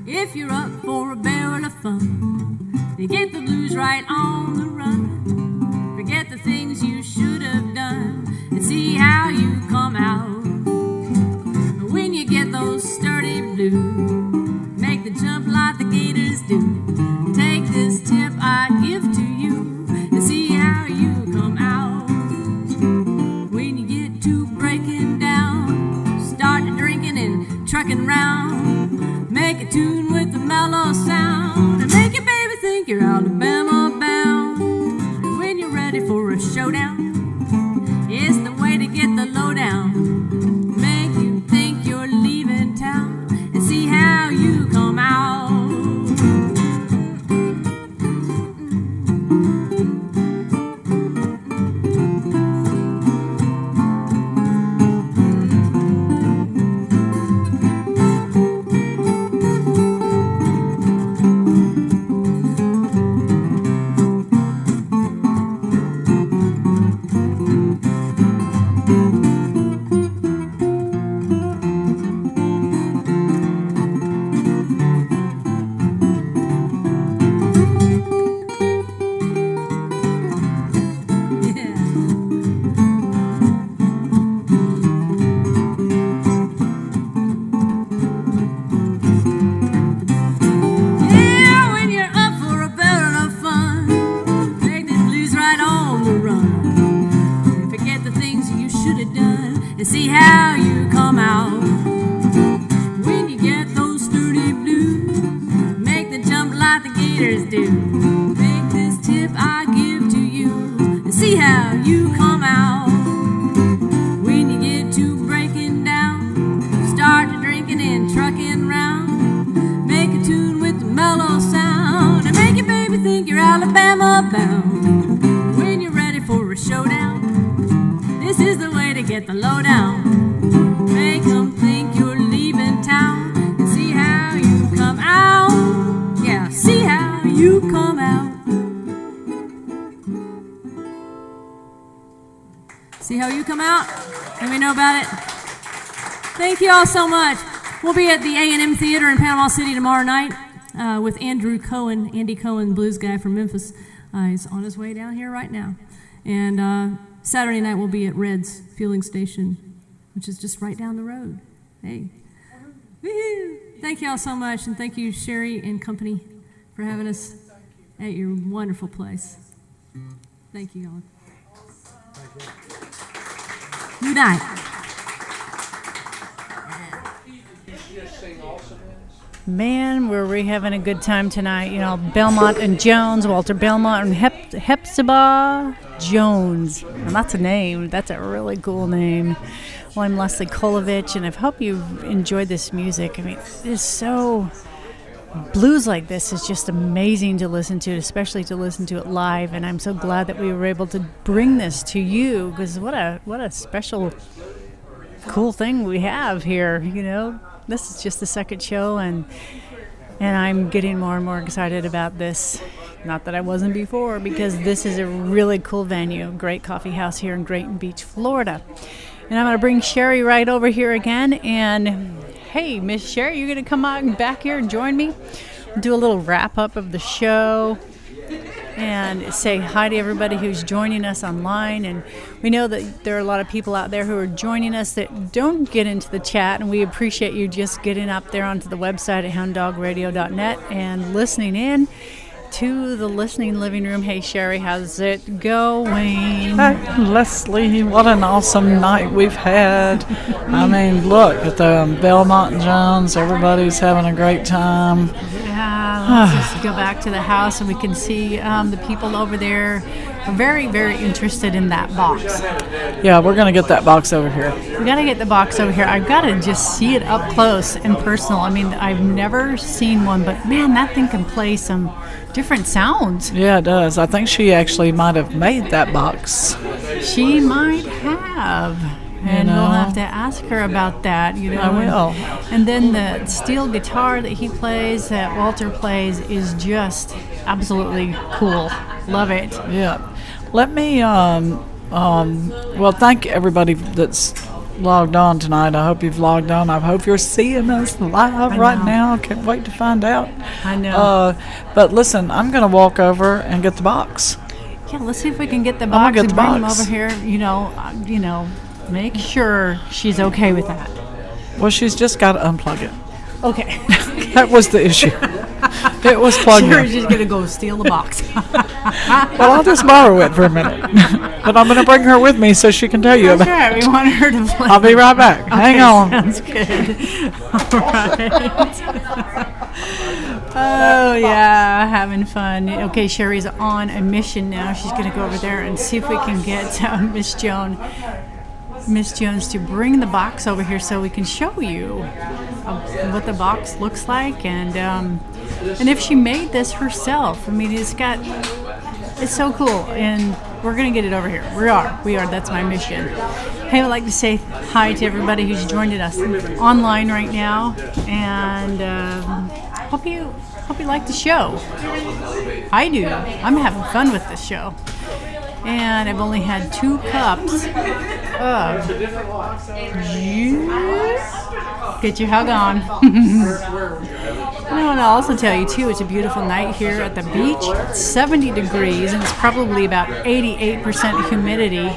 If you're up for a barrel of fun, you get the blues right on the run. Forget the things you should have done and see how you come out. When you get those sturdy blues, make the jump like the gators do. Take this tip I give to you and see how you come out. When you get to breaking down, start to drinking and trucking round. Make a tune with the mellow sound and make your baby think you're Alabama bound. And when you're ready for a showdown, it's the way to get the lowdown. Make you think you're leaving town and see how you come out. And see how you come out. When you get those sturdy blues, make the jump like the gators do. Make this tip I give to you and see how you come out. When you get to breaking down, start to drinking and trucking round. Make a tune with the mellow sound and make your baby think you're Alabama bound. When you're ready for a showdown, this is the way to get the lowdown. Make them think you're leaving town and see how you come out. Yeah, see how you come out. See how you come out? Let me know about it. Thank you all so much. We'll be at the A&M Theater in Panama City tomorrow night with Andrew Cohen, Andy Cohen, blues guy from Memphis. He's on his way down here right now. And Saturday night we'll be at Red's Fueling Station, which is just right down the road. Hey. Woo-hoo. Thank you all so much, and thank you, Sherry and company, for having us at your wonderful place. Thank you all. Good night. Man, were we having a good time tonight. You know, Belmont and Jones, Walter Belmont and Hepzibah Jones. And that's a name. That's a really cool name. Well, I'm Leslie Kolovich, and I hope you've enjoyed this music. I mean, it's so... Blues like this is just amazing to listen to, especially to listen to it live. And I'm so glad that we were able to bring this to you, because what a special, cool thing we have here, you know. This is just the second show, and I'm getting more and more excited about this. Not that I wasn't before, because this is a really cool venue, great coffee house here in Grayton Beach, Florida. And I'm going to bring Sherry right over here again. And hey, Miss Sherry, you're going to come on back here and join me? We'll do a little wrap-up of the show and say hi to everybody who's joining us online. And we know that there are a lot of people out there who are joining us that don't get into the chat, and we appreciate you just getting up there onto the website at hounddogradio.net and listening in. to the listening living room. Hey, Sherry, how's it going? Hey, Leslie, what an awesome night we've had. I mean, look at the Belmont and Jones. Everybody's having a great time. Yeah, let's just go back to the house and we can see the people over there are very, very interested in that box. Yeah, we're going to get that box over here. We got to get the box over here. I've got to just see it up close and personal. I mean, I've never seen one, but man, that thing can play some different sounds. Yeah, it does. I think she actually might have made that box. She might have. And we'll have to ask her about that, you know. I will. And then the steel guitar that he plays, that Walter plays, is just absolutely cool. Love it. Yeah. Let me, well, thank everybody that's logged on tonight. I hope you've logged on. I hope you're seeing us live right now. Can't wait to find out. I know. But listen, I'm going to walk over and get the box. Yeah, let's see if we can get the box and bring them over here. You know, make sure she's okay with that. Well, she's just got to unplug it. Okay. That was the issue. It was plugged in. Sherry's just going to go steal the box. Well, I'll just borrow it for a minute. But I'm going to bring her with me so she can tell you That's about it. right. We want her to play. I'll be right back. Okay, hang on. Sounds good. All right. Oh, yeah, having fun. Okay, Sherry's on a mission now. She's going to go over there and see if we can get Miss Jones to bring the box over here so we can show you what the box looks like and if she made this herself. I mean, it's so cool, and we're gonna get it over here. We are. That's my mission. Hey, I'd like to say hi to everybody who's joined us online right now, and hope you like the show. I do. I'm having fun with this show. And I've only had 2 cups of juice. Get your hug on. And I'll also tell you, too, it's a beautiful night here at the beach. It's 70 degrees, and it's probably about 88% humidity.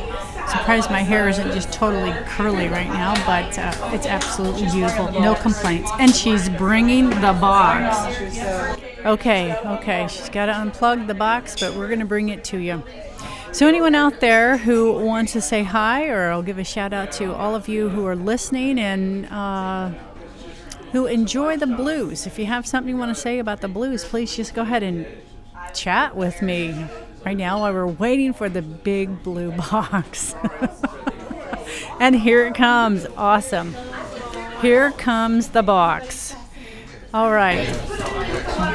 Surprised my hair isn't just totally curly right now, but it's absolutely beautiful. No complaints. And she's bringing the box. Okay. She's got to unplug the box, but we're going to bring it to you. So anyone out there who wants to say hi, or I'll give a shout out to all of you who are listening and who enjoy the blues. If you have something you want to say about the blues, please just go ahead and chat with me right now while we're waiting for the big blue box. And here it comes. Awesome. Here comes the box. All right.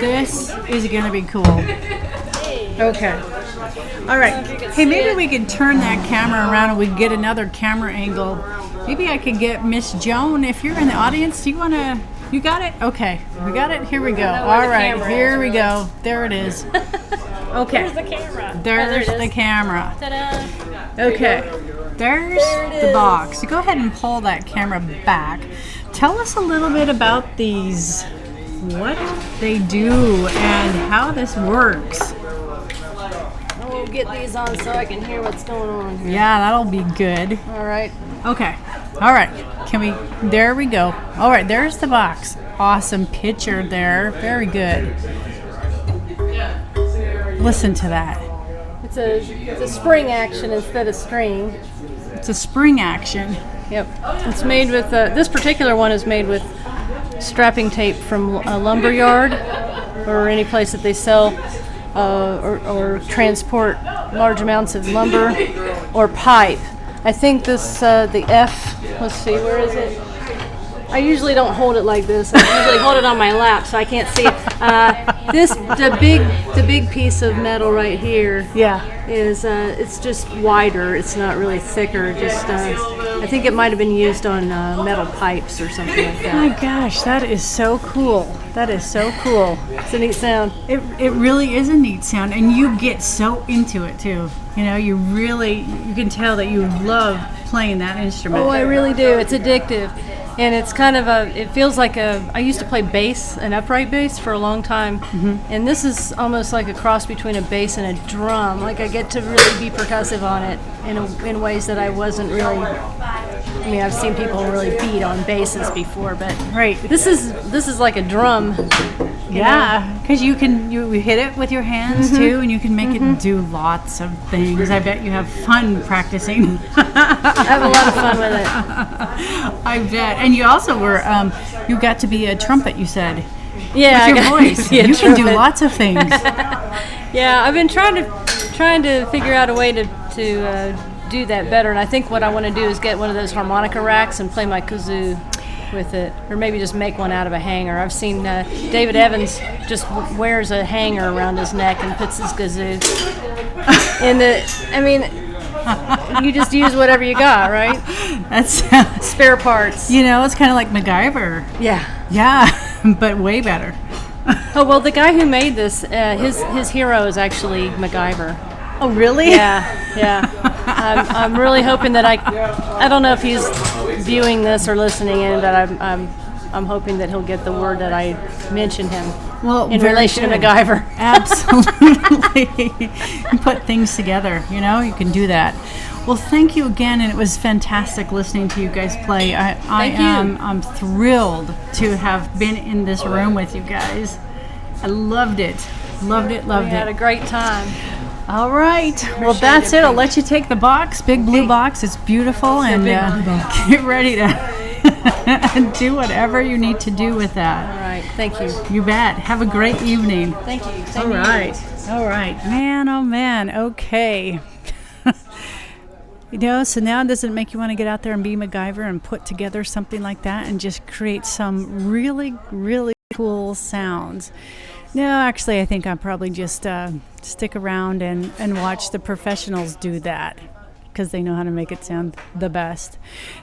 This is going to be cool. Okay. All right. Hey, maybe we could turn that camera around and we get another camera angle. Maybe I could get Miss Joan. If you're in the audience, do you want to... You got it? Okay. We got it? Here we go. All right. Here we go. There it is. Okay. There's the camera. There's the camera. Ta-da. Okay. There's the box. So go ahead and pull that camera back. Tell us a little bit about these, what they do, and how this works. We'll get these on so I can hear what's going on here. Yeah, that'll be good. All right. Okay. All right. There we go. All right, there's the box. Awesome picture there. Very good. Listen to that. It's a spring action instead of string. It's a spring action. Yep. It's made with, this particular one is made with strapping tape from a lumber yard or any place that they sell or transport large amounts of lumber or pipe. I think this, the F, let's see, where is it? I usually don't hold it like this. I usually hold it on my lap so I can't see it. The big piece of metal right here. Yeah. Is it's just wider. It's not really thicker. Just I think it might have been used on metal pipes or something like that. Oh my gosh, that is so cool. That is so cool. It's a neat sound. It really is a neat sound, and you get so into it too. You know, you can tell that you love playing that instrument. Oh, I really do. It's addictive. And it's kind of it feels like I used to play bass, an upright bass, for a long time. Mm-hmm. And this is almost like a cross between a bass and a drum. Like I get to really be percussive on it in ways that I wasn't really. I mean, I've seen people really beat on basses before, but right. This is like a drum Yeah, because you hit it with your hands too, and you can make it do lots of things. I bet you have fun practicing. I have a lot of fun with it. I bet. And you also were, you got to be a trumpet, you said. Yeah, with your voice. You can do lots of things. Yeah, I've been trying to figure out a way to do that better, and I think what I want to do is get one of those harmonica racks and play my kazoo with it, or maybe just make one out of a hanger. I've seen David Evans just wears a hanger around his neck and puts his kazoo in the. I mean, you just use whatever you got, right? That's spare parts. It's kind of like MacGyver. Yeah, but way better. Oh well, the guy who made this, his hero is actually MacGyver. Oh really? Yeah. I'm really hoping that I don't know if he's viewing this or listening in, but I'm hoping that he'll get the word that I mentioned him. Well, in relation to MacGyver. Absolutely. Put things together. You can do that. Well, thank you again, and it was fantastic listening to you guys play. I'm thrilled to have been in this room with you guys. I loved it. We had a great time. All right. Well, that's it. I'll let you take the box, big blue box. It's beautiful, and get ready to do whatever you need to do with that. All right. Thank you. You bet. Have a great evening. Thank you. All right. All right. Man, oh man. Okay. So now does it make you want to get out there and be MacGyver and put together something like that and just create some really, really cool sounds? No, actually, I think I'll probably just stick around and watch the professionals do that, because they know how to make it sound the best.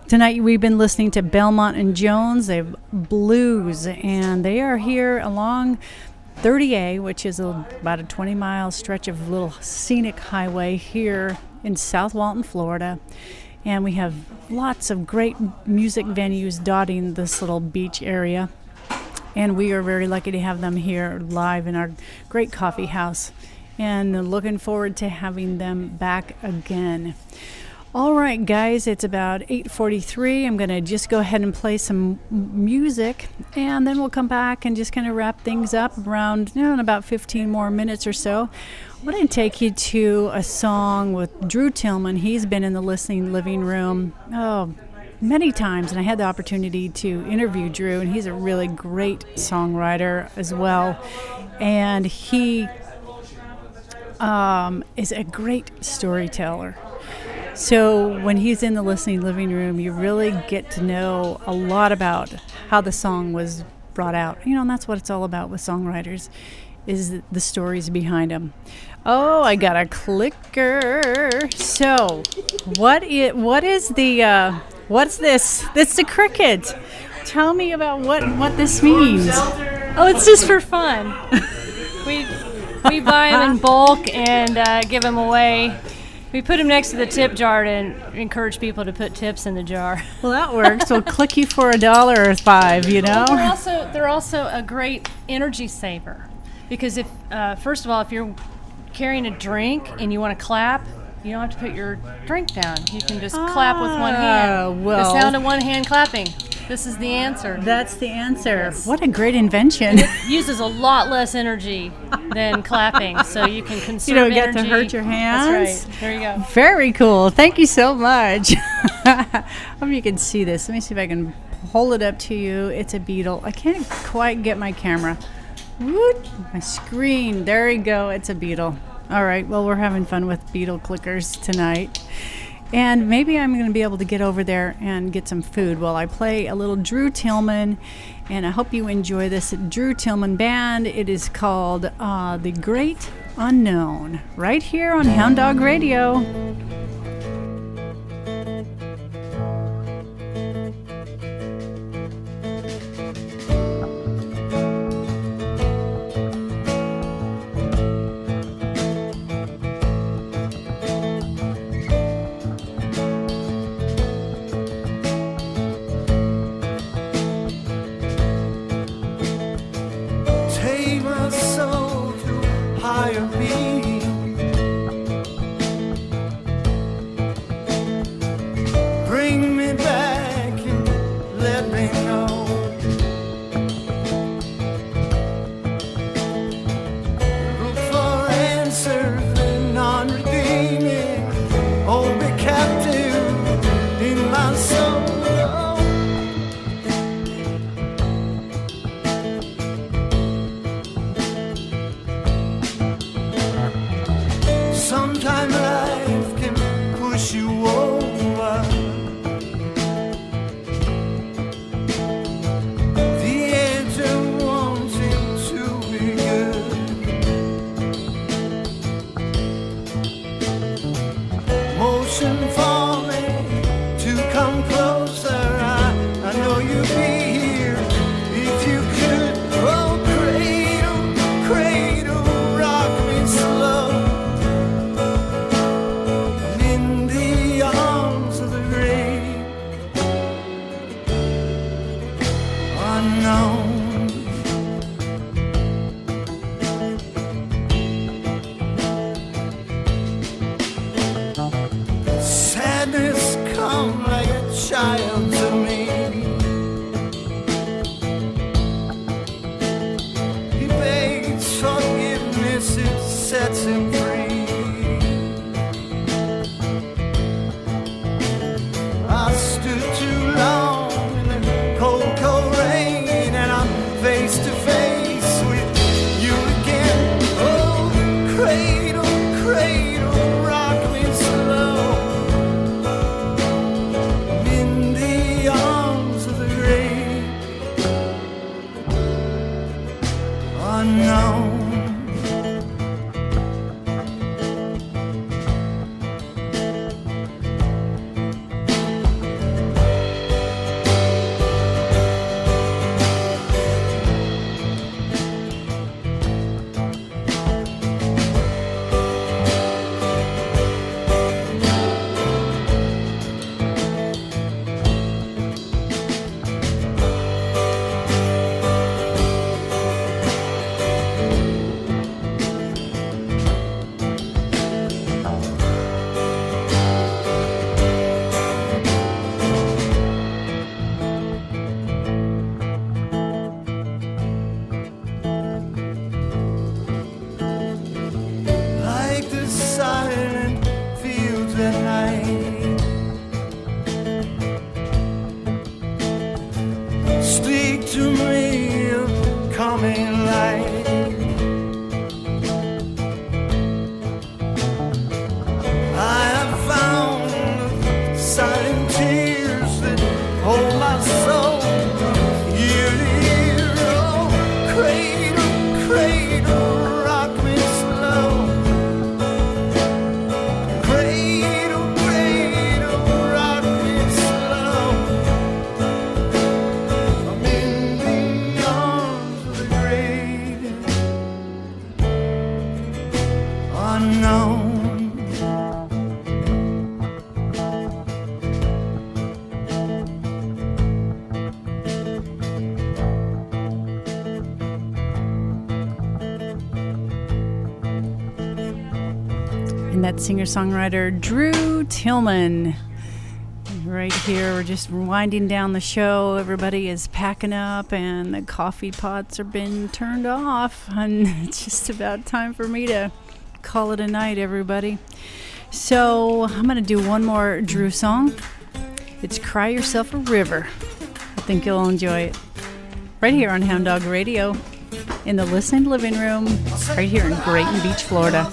Tonight we've been listening to Belmont and Jones. They have blues, and they are here along 30A, which is about a 20-mile stretch of little scenic highway here in South Walton, Florida. And we have lots of great music venues dotting this little beach area. And we are very lucky to have them here live in our great coffee house. And looking forward to having them back again. All right, guys, it's about 8:43. I'm going to just go ahead and play some music, and then we'll come back and just kind of wrap things up around in about 15 more minutes or so. I'm going to take you to a song with Drew Tillman. He's been in the listening living room many times, and I had the opportunity to interview Drew, and he's a really great songwriter as well. And he is a great storyteller. So when he's in the listening living room, you really get to know a lot about how the song was brought out. And that's what it's all about with songwriters, is the stories behind them. Oh, I got a clicker. So what's this? It's the cricket. Tell me about what this means. Oh, it's just for fun. We buy them in bulk and give them away. We put them next to the tip jar to encourage people to put tips in the jar. Well, that works. We'll click you for $1 or $5, Well, they're also a great energy saver, because if first of all, if you're carrying a drink and you want to clap, you don't have to put your drink down. You can just clap with one hand. Well, the sound of one hand clapping. This is the answer. That's the answer. Yes. What a great invention. It uses a lot less energy than clapping, so you can conserve energy. You don't get to hurt your hands. That's right. There you go. Very cool. Thank you so much. I hope you can see this. Let me see if I can hold it up to you. It's a beetle. I can't quite get my camera. Woot, my screen. There we go. It's a beetle. All right. Well, we're having fun with beetle clickers tonight. And maybe I'm going to be able to get over there and get some food while I play a little Drew Tillman. And I hope you enjoy this Drew Tillman band. It is called The Great Unknown, right here on Hound Dog Radio. Higher being, motion for me to come closer. I know you'd be here if you could. Oh, cradle, cradle, rock me slow. I'm in the arms of the great unknown. Sadness come like a child to me. He begs forgiveness, it sets him free. I stood too long in the cold, cold rain, and I'm face to face with you again. Oh, cradle, cradle, rock me slow. I'm in the arms of the great unknown. Like the silent fields at night, speak to me of coming light. I have found the silent tears that hold my soul year to year. Oh, cradle, cradle, rock me slow. Cradle, cradle, rock me slow. I'm in the arms of the great unknown. And that singer-songwriter Drew Tillman. Right here, we're just winding down the show. Everybody is packing up and the coffee pots are being turned off. And it's just about time for me to call it a night, everybody. So I'm going to do one more Drew song. It's Cry Yourself a River. I think you'll enjoy it. Right here on Hound Dog Radio in the listening living room, right here in Grayton Beach, Florida.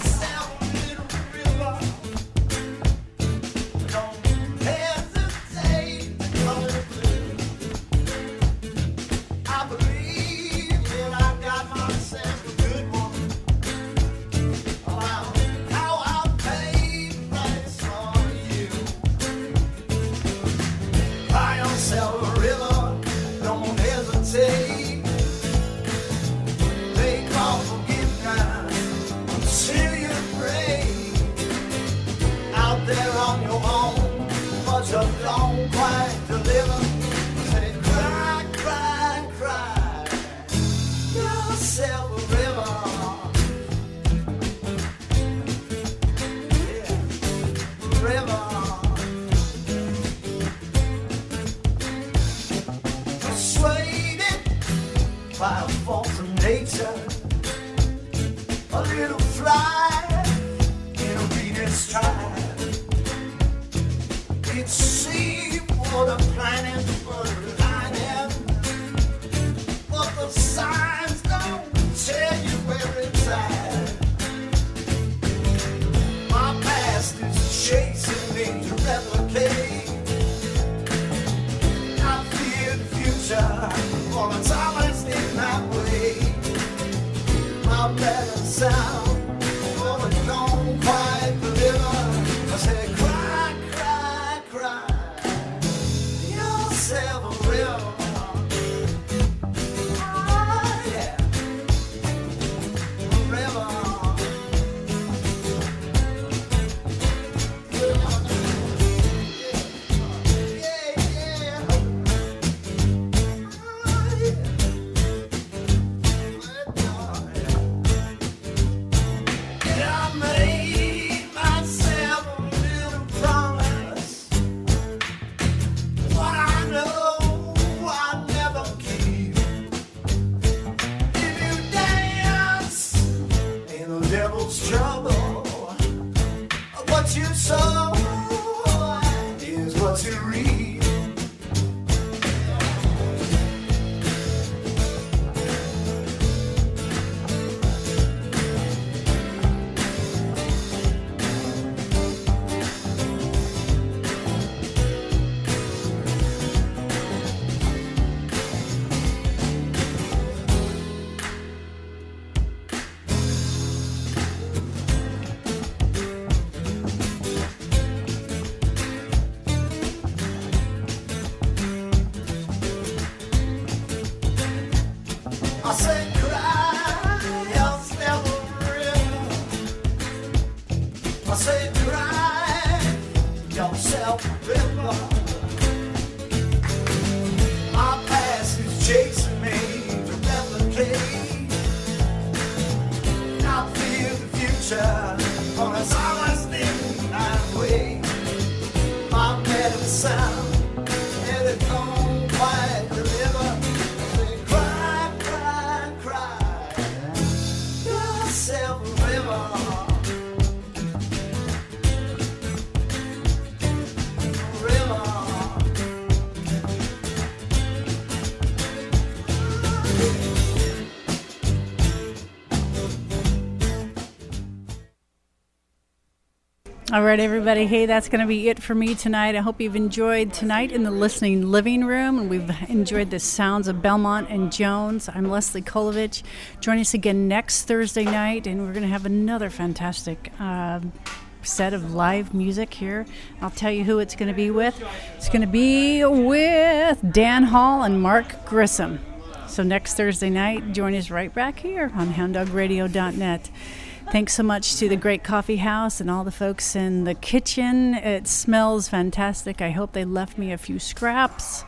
what you saw is what you read. I said cry yourself a river. I said cry yourself a river. My past is chasing me to replicate. I fear the future, for it's always been that way. My medicine, and it don't quite deliver. Yourself a river. All right, everybody. Hey, that's going to be it for me tonight. I hope you've enjoyed tonight in the listening living room, and we've enjoyed the sounds of Belmont and Jones. I'm Leslie Kolovich. Join us again next Thursday night, and we're going to have another fantastic set of live music here. I'll tell you who it's going to be with. It's going to be with Dan Hall and Mark Grissom. So next Thursday night, join us right back here on hounddogradio.net. Thanks so much to the Great Coffee House and all the folks in the kitchen. It smells fantastic. I hope they left me a few scraps.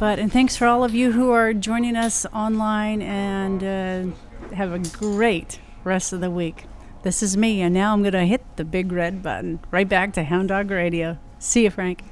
And thanks for all of you who are joining us online, and have a great rest of the week. This is me, and now I'm going to hit the big red button. Right back to Hound Dog Radio. See you, Frank.